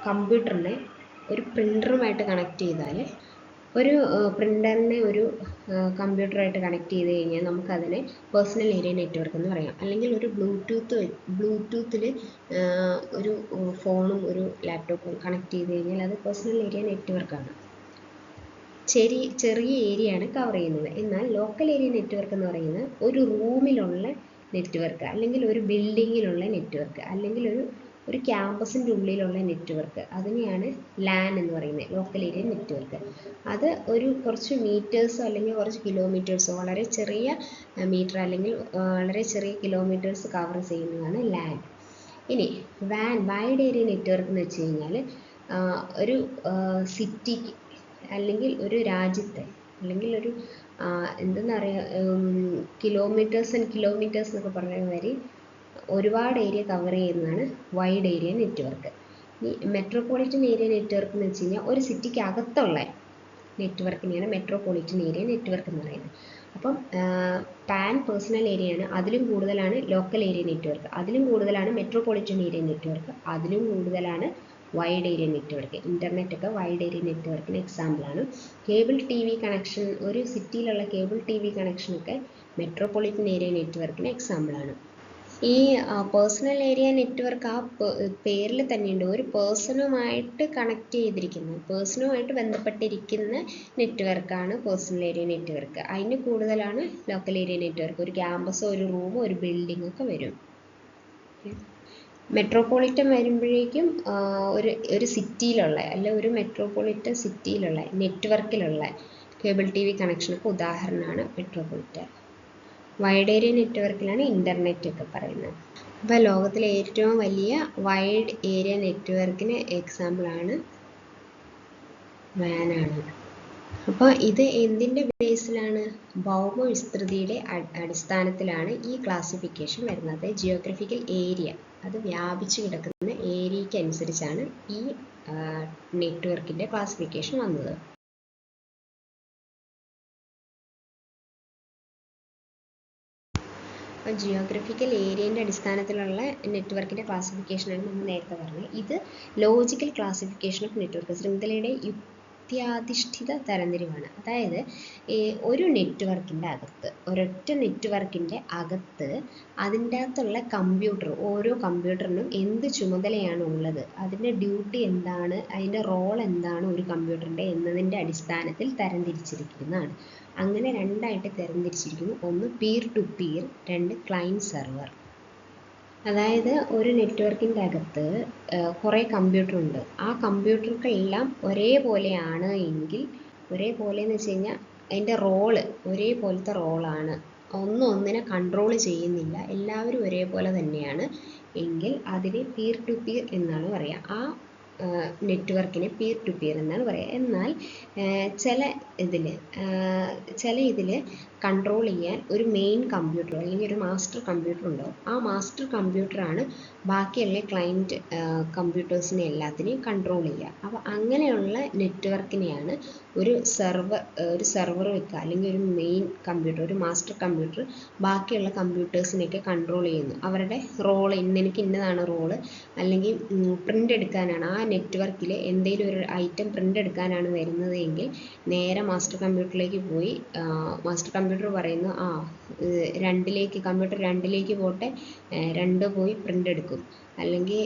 കമ്പ്യൂട്ടറിനെ ഒരു പ്രിൻ്ററുമായിട്ട് കണക്ട് ചെയ്താൽ, ഒരു പ്രിൻ്ററിനെ ഒരു കമ്പ്യൂട്ടറായിട്ട് കണക്ട് ചെയ്ത് കഴിഞ്ഞാൽ നമുക്കതിനെ പേഴ്സണൽ ഏരിയ നെറ്റ്വർക്ക് എന്ന് പറയാം. അല്ലെങ്കിൽ ഒരു ബ്ലൂടൂത്തിൽ ഒരു ഫോണും ഒരു ലാപ്ടോപ്പും കണക്ട് ചെയ്ത് കഴിഞ്ഞാൽ അത് പേഴ്സണൽ ഏരിയ നെറ്റ്വർക്കാണ്. ചെറിയ ഏരിയയാണ് കവർ ചെയ്യുന്നത്. എന്നാൽ ലോക്കൽ ഏരിയ നെറ്റ്വർക്ക് എന്ന് പറയുന്നത് ഒരു റൂമിലുള്ള നെറ്റ്വർക്ക്, അല്ലെങ്കിൽ ഒരു ബിൽഡിങ്ങിലുള്ള നെറ്റ്വർക്ക്, അല്ലെങ്കിൽ ഒരു ക്യാമ്പസിൻ്റെ ഉള്ളിലുള്ള നെറ്റ്വർക്ക്, അതിനെയാണ് ലാൻ എന്ന് പറയുന്നത്, ലോക്കൽ ഏരിയ നെറ്റ്വർക്ക്. അത് കുറച്ച് മീറ്റേഴ്സോ അല്ലെങ്കിൽ കുറച്ച് കിലോമീറ്റേഴ്സോ, വളരെ ചെറിയ മീറ്റർ അല്ലെങ്കിൽ വളരെ ചെറിയ കിലോമീറ്റേഴ്സ് കവർ ചെയ്യുന്നതാണ് ലാൻ. ഇനി വാൻ, വൈഡ് ഏരിയ നെറ്റ്വർക്ക് എന്ന് വെച്ച് കഴിഞ്ഞാൽ ഒരു സിറ്റിക്ക് അല്ലെങ്കിൽ ഒരു രാജ്യത്തെ അല്ലെങ്കിൽ ഒരു എന്തെന്ന് പറയുക, കിലോമീറ്റേഴ്സ് ആൻഡ് കിലോമീറ്റേഴ്സ് എന്നൊക്കെ പറയുന്ന മാതിരി ഒരുപാട് ഏരിയ കവർ ചെയ്യുന്നതാണ് വൈഡ് ഏരിയ നെറ്റ്വർക്ക്. ഈ മെട്രോപൊളിറ്റൻ ഏരിയ നെറ്റ്വർക്ക് എന്ന് വെച്ച് കഴിഞ്ഞാൽ ഒരു സിറ്റിക്ക് അകത്തുള്ള നെറ്റ്വർക്കിനെയാണ് മെട്രോപൊളിറ്റൻ ഏരിയ നെറ്റ്വർക്ക് എന്ന് പറയുന്നത്. അപ്പം പാൻ പേഴ്സണൽ ഏരിയയാണ്, അതിലും കൂടുതലാണ് ലോക്കൽ ഏരിയ നെറ്റ്വർക്ക്, അതിലും കൂടുതലാണ് മെട്രോപൊളിറ്റൻ ഏരിയ നെറ്റ്വർക്ക്, അതിലും കൂടുതലാണ് വൈഡ് ഏരിയ നെറ്റ്വർക്ക്. ഇൻ്റർനെറ്റ് ഒക്കെ വൈഡ് ഏരിയ നെറ്റ്വർക്കിന് എക്സാമ്പിളാണ്. കേബിൾ ടി വി കണക്ഷൻ, ഒരു സിറ്റിയിലുള്ള കേബിൾ ടി വി കണക്ഷനൊക്കെ മെട്രോപൊളിറ്റൻ ഏരിയ നെറ്റ്വർക്കിന് എക്സാമ്പിളാണ്. ഈ പേഴ്സണൽ ഏരിയ നെറ്റ്വർക്ക് ആ പേരിൽ തന്നെയുണ്ട്, ഒരു പേഴ്സണുമായിട്ട് കണക്ട് ചെയ്തിരിക്കുന്ന, പേഴ്സണുമായിട്ട് ബന്ധപ്പെട്ടിരിക്കുന്ന നെറ്റ്വർക്കാണ് പേഴ്സണൽ ഏരിയ നെറ്റ്വർക്ക്. അതിന് കൂടുതലാണ് ലോക്കൽ ഏരിയ നെറ്റ്വർക്ക്. ഒരു ക്യാമ്പസോ ഒരു റൂമോ ഒരു ബിൽഡിംഗ് ഒക്കെ വരും. മെട്രോപൊളിറ്റൻ വരുമ്പോഴേക്കും ഒരു സിറ്റിയിലുള്ള അല്ല ഒരു മെട്രോപൊളിറ്റൻ സിറ്റിയിലുള്ള നെറ്റ്വർക്കിലുള്ള കേബിൾ ടി വി കണക്ഷനൊക്കെ ഉദാഹരണമാണ് മെട്രോപൊളിറ്റൻ. വൈഡ് ഏരിയ നെറ്റ്വർക്കിലാണ് ഇൻ്റർനെറ്റ് ഒക്കെ പറയുന്നത്. അപ്പോൾ ലോകത്തിലെ ഏറ്റവും വലിയ വൈഡ് ഏരിയ നെറ്റ്വർക്കിന് എക്സാമ്പിളാണ് വാനാണ്. അപ്പോൾ ഇത് എന്തിൻ്റെ ബേസിലാണ്? ഭൗമവിസ്തൃതിയുടെ അടിസ്ഥാനത്തിലാണ് ഈ ക്ലാസിഫിക്കേഷൻ വരുന്നത്. ജിയോഗ്രഫിക്കൽ ഏരിയ, അത് വ്യാപിച്ചു കിടക്കുന്ന ഏരിയയ്ക്ക് അനുസരിച്ചാണ് ഈ നെറ്റ്വർക്കിൻ്റെ ക്ലാസിഫിക്കേഷൻ വന്നത്. അപ്പോൾ ജിയോഗ്രഫിക്കൽ ഏരിയൻ്റെ അടിസ്ഥാനത്തിലുള്ള നെറ്റ്വർക്കിൻ്റെ ക്ലാസിഫിക്കേഷനാണ് നമ്മൾ നേരത്തെ പറഞ്ഞത്. ഇത് ലോജിക്കൽ ക്ലാസിഫിക്കേഷൻ ഓഫ് നെറ്റ്വർക്ക്, ശൃംഖലയുടെ യുക്തിയാധിഷ്ഠിത തരംതിരിവാണ്. അതായത് ഒരു നെറ്റ്വർക്കിൻ്റെ അകത്ത്, ഒരൊറ്റ നെറ്റ്വർക്കിൻ്റെ അകത്ത് അതിൻ്റെ അകത്തുള്ള കമ്പ്യൂട്ടർ, ഓരോ കമ്പ്യൂട്ടറിനും എന്ത് ചുമതലയാണ് ഉള്ളത്, അതിൻ്റെ ഡ്യൂട്ടി എന്താണ്, അതിൻ്റെ റോൾ എന്താണ് ഒരു കമ്പ്യൂട്ടറിൻ്റെ എന്നതിൻ്റെ അടിസ്ഥാനത്തിൽ തരംതിരിച്ചിരിക്കുന്നതാണ്. അങ്ങനെ രണ്ടായിട്ട് തരംതിരിച്ചിരിക്കുന്നു. ഒന്ന് പീർ ടു പീർ, രണ്ട് ക്ലയൻറ്റ് സെർവർ. അതായത് ഒരു നെറ്റ്വർക്കിൻ്റെ അകത്ത് കുറേ കമ്പ്യൂട്ടറുണ്ട്. ആ കമ്പ്യൂട്ടറുകളെല്ലാം ഒരേപോലെയാണ് എങ്കിൽ, ഒരേപോലെ എന്ന് വെച്ച് കഴിഞ്ഞാൽ അതിൻ്റെ റോള് ഒരേപോലത്തെ റോളാണ്, ഒന്നിനെ കൺട്രോൾ ചെയ്യുന്നില്ല, എല്ലാവരും ഒരേപോലെ തന്നെയാണ് എങ്കിൽ അതിനെ പീർ ടു പീർ എന്നാണ് പറയുക. ആ നെറ്റ്വർക്കിനെ പീർ ടു പീർ എന്നാണ് പറയുക. എന്നാൽ ചില ഇതിൽ കൺട്രോൾ ചെയ്യാൻ ഒരു മെയിൻ കമ്പ്യൂട്ടർ അല്ലെങ്കിൽ ഒരു മാസ്റ്റർ കമ്പ്യൂട്ടർ ഉണ്ടാവും. ആ മാസ്റ്റർ കമ്പ്യൂട്ടറാണ് ബാക്കിയുള്ള ക്ലയൻറ്റ് കമ്പ്യൂട്ടേഴ്സിനെ എല്ലാത്തിനെയും കൺട്രോൾ ചെയ്യുക. അപ്പോൾ അങ്ങനെയുള്ള നെറ്റ്വർക്കിനെയാണ് ഒരു സെർവർ വെക്കുക, അല്ലെങ്കിൽ ഒരു മെയിൻ കമ്പ്യൂട്ടർ, ഒരു മാസ്റ്റർ കമ്പ്യൂട്ടർ ബാക്കിയുള്ള കമ്പ്യൂട്ടേഴ്സിനെയൊക്കെ കൺട്രോൾ ചെയ്യുന്നു. അവരുടെ റോള് എനിക്ക് ഇന്നതാണ് റോള്, അല്ലെങ്കിൽ പ്രിൻ്റ് എടുക്കാനാണ് ആ നെറ്റ്വർക്കിൽ എന്തെങ്കിലും ഒരു ഐറ്റം പ്രിൻ്റ് എടുക്കാനാണ് വരുന്നത് എങ്കിൽ നേരെ മാസ്റ്റർ കമ്പ്യൂട്ടറിലേക്ക് പോയി മാസ്റ്റർ കമ്പ്യൂട്ടർ പറയുന്നു കമ്പ്യൂട്ടർ 2ലേക്ക് പോട്ടെ, 2 പോയി പ്രിൻ്റ് എടുക്കും, അല്ലെങ്കിൽ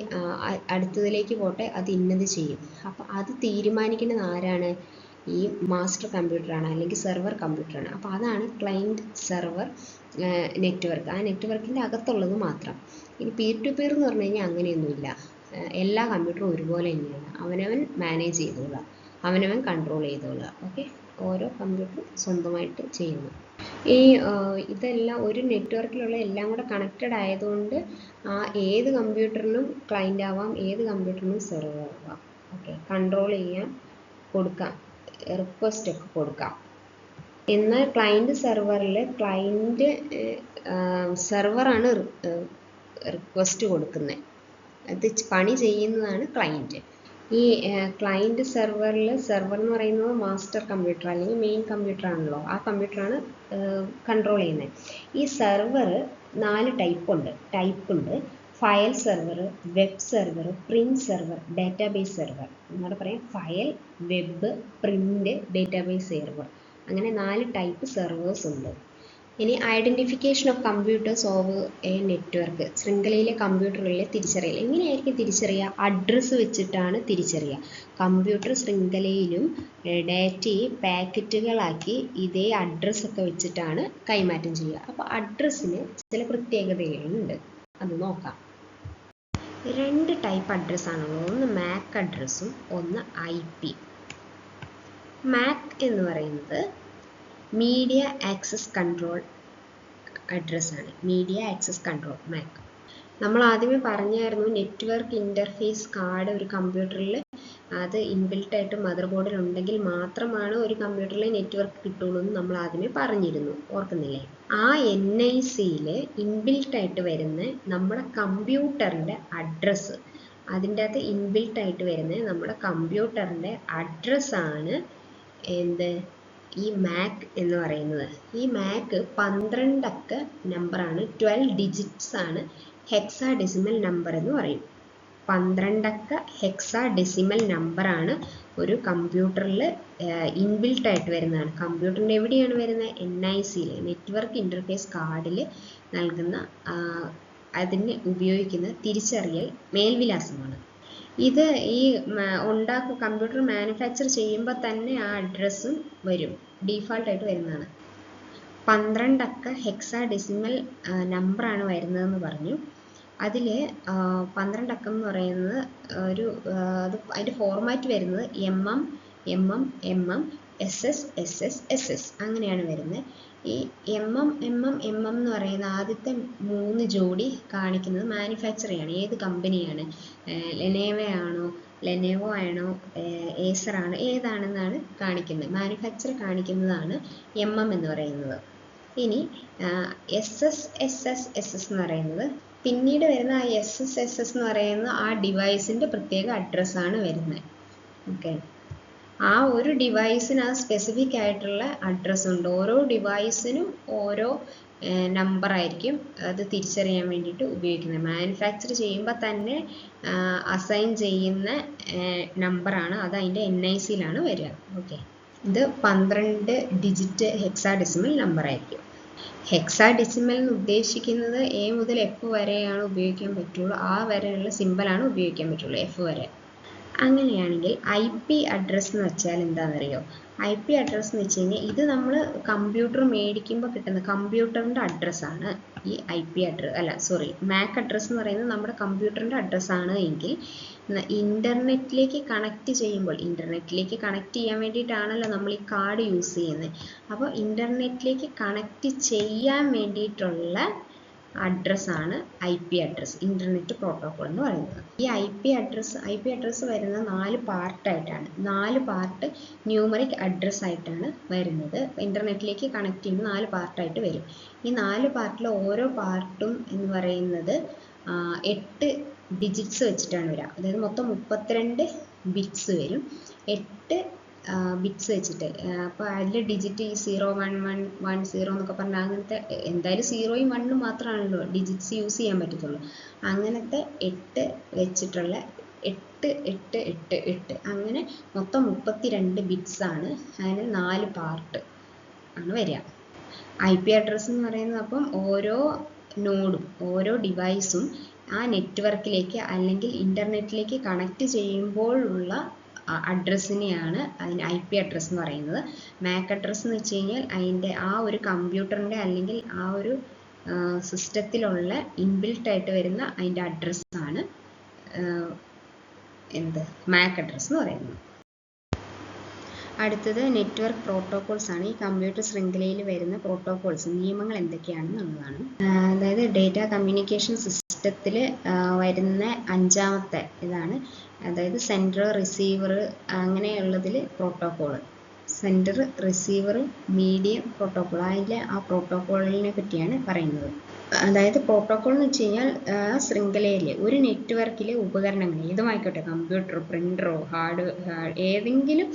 അടുത്തതിലേക്ക് പോട്ടെ, അത് ഇന്നത് ചെയ്യും. അപ്പോൾ അത് തീരുമാനിക്കുന്നത് ആരാണ്? ഈ മാസ്റ്റർ കമ്പ്യൂട്ടറാണ് അല്ലെങ്കിൽ സെർവർ കമ്പ്യൂട്ടറാണ്. അപ്പോൾ അതാണ് ക്ലയൻറ്റ് സെർവർ നെറ്റ്വർക്ക്. ആ നെറ്റ്വർക്കിൻ്റെ അകത്തുള്ളത് മാത്രം. ഇനി പീർ ടു പീർ എന്ന് പറഞ്ഞു കഴിഞ്ഞാൽ അങ്ങനെയൊന്നുമില്ല. എല്ലാ കമ്പ്യൂട്ടറും ഒരുപോലെ തന്നെയാണ്. അവനവൻ മാനേജ് ചെയ്തോളുക, അവനവൻ കൺട്രോൾ ചെയ്തോളുക. ഓക്കെ, ഓരോ കമ്പ്യൂട്ടറും സ്വന്തമായിട്ട് ചെയ്യുന്നു. ഈ ഇതെല്ലാം ഒരു നെറ്റ്വർക്കിലുള്ള എല്ലാം കൂടെ കണക്റ്റഡ് ആയതുകൊണ്ട് ഏത് കമ്പ്യൂട്ടറിനും ക്ലയൻ്റ് ആവാം, ഏത് കമ്പ്യൂട്ടറിനും സെർവർ ആവാം. ഓക്കെ, കൺട്രോൾ ചെയ്യാൻ കൊടുക്കാം, റിക്വസ്റ്റ് ഒക്കെ കൊടുക്കാം. എന്നാൽ ക്ലയൻറ്റ് സെർവറിൽ ക്ലയൻറ്റ് സെർവറാണ് റിക്വസ്റ്റ് കൊടുക്കുന്നത്, അത് പണി ചെയ്യുന്നതാണ് ക്ലയൻറ്റ്. ഈ ക്ലയൻറ്റ് സെർവറിൽ സെർവർ എന്ന് പറയുന്നത് മാസ്റ്റർ കമ്പ്യൂട്ടർ അല്ലെങ്കിൽ മെയിൻ കമ്പ്യൂട്ടർ ആണല്ലോ, ആ കമ്പ്യൂട്ടറാണ് കൺട്രോൾ ചെയ്യുന്നത്. ഈ സെർവർ 4 ടൈപ്പ് ഉണ്ട്. File server, web server, print server, database server. എന്നോട് പറയാം file, web, print, database server. അങ്ങനെ 4 ടൈപ്പ് സെർവേഴ്സ് ഉണ്ട്. ഇനി identification of computers over A network. ശൃംഖലയിലെ കമ്പ്യൂട്ടറുകളിലെ തിരിച്ചറിയൽ. എങ്ങനെയായിരിക്കും തിരിച്ചറിയുക? അഡ്രസ്സ് വെച്ചിട്ടാണ് തിരിച്ചറിയുക. കമ്പ്യൂട്ടർ ശൃംഖലയിലും ഡാറ്റയെ പാക്കറ്റുകളാക്കി ഇതേ അഡ്രസ്സൊക്കെ വെച്ചിട്ടാണ് കൈമാറ്റം ചെയ്യുക. അപ്പോൾ അഡ്രസ്സിന് ചില പ്രത്യേകതകളുണ്ട്, അത് നോക്കാം. 2 ടൈപ്പ് അഡ്രസ്സാണുള്ളത്. ഒന്ന് മാക് അഡ്രസ്സും ഒന്ന് IP. മാക് എന്ന് പറയുന്നത് മീഡിയ ആക്സസ് കൺട്രോൾ അഡ്രസ്സാണ്. Media access control MAC. നമ്മൾ ആദ്യമേ പറഞ്ഞായിരുന്നു നെറ്റ്വർക്ക് ഇൻ്റർഫേസ് കാർഡ് ഒരു കമ്പ്യൂട്ടറിൽ അത് ഇൻബിൽട്ടായിട്ട് മദർ ബോർഡിൽ ഉണ്ടെങ്കിൽ മാത്രമാണ് ഒരു കമ്പ്യൂട്ടറിൽ നെറ്റ്വർക്ക് കിട്ടുള്ളൂ എന്ന് നമ്മൾ ആദ്യമേ പറഞ്ഞിരുന്നു, ഓർക്കുന്നില്ലേ? ആ NICയിൽ ഇൻബിൽട്ടായിട്ട് വരുന്ന നമ്മുടെ കമ്പ്യൂട്ടറിൻ്റെ അഡ്രസ്സ്, അതിൻ്റെ അകത്ത് ഇൻബിൽട്ടായിട്ട് വരുന്ന നമ്മുടെ കമ്പ്യൂട്ടറിൻ്റെ അഡ്രസ്സാണ് ഈ മാക് എന്ന് പറയുന്നത്. ഈ മാക് 12 അക്ക നമ്പറാണ്, 12 ഡിജിറ്റ്സ് ആണ്. ഹെക്സാഡെസിമൽ നമ്പർ എന്ന് പറയും. 12 അക്ക ഹെക്സാഡെസിമൽ നമ്പറാണ് ഒരു കമ്പ്യൂട്ടറിൽ ഇൻബിൽട്ടായിട്ട് വരുന്നതാണ്. കമ്പ്യൂട്ടറിൻ്റെ എവിടെയാണ് വരുന്നത്? NICയിൽ, നെറ്റ്വർക്ക് ഇൻ്റർഫേസ് കാർഡിൽ നൽകുന്ന അതിന് ഉപയോഗിക്കുന്ന തിരിച്ചറിയൽ മേൽവിലാസമാണ്. ഇത് ഈ കമ്പ്യൂട്ടർ മാനുഫാക്ചർ ചെയ്യുമ്പോൾ തന്നെ ആ അഡ്രസ്സും വരും, ഡീഫാൾട്ടായിട്ട് വരുന്നതാണ്. 12 അക്ക ഹെക്സാഡെസിമൽ നമ്പറാണ് വരുന്നതെന്ന് പറഞ്ഞു. അതിൽ 12 അക്കം എന്ന് പറയുന്നത് അതിൻ്റെ ഫോർമാറ്റ് വരുന്നത് SS അങ്ങനെയാണ് വരുന്നത്. ഈ MM എന്ന് പറയുന്ന ആദ്യത്തെ 3 ജോഡി കാണിക്കുന്നത് മാനുഫാക്ചറിയാണ്. ഏത് കമ്പനിയാണ്? ലെനോവോ ആണോ ഏസർ ആണോ ഏതാണെന്നാണ് കാണിക്കുന്നത്. മാനുഫാക്ചർ കാണിക്കുന്നതാണ് MM എന്ന് പറയുന്നത്. ഇനി SSSS എന്ന് പറയുന്നത് പിന്നീട് വരുന്ന ആ SSSS എന്ന് പറയുന്ന ആ ഡിവൈസിൻ്റെ പ്രത്യേക അഡ്രസ്സാണ് വരുന്നത്. ഓക്കെ, ആ ഒരു ഡിവൈസിന് ആ സ്പെസിഫിക് ആയിട്ടുള്ള അഡ്രസ്സ് ഉണ്ട്. ഓരോ ഡിവൈസിനും ഓരോ നമ്പറായിരിക്കും അത് തിരിച്ചറിയാൻ വേണ്ടിയിട്ട് ഉപയോഗിക്കുന്നത്. മാനുഫാക്ചർ ചെയ്യുമ്പോൾ തന്നെ അസൈൻ ചെയ്യുന്ന നമ്പറാണ് അത്, അതിൻ്റെ NICയിലാണ് വരിക. ഓക്കെ, ഇത് 12 ഡിജിറ്റ് ഹെക്സാഡെസിമൽ നമ്പറായിരിക്കും. ഹെക്സാഡെസിമൽ എന്ന് ഉദ്ദേശിക്കുന്നത് A മുതൽ F വരെയാണ് ഉപയോഗിക്കാൻ പറ്റുള്ളൂ. ആ വരെയുള്ള സിമ്പലാണ് ഉപയോഗിക്കാൻ പറ്റുള്ളൂ, F വരെ. അങ്ങനെയാണെങ്കിൽ IP അഡ്രസ്സ് എന്ന് വെച്ചാൽ എന്താണെന്നറിയോ? IP അഡ്രസ്സ് എന്ന് വെച്ച് കഴിഞ്ഞാൽ ഇത് നമ്മൾ കമ്പ്യൂട്ടർ മേടിക്കുമ്പോൾ കിട്ടുന്ന കമ്പ്യൂട്ടറിൻ്റെ അഡ്രസ്സാണ് ഈ IP അഡ്രസ്സ്. മാക് അഡ്രസ്സ് എന്ന് പറയുന്നത് നമ്മുടെ കമ്പ്യൂട്ടറിൻ്റെ അഡ്രസ്സാണ് എങ്കിൽ ഇൻ്റർനെറ്റിലേക്ക് കണക്ട് ചെയ്യുമ്പോൾ, ഇൻ്റർനെറ്റിലേക്ക് കണക്ട് ചെയ്യാൻ വേണ്ടിയിട്ടാണല്ലോ നമ്മൾ ഈ കാർഡ് യൂസ് ചെയ്യുന്നത്. അപ്പോൾ ഇൻ്റർനെറ്റിലേക്ക് കണക്ട് ചെയ്യാൻ വേണ്ടിയിട്ടുള്ള അഡ്രസ്സാണ് IP അഡ്രസ്സ്, ഇൻ്റർനെറ്റ് പ്രോട്ടോക്കോൾ എന്ന് പറയുന്നത്. ഈ IP അഡ്രസ്സ് വരുന്ന 4 പാർട്ടായിട്ടാണ്. 4 പാർട്ട് ന്യൂമറിക് അഡ്രസ്സ് ആയിട്ടാണ് വരുന്നത്. ഇൻ്റർനെറ്റിലേക്ക് കണക്ട് ചെയ്യുന്ന 4 പാർട്ടായിട്ട് വരും. ഈ 4 പാർട്ടിൽ ഓരോ പാർട്ടും എന്ന് പറയുന്നത് 8 ഡിജിറ്റ്സ് വെച്ചിട്ടാണ് വരിക. അതായത് മൊത്തം 32 ബിറ്റ്സ് വരും. 8 ബിറ്റ്സ് വെച്ചിട്ട്. അപ്പോൾ അതിൽ ഡിജിറ്റ് ഈ 0 1 1 1 0 എന്നൊക്കെ പറഞ്ഞാൽ അങ്ങനത്തെ എന്തായാലും 0യും 1ഉം മാത്രമാണല്ലോ ഡിജിറ്റ്സ് യൂസ് ചെയ്യാൻ പറ്റത്തുള്ളൂ. അങ്ങനത്തെ 8 വെച്ചിട്ടുള്ള 8 8 8 8 അങ്ങനെ മൊത്തം 32 ബിറ്റ്സ് ആണ്. അതിന് 4 പാർട്ട് ആണ് വരിക. IP അഡ്രസ്സ് എന്ന് പറയുന്നത് അപ്പം ഓരോ നോഡും ഓരോ ഡിവൈസും ആ നെറ്റ്വർക്കിലേക്ക് അല്ലെങ്കിൽ ഇൻ്റർനെറ്റിലേക്ക് കണക്ട് ചെയ്യുമ്പോഴുള്ള അഡ്രസ്സിനെയാണ് അതിന് IP അഡ്രസ്സ് എന്ന് പറയുന്നത്. MAC അഡ്രസ്സ് എന്ന് വെച്ച് കഴിഞ്ഞാൽ അതിൻ്റെ ആ ഒരു കമ്പ്യൂട്ടറിൻ്റെ അല്ലെങ്കിൽ ആ ഒരു സിസ്റ്റത്തിലുള്ള ഇൻബിൽട്ട് ആയിട്ട് വരുന്ന അതിൻ്റെ അഡ്രസ്സാണ് MAC അഡ്രസ്സ് എന്ന് പറയുന്നത്. അടുത്തത് നെറ്റ്വർക്ക് പ്രോട്ടോകോൾസ് ആണ്. ഈ കമ്പ്യൂട്ടർ ശൃംഖലയിൽ വരുന്ന പ്രോട്ടോകോൾസ് നിയമങ്ങൾ എന്തൊക്കെയാണെന്നുള്ളതാണ്. അതായത് ഡേറ്റ കമ്മ്യൂണിക്കേഷൻ സിസ്റ്റത്തിൽ വരുന്ന 5ാമത്തെ ഇതാണ്. അതായത് സെൻഡർ, റിസീവർ അങ്ങനെയുള്ളതിൽ protocol. Sender, receiver, medium protocol. അതിൽ ആ പ്രോട്ടോകോളിനെ പറ്റിയാണ് പറയുന്നത്. അതായത് പ്രോട്ടോകോൾ എന്ന് വെച്ച് കഴിഞ്ഞാൽ ശൃംഖലയിലെ ഒരു നെറ്റ്വർക്കിലെ ഉപകരണങ്ങൾ ഏതുമായിക്കോട്ടെ, കമ്പ്യൂട്ടറോ പ്രിൻ്ററോ ഏതെങ്കിലും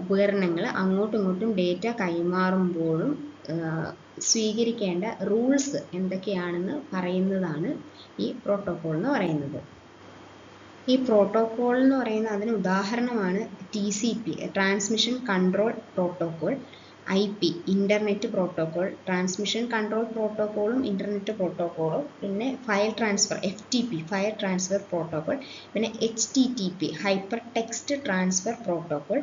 ഉപകരണങ്ങൾ അങ്ങോട്ടും ഇങ്ങോട്ടും ഡേറ്റ കൈമാറുമ്പോഴും സ്വീകരിക്കേണ്ട റൂൾസ് എന്തൊക്കെയാണെന്ന് പറയുന്നതാണ് ഈ പ്രോട്ടോകോൾ എന്ന് പറയുന്നത്. ഈ പ്രോട്ടോകോൾ എന്ന് പറയുന്ന അതിന് ഉദാഹരണമാണ് TCP, transmission control protocol, IP, internet protocol, transmission control പ്രോട്ടോകോളും ഇൻ്റർനെറ്റ് പ്രോട്ടോകോളും, പിന്നെ file transfer FTP, file transfer protocol, പിന്നെ HTTP, hypertext transfer protocol,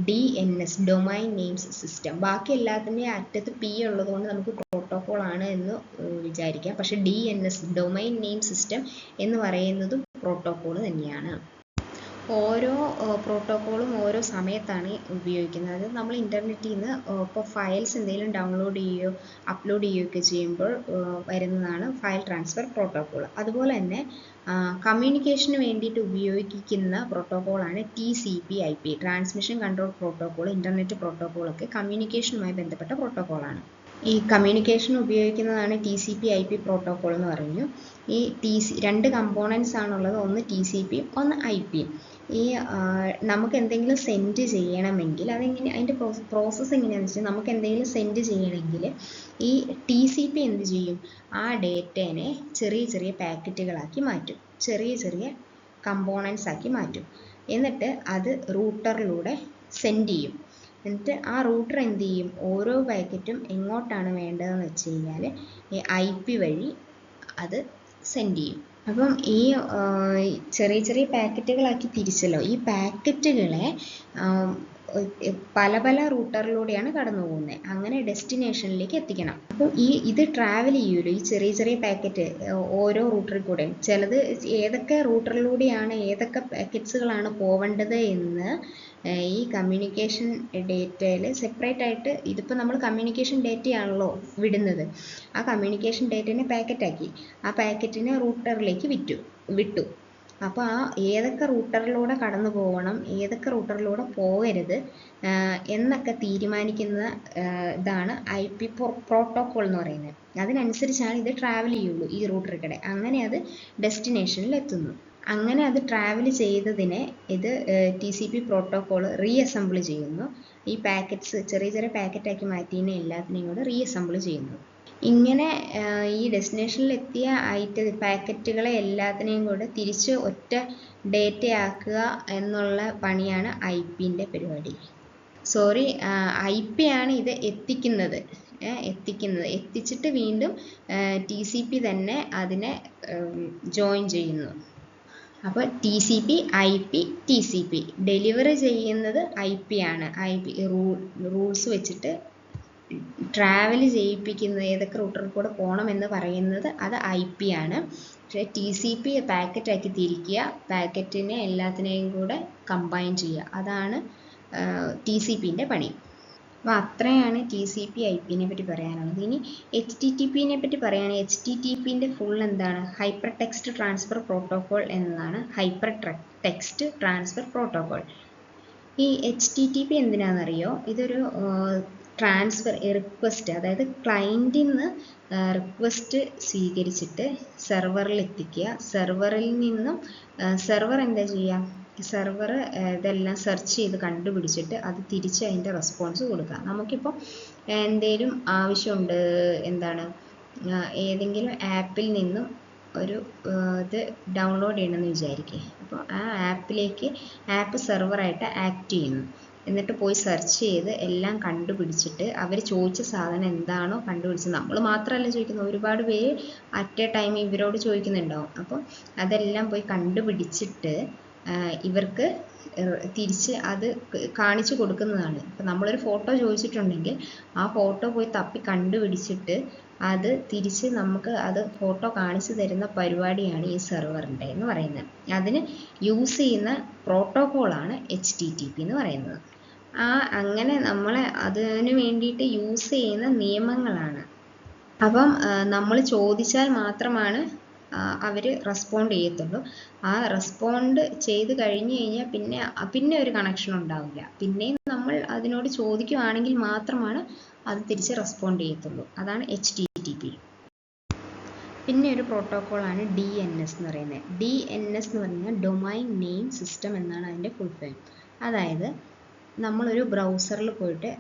DNS, domain names system. ബാക്കി എല്ലാത്തിൻ്റെയും അറ്റത്ത് P ഉള്ളതുകൊണ്ട് നമുക്ക് പ്രോട്ടോകോൾ ആണ് എന്ന് വിചാരിക്കാം. പക്ഷേ DNS, ഡൊമൈൻ നെയിം സിസ്റ്റം എന്ന് പറയുന്നതും പ്രോട്ടോകോൾ തന്നെയാണ്. ഓരോ പ്രോട്ടോക്കോളും ഓരോ സമയത്താണ് ഉപയോഗിക്കുന്നത്. അത് നമ്മൾ ഇൻ്റർനെറ്റിൽ നിന്ന് ഇപ്പോൾ ഫയൽസ് എന്തെങ്കിലും ഡൗൺലോഡ് ചെയ്യുകയോ അപ്ലോഡ് ചെയ്യുകയൊക്കെ ചെയ്യുമ്പോൾ വരുന്നതാണ് ഫയൽ ട്രാൻസ്ഫർ പ്രോട്ടോക്കോൾ. അതുപോലെ തന്നെ കമ്മ്യൂണിക്കേഷന് വേണ്ടിയിട്ട് ഉപയോഗിക്കുന്ന പ്രോട്ടോക്കോളാണ് TCP/IP, transmission control protocol, internet പ്രോട്ടോക്കോളൊക്കെ കമ്മ്യൂണിക്കേഷനുമായി ബന്ധപ്പെട്ട പ്രോട്ടോക്കോളാണ്. ഈ കമ്മ്യൂണിക്കേഷൻ ഉപയോഗിക്കുന്നതാണ് TCP/IP പ്രോട്ടോക്കോൾ എന്ന് പറഞ്ഞു. ഈ രണ്ട് കമ്പോണൻസ് ആണുള്ളത്, ഒന്ന് TCP ഒന്ന് IP. ഈ നമുക്ക് എന്തെങ്കിലും സെൻഡ് ചെയ്യണമെങ്കിൽ അതിൻ്റെ പ്രോസസ്സ് എങ്ങനെയാണെന്ന് വെച്ചാൽ, നമുക്ക് എന്തെങ്കിലും സെൻഡ് ചെയ്യണമെങ്കിൽ ഈ TCP എന്ത് ചെയ്യും, ആ ഡേറ്റേനെ ചെറിയ ചെറിയ പാക്കറ്റുകളാക്കി മാറ്റും, ചെറിയ ചെറിയ കമ്പോണൻസ് ആക്കി മാറ്റും. എന്നിട്ട് അത് റൂട്ടറിലൂടെ സെൻഡ് ചെയ്യും. എന്നിട്ട് ആ റൂട്ടർ എന്ത് ചെയ്യും, ഓരോ പാക്കറ്റും എങ്ങോട്ടാണ് വേണ്ടതെന്ന് വെച്ച് കഴിഞ്ഞാൽ ഈ IP വഴി അത് സെൻഡ് ചെയ്യും. അപ്പം ഈ ചെറിയ ചെറിയ പാക്കറ്റുകളാക്കി തിരിച്ചല്ലോ, ഈ പാക്കറ്റുകളെ പല പല റൂട്ടറിലൂടെയാണ് കടന്നു പോകുന്നത്. അങ്ങനെ ഡെസ്റ്റിനേഷനിലേക്ക് എത്തിക്കണം. അപ്പം ഇത് ട്രാവൽ ചെയ്യുമല്ലോ, ഈ ചെറിയ ചെറിയ പാക്കറ്റ് ഓരോ റൂട്ടറിൽ കൂടെയും. ചിലത് ഏതൊക്കെ റൂട്ടറിലൂടെയാണ് ഏതൊക്കെ പാക്കറ്റ്സുകളാണ് പോവേണ്ടത് എന്ന് ഈ കമ്മ്യൂണിക്കേഷൻ ഡേറ്റയിൽ സെപ്പറേറ്റ് ആയിട്ട്, ഇതിപ്പോൾ നമ്മൾ കമ്മ്യൂണിക്കേഷൻ ഡേറ്റയാണല്ലോ വിടുന്നത്, ആ കമ്മ്യൂണിക്കേഷൻ ഡേറ്റനെ പാക്കറ്റാക്കി ആ പാക്കറ്റിനെ റൂട്ടറിലേക്ക് വിട്ടു. അപ്പോൾ ആ ഏതൊക്കെ റൂട്ടറിലൂടെ കടന്നു പോകണം, ഏതൊക്കെ റൂട്ടറിലൂടെ പോകരുത് എന്നൊക്കെ തീരുമാനിക്കുന്ന ഇതാണ് IP പ്രോട്ടോക്കോൾ എന്ന് പറയുന്നത്. അതിനനുസരിച്ചാണ് ഇത് ട്രാവൽ ചെയ്യുള്ളൂ ഈ റൂട്ടറിൽ. അങ്ങനെ അത് ഡെസ്റ്റിനേഷനിൽ എത്തുന്നു. അങ്ങനെ അത് ട്രാവൽ ചെയ്തതിനെ ഇത് TCP പ്രോട്ടോക്കോൾ റീഅസംബിൾ ചെയ്യുന്നു. ഈ പാക്കറ്റ്സ് ചെറിയ ചെറിയ പാക്കറ്റാക്കി മാറ്റിയതിനെ എല്ലാത്തിനെയും കൂടെ റീഅസംബിൾ ചെയ്യുന്നു. ഇങ്ങനെ ഈ ഡെസ്റ്റിനേഷനിൽ എത്തിയ പാക്കറ്റുകളെ എല്ലാത്തിനെയും കൂടെ തിരിച്ച് ഒറ്റ ഡേറ്റയാക്കുക എന്നുള്ള പണിയാണ് IPൻ്റെ പരിപാടി. IP ആണ് ഇത് എത്തിച്ചിട്ട് വീണ്ടും TCP തന്നെ അതിനെ ജോയിൻ ചെയ്യുന്നു. അപ്പോൾ TCP/IP, TCP ഡെലിവർ ചെയ്യുന്നത് IP ആണ്. IP റൂൾസ് വെച്ചിട്ട് ട്രാവൽ ചെയ്യിപ്പിക്കുന്നത്, ഏതൊക്കെ റൂട്ടറിൽ കൂടെ പോകണമെന്ന് പറയുന്നത് അത് IP ആണ്. പക്ഷേ TCP പാക്കറ്റാക്കി തിരിക്കുക, പാക്കറ്റിനെ എല്ലാത്തിനെയും കൂടെ കമ്പൈൻ ചെയ്യുക, അതാണ് TCPൻ്റെ പണി. അപ്പോൾ അത്രയാണ് TCP/IP പറ്റി പറയാനുള്ളത്. ഇനി HTTP പറ്റി പറയുകയാണെങ്കിൽ HTTP ഫുൾ എന്താണ്? ഹൈപ്പർ ടെക്സ്റ്റ് ട്രാൻസ്ഫർ പ്രോട്ടോകോൾ എന്നതാണ്. Hyper text transfer protocol. ഈ HTTP എന്തിനാണെന്നറിയോ? ഇതൊരു ട്രാൻസ്ഫർ റിക്വസ്റ്റ്, അതായത് ക്ലയൻറ്റിൽ നിന്ന് റിക്വസ്റ്റ് സ്വീകരിച്ചിട്ട് സെർവറിൽ എത്തിക്കുക. സെർവറിൽ നിന്നും സെർവർ എന്താ ചെയ്യുക? സെർവർ ഇതെല്ലാം സെർച്ച് ചെയ്ത് കണ്ടുപിടിച്ചിട്ട് അത് തിരിച്ച് അതിൻ്റെ റെസ്പോൺസ് കൊടുക്കുക. നമുക്കിപ്പോൾ എന്തെങ്കിലും ആവശ്യമുണ്ട്, എന്താണ്, ഏതെങ്കിലും ആപ്പിൽ നിന്നും ഒരു ഇത് ഡൗൺലോഡ് ചെയ്യണമെന്ന് വിചാരിക്കുക. അപ്പോൾ ആ ആപ്പിലേക്ക് ആപ്പ് സെർവറായിട്ട് ആക്ട് ചെയ്യുന്നു. എന്നിട്ട് പോയി സെർച്ച് ചെയ്ത് എല്ലാം കണ്ടുപിടിച്ചിട്ട് അവർ ചോദിച്ച സാധനം എന്താണോ കണ്ടുപിടിച്ചത്, നമ്മൾ മാത്രമല്ല ചോദിക്കുന്നത്, ഒരുപാട് പേര് അറ്റ് എ ടൈം ഇവരോട് ചോദിക്കുന്നുണ്ടാവും. അപ്പോൾ അതെല്ലാം പോയി കണ്ടുപിടിച്ചിട്ട് ഇവർക്ക് തിരിച്ച് അത് കാണിച്ചു കൊടുക്കുന്നതാണ്. ഇപ്പം നമ്മളൊരു ഫോട്ടോ ചോദിച്ചിട്ടുണ്ടെങ്കിൽ ആ ഫോട്ടോ പോയി തപ്പി കണ്ടുപിടിച്ചിട്ട് അത് തിരിച്ച് നമുക്ക് അത് ഫോട്ടോ കാണിച്ചു തരുന്ന പരിപാടിയാണ് ഈ സെർവറിൻ്റെ എന്ന് പറയുന്നത്. അതിന് യൂസ് ചെയ്യുന്ന പ്രോട്ടോകോളാണ് HTTP എന്ന് പറയുന്നത്. അങ്ങനെ നമ്മളെ അതിന് വേണ്ടിയിട്ട് യൂസ് ചെയ്യുന്ന നിയമങ്ങളാണ്. അപ്പം നമ്മൾ ചോദിച്ചാൽ മാത്രമാണ് അവർ റെസ്പോണ്ട് ചെയ്യത്തുള്ളൂ. ആ റെസ്പോണ്ട് ചെയ്ത് കഴിഞ്ഞ് കഴിഞ്ഞാൽ പിന്നെ ഒരു കണക്ഷൻ ഉണ്ടാവില്ല. പിന്നെയും നമ്മൾ അതിനോട് ചോദിക്കുകയാണെങ്കിൽ മാത്രമാണ് അത് തിരിച്ച് റെസ്പോണ്ട് ചെയ്യത്തുള്ളൂ. അതാണ് HTTP. പിന്നെ ഒരു പ്രോട്ടോക്കോളാണ് DNS എന്ന് പറയുന്നത്. DNS എന്ന് പറഞ്ഞാൽ ഡൊമൈൻ നെയിം സിസ്റ്റം എന്നാണ് അതിൻ്റെ ഫുൾ ഫോം. അതായത് നമ്മളൊരു ബ്രൗസറിൽ പോയിട്ട്,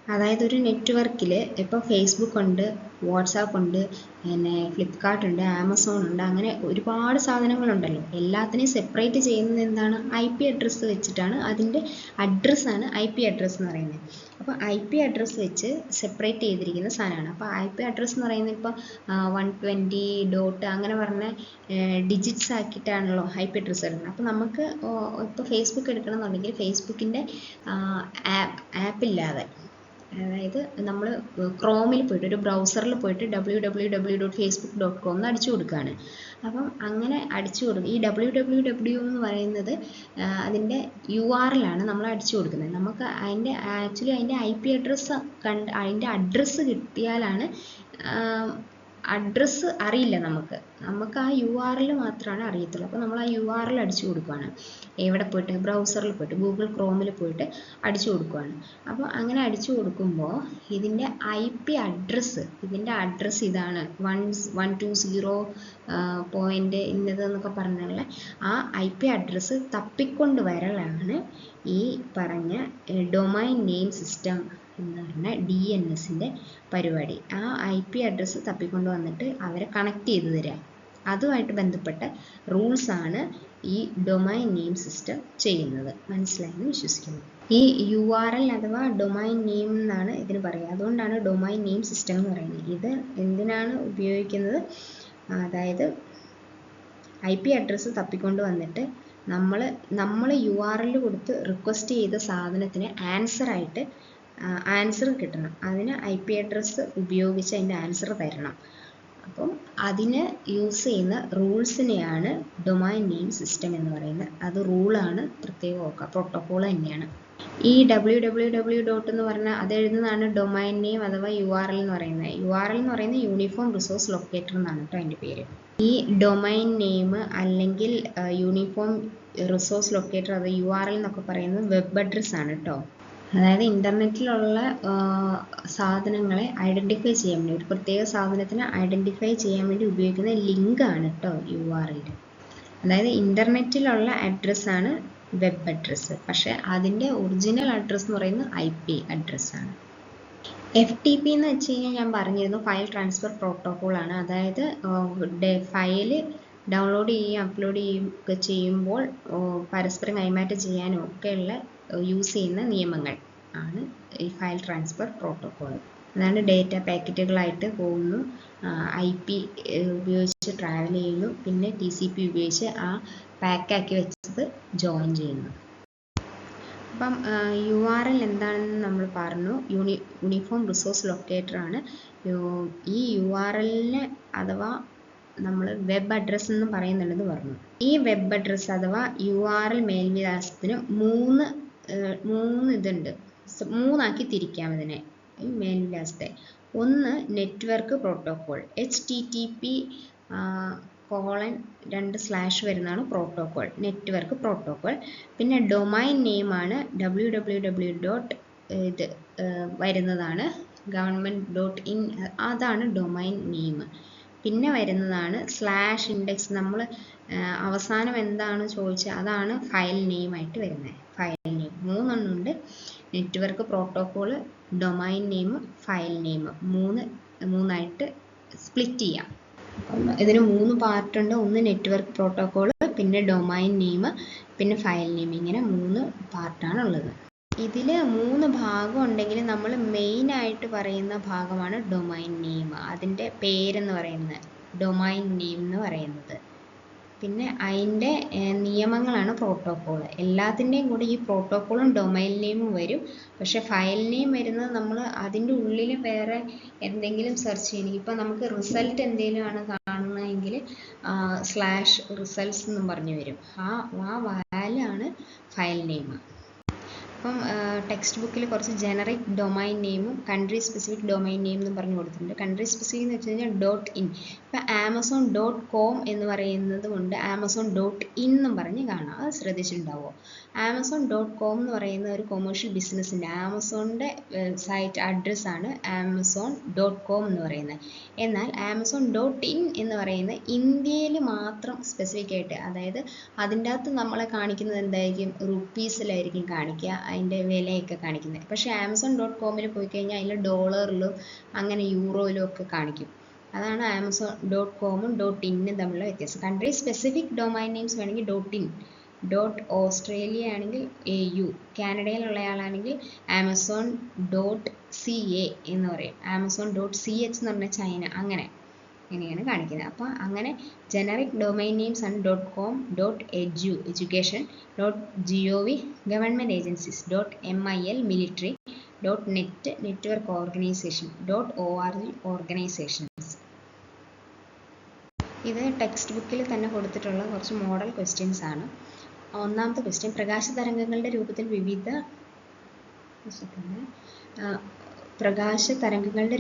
അതായത് ഒരു നെറ്റ്വർക്കിൽ ഇപ്പോൾ ഫേസ്ബുക്ക് ഉണ്ട്, വാട്സാപ്പ് ഉണ്ട്, പിന്നെ ഫ്ലിപ്കാർട്ട് ഉണ്ട്, ആമസോൺ ഉണ്ട്, അങ്ങനെ ഒരുപാട് സാധനങ്ങളുണ്ടല്ലോ. എല്ലാത്തിനെയും സെപ്പറേറ്റ് ചെയ്യുന്നത് എന്താണ്? IP അഡ്രസ്സ് വെച്ചിട്ടാണ്. അതിൻ്റെ അഡ്രസ്സാണ് IP അഡ്രസ്സ് എന്ന് പറയുന്നത്. അപ്പോൾ IP അഡ്രസ്സ് വെച്ച് സെപ്പറേറ്റ് ചെയ്തിരിക്കുന്ന സാധനമാണ്. അപ്പോൾ IP അഡ്രസ്സ് എന്ന് പറയുന്നത് ഇപ്പോൾ 120 ഡോട്ട് അങ്ങനെ പറഞ്ഞ ഡിജിറ്റ്സ് ആക്കിയിട്ടാണല്ലോ IP അഡ്രസ്സ് എടുക്കുന്നത്. അപ്പോൾ നമുക്ക് ഇപ്പോൾ ഫേസ്ബുക്ക് എടുക്കണമെന്നുണ്ടെങ്കിൽ ഫേസ്ബുക്കിൻ്റെ ആപ്പില്ലാതെ, അതായത് നമ്മൾ ക്രോമിൽ പോയിട്ട് ഒരു ബ്രൗസറിൽ പോയിട്ട് www.facebook.com എന്ന് അടിച്ചു കൊടുക്കുകയാണ്. അപ്പം അങ്ങനെ അടിച്ചു കൊടുക്കുക. ഈ www എന്ന് പറയുന്നത് അതിൻ്റെ URL ആണ് നമ്മൾ അടിച്ചു കൊടുക്കുന്നത്. നമുക്ക് ആക്ച്വലി അതിൻ്റെ IP അഡ്രസ്സ് അതിൻ്റെ അഡ്രസ്സ് കിട്ടിയാലാണ്, അഡ്രസ്സ് അറിയില്ല നമുക്ക് ആ URL മാത്രമാണ് അറിയത്തുള്ളൂ. അപ്പോൾ നമ്മൾ ആ URL അടിച്ചു കൊടുക്കുകയാണ്. എവിടെ പോയിട്ട്? ബ്രൗസറിൽ പോയിട്ട് ഗൂഗിൾ ക്രോമിൽ പോയിട്ട് അടിച്ചു കൊടുക്കുകയാണ്. അപ്പോൾ അങ്ങനെ അടിച്ചു കൊടുക്കുമ്പോൾ ഇതിൻ്റെ ഇതിൻ്റെ അഡ്രസ്സ് ഇതാണ് 120 പോയിൻ്റ് ഇന്നത് എന്നൊക്കെ പറഞ്ഞുള്ള ആ IP അഡ്രസ്സ് തപ്പിക്കൊണ്ട് വരലാണ് ഈ പറഞ്ഞ ഡൊമൈൻ നെയിം സിസ്റ്റം എന്ന് പറഞ്ഞ DNSൻ്റെ പരിപാടി. ആ IP അഡ്രസ്സ് തപ്പിക്കൊണ്ട് വന്നിട്ട് അവരെ കണക്ട് ചെയ്ത് തരാം. അതുമായിട്ട് ബന്ധപ്പെട്ട റൂൾസാണ് ഈ ഡൊമൈൻ നെയിം സിസ്റ്റം ചെയ്യുന്നത്. മനസ്സിലായെന്ന് വിശ്വസിക്കുന്നു. ഈ URL അഥവാ ഡൊമൈൻ നെയിം എന്നാണ് ഇതിന് പറയുക. അതുകൊണ്ടാണ് ഡൊമൈൻ നെയിം സിസ്റ്റം എന്ന് പറയുന്നത്. ഇത് എന്തിനാണ് ഉപയോഗിക്കുന്നത്? അതായത് IP അഡ്രസ്സ് തപ്പിക്കൊണ്ട് വന്നിട്ട് നമ്മൾ URL കൊടുത്ത് റിക്വസ്റ്റ് ചെയ്ത സാധനത്തിന് ആൻസർ കിട്ടണം. അതിന് IP അഡ്രസ്സ് ഉപയോഗിച്ച് അതിൻ്റെ ആൻസർ തരണം. അപ്പം അതിന് യൂസ് ചെയ്യുന്ന റൂൾസിനെയാണ് ഡൊമൈൻ നെയിം സിസ്റ്റം എന്ന് പറയുന്നത്. അത് റൂളാണ്, പ്രത്യേകം ഓർക്കുക. പ്രോട്ടോക്കോൾ തന്നെയാണ്. ഈ www. എന്ന് പറഞ്ഞാൽ അത് എഴുതുന്നതാണ് ഡൊമൈൻ നെയിം അഥവാ URL എന്ന് പറയുന്നത്. URL എന്ന് പറയുന്നത് യൂണിഫോം റിസോഴ്സ് ലൊക്കേറ്റർ എന്നാണ് കേട്ടോ അതിൻ്റെ പേര്. ഈ ഡൊമൈൻ നെയിം അല്ലെങ്കിൽ യൂണിഫോം റിസോഴ്സ് ലൊക്കേറ്റർ അത് URL എന്നൊക്കെ പറയുന്നത് വെബ് അഡ്രസ് ആണ് കേട്ടോ. അതായത് ഇൻ്റർനെറ്റിലുള്ള സാധനങ്ങളെ ഐഡൻറ്റിഫൈ ചെയ്യാൻ വേണ്ടി, ഒരു പ്രത്യേക സാധനത്തിനെ ഐഡൻറ്റിഫൈ ചെയ്യാൻ വേണ്ടി ഉപയോഗിക്കുന്ന ലിങ്കാണ് കേട്ടോ URL. അതായത് ഇൻ്റർനെറ്റിലുള്ള അഡ്രസ്സാണ് വെബ് അഡ്രസ്സ്, പക്ഷേ അതിൻ്റെ ഒറിജിനൽ അഡ്രസ്സ് എന്ന് പറയുന്നത് IP അഡ്രസ്സാണ്. FTP എന്ന് വെച്ച് കഴിഞ്ഞാൽ ഞാൻ പറഞ്ഞിരുന്നു, ഫയൽ ട്രാൻസ്ഫർ പ്രോട്ടോക്കോളാണ്. അതായത് ഫയല് ഡൗൺലോഡ് ചെയ്യുകയും അപ്ലോഡ് ചെയ്യുകയൊക്കെ ചെയ്യുമ്പോൾ പരസ്പരം കൈമാറ്റം ചെയ്യാനും ഒക്കെയുള്ള യൂസ് ചെയ്യുന്ന നിയമങ്ങൾ ആണ് ഈ ഫയൽ ട്രാൻസ്ഫർ പ്രോട്ടോക്കോൾ. അതാണ് ഡേറ്റ പാക്കറ്റുകളായിട്ട് പോകുന്നു, IP ഉപയോഗിച്ച് ട്രാവൽ ചെയ്യുന്നു, പിന്നെ TCP ഉപയോഗിച്ച് ആ പാക്കാക്കി വെച്ചത് ജോയിൻ ചെയ്യുന്നു. അപ്പം URL എന്താണെന്ന് നമ്മൾ പറഞ്ഞു. യൂണിഫോം റിസോഴ്സ് ലൊക്കേറ്റർ ആണ്. ഈ URLനെ അഥവാ നമ്മൾ വെബ് അഡ്രസ്സ് എന്ന് പറയുന്നുണ്ടെന്ന് പറഞ്ഞു. ഈ വെബ് അഡ്രസ്സ് അഥവാ URL മേൽവിലാസത്തിന് 3 മൂന്ന് ഇതുണ്ട്, മൂന്നാക്കി തിരിക്കാം ഇതിനെ മേൽവിലാസത്തെ. ഒന്ന് നെറ്റ്വർക്ക് പ്രോട്ടോകോൾ, HTTP :2/ വരുന്നതാണ് പ്രോട്ടോകോൾ, നെറ്റ്വർക്ക് പ്രോട്ടോകോൾ. പിന്നെ ഡൊമൈൻ നെയിമാണ് www. ഇത് വരുന്നതാണ് government.in, അതാണ് ഡൊമൈൻ നെയിം. പിന്നെ വരുന്നതാണ് /index, നമ്മൾ അവസാനം എന്താണ് ചോദിച്ചത് അതാണ് ഫയൽ നെയിം ആയിട്ട് വരുന്നത്. ഫയൽ നെയിം മൂന്നെണ്ണമുണ്ട്, network protocol, domain name, file name. മൂന്നായിട്ട് സ്പ്ലിറ്റ് ചെയ്യാം. അപ്പം ഇതിന് 3 പാർട്ടുണ്ട്. ഒന്ന് നെറ്റ്വർക്ക് പ്രോട്ടോകോൾ, പിന്നെ ഡൊമൈൻ നെയിം, പിന്നെ ഫയൽ നെയിം. ഇങ്ങനെ 3 പാർട്ടാണ് ഉള്ളത്. ഇതിൽ 3 ഭാഗം ഉണ്ടെങ്കിൽ നമ്മൾ മെയിൻ ആയിട്ട് പറയുന്ന ഭാഗമാണ് ഡൊമൈൻ നെയിം, അതിൻ്റെ പേരെന്ന് പറയുന്നത് ഡൊമൈൻ നെയിം എന്ന് പറയുന്നത്. പിന്നെ അതിൻ്റെ നിയമങ്ങളാണ് പ്രോട്ടോകോൾ. എല്ലാത്തിൻ്റെയും കൂടെ ഈ പ്രോട്ടോകോളും ഡൊമൈൻ നെയിമും വരും. പക്ഷെ ഫയൽ നെയിം വരുന്നത് നമ്മൾ അതിൻ്റെ ഉള്ളിൽ വേറെ എന്തെങ്കിലും സെർച്ച് ചെയ്യണമെങ്കിൽ, ഇപ്പം നമുക്ക് റിസൾട്ട് എന്തെങ്കിലും ആണ് കാണുന്നതെങ്കിൽ /results എന്നും പറഞ്ഞു വരും. ആ വാല്യൂ ആണ് ഫയൽ നെയിം. അപ്പം ടെക്സ്റ്റ് ബുക്കിൽ കുറച്ച് ജനറിക് ഡൊമൈൻ നെയിമും കൺട്രി സ്പെസിഫിക് ഡൊമൈൻ നെയിം എന്നും പറഞ്ഞു കൊടുത്തിട്ടുണ്ട്. കൺട്രി സ്പെസിഫിക് എന്ന് വെച്ച് കഴിഞ്ഞാൽ .in. ഇപ്പം Amazon.com എന്ന് പറയുന്നത് കൊണ്ട് Amazon.in എന്നും പറഞ്ഞ് കാണാം. അത് ശ്രദ്ധിച്ചിട്ടുണ്ടാവുമോ? Amazon.com എന്ന് പറയുന്ന ഒരു കൊമേഴ്ഷ്യൽ ബിസിനസ്സിൻ്റെ, ആമസോണിൻ്റെ സൈറ്റ് അഡ്രസ്സാണ് Amazon.com എന്ന് പറയുന്നത്. എന്നാൽ Amazon.in എന്ന് പറയുന്ന ഇന്ത്യയിൽ മാത്രം സ്പെസിഫിക് ആയിട്ട്, അതായത് അതിൻ്റെ അകത്ത് നമ്മളെ കാണിക്കുന്നത് എന്തായിരിക്കും, റുപ്പീസിലായിരിക്കും കാണിക്കുക, അതിൻ്റെ വിലയൊക്കെ കാണിക്കുന്നത്. പക്ഷേ Amazon.com പോയി കഴിഞ്ഞാൽ അതിൽ ഡോളറിലും അങ്ങനെ യൂറോയിലും ഒക്കെ കാണിക്കും. അതാണ് Amazon.com-ഉം .in തമ്മിലുള്ള വ്യത്യാസം. കൺട്രി സ്പെസിഫിക് ഡൊമൈൻ നെയിംസ് വേണമെങ്കിൽ .in, .australia ആണെങ്കിൽ AU, കാനഡയിലുള്ള ആളാണെങ്കിൽ Amazon.ca എന്ന് പറയും, Amazon.ch എന്ന് പറഞ്ഞാൽ ചൈന, അങ്ങനെയാണ് കാണിക്കുന്നത്. അപ്പോൾ അങ്ങനെ ജനറിക് ഡൊമൈൻ നെയിംസ് ആണ് .com, .edu education, .gov government agencies, .mil military, .net network organisation, .org organisations. ഇത് ടെക്സ്റ്റ് ബുക്കിൽ തന്നെ കൊടുത്തിട്ടുള്ള കുറച്ച് മോഡൽ ക്വസ്റ്റ്യൻസ് ആണ്. ഒന്നാമത്തെ ക്വസ്റ്റ്യൻ, പ്രകാശ തരംഗങ്ങളുടെ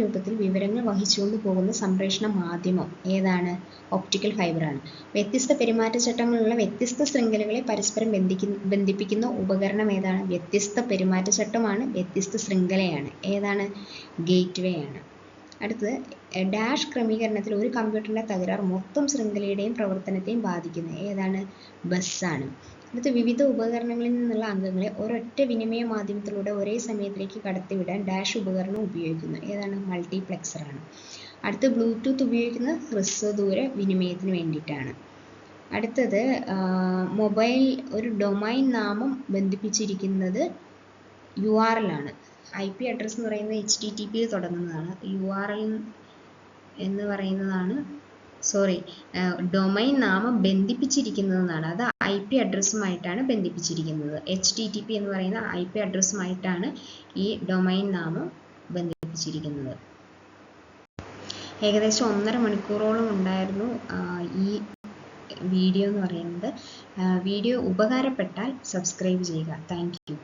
രൂപത്തിൽ വിവരങ്ങൾ വഹിച്ചുകൊണ്ട് പോകുന്ന സംപ്രേഷണ മാധ്യമം ഏതാണ്? ഒപ്റ്റിക്കൽ ഫൈബറാണ്. വ്യത്യസ്ത പെരുമാറ്റച്ചട്ടങ്ങളുള്ള വ്യത്യസ്ത ശൃംഖലകളെ പരസ്പരം ബന്ധിപ്പിക്കുന്ന ഉപകരണം ഏതാണ്? വ്യത്യസ്ത പെരുമാറ്റച്ചട്ടമാണ്, വ്യത്യസ്ത ശൃംഖലയാണ്. ഏതാണ്? ഗേറ്റ്വേ ആണ്. അടുത്തത്, ഡാഷ് ക്രമീകരണത്തിൽ ഒരു കമ്പ്യൂട്ടറിൻ്റെ തകരാർ മൊത്തം ശൃംഖലയുടെയും പ്രവർത്തനത്തെയും ബാധിക്കുന്നത് ഏതാണ്? ബസ്സാണ്. അടുത്ത, വിവിധ ഉപകരണങ്ങളിൽ നിന്നുള്ള അംഗങ്ങളെ ഒരൊറ്റ വിനിമയ മാധ്യമത്തിലൂടെ ഒരേ സമയത്തിലേക്ക് കടത്തിവിടാൻ ഡാഷ് ഉപകരണം ഉപയോഗിക്കുന്നു. ഏതാണ്? മൾട്ടിപ്ലക്സറാണ്. അടുത്ത്, ബ്ലൂടൂത്ത് ഉപയോഗിക്കുന്നത് ഹ്രസ്വദൂര വിനിമയത്തിന് വേണ്ടിയിട്ടാണ്. അടുത്തത്, മൊബൈൽ ഒരു ഡൊമൈൻ നാമം ബന്ധിപ്പിച്ചിരിക്കുന്നത് URL ആണ്. IP അഡ്രസ്സ് എന്ന് പറയുന്നത് HTTP തുടങ്ങുന്നതാണ്. URL എന്ന് പറയുന്നതാണ്, ഡൊമൈൻ നാമം ബന്ധിപ്പിച്ചിരിക്കുന്നതെന്നാണ്. അത് IP അഡ്രസ്സുമായിട്ടാണ് ബന്ധിപ്പിച്ചിരിക്കുന്നത്. HTTP എന്ന് പറയുന്ന IP അഡ്രസ്സുമായിട്ടാണ് ഈ ഡൊമൈൻ നാമം ബന്ധിപ്പിച്ചിരിക്കുന്നത്. ഏകദേശം 1.5 മണിക്കൂറോളം ഉണ്ടായിരുന്നു ഈ വീഡിയോ എന്ന് പറയുന്നത്. വീഡിയോ ഉപകാരപ്പെട്ടാൽ സബ്സ്ക്രൈബ് ചെയ്യുക. Thank you.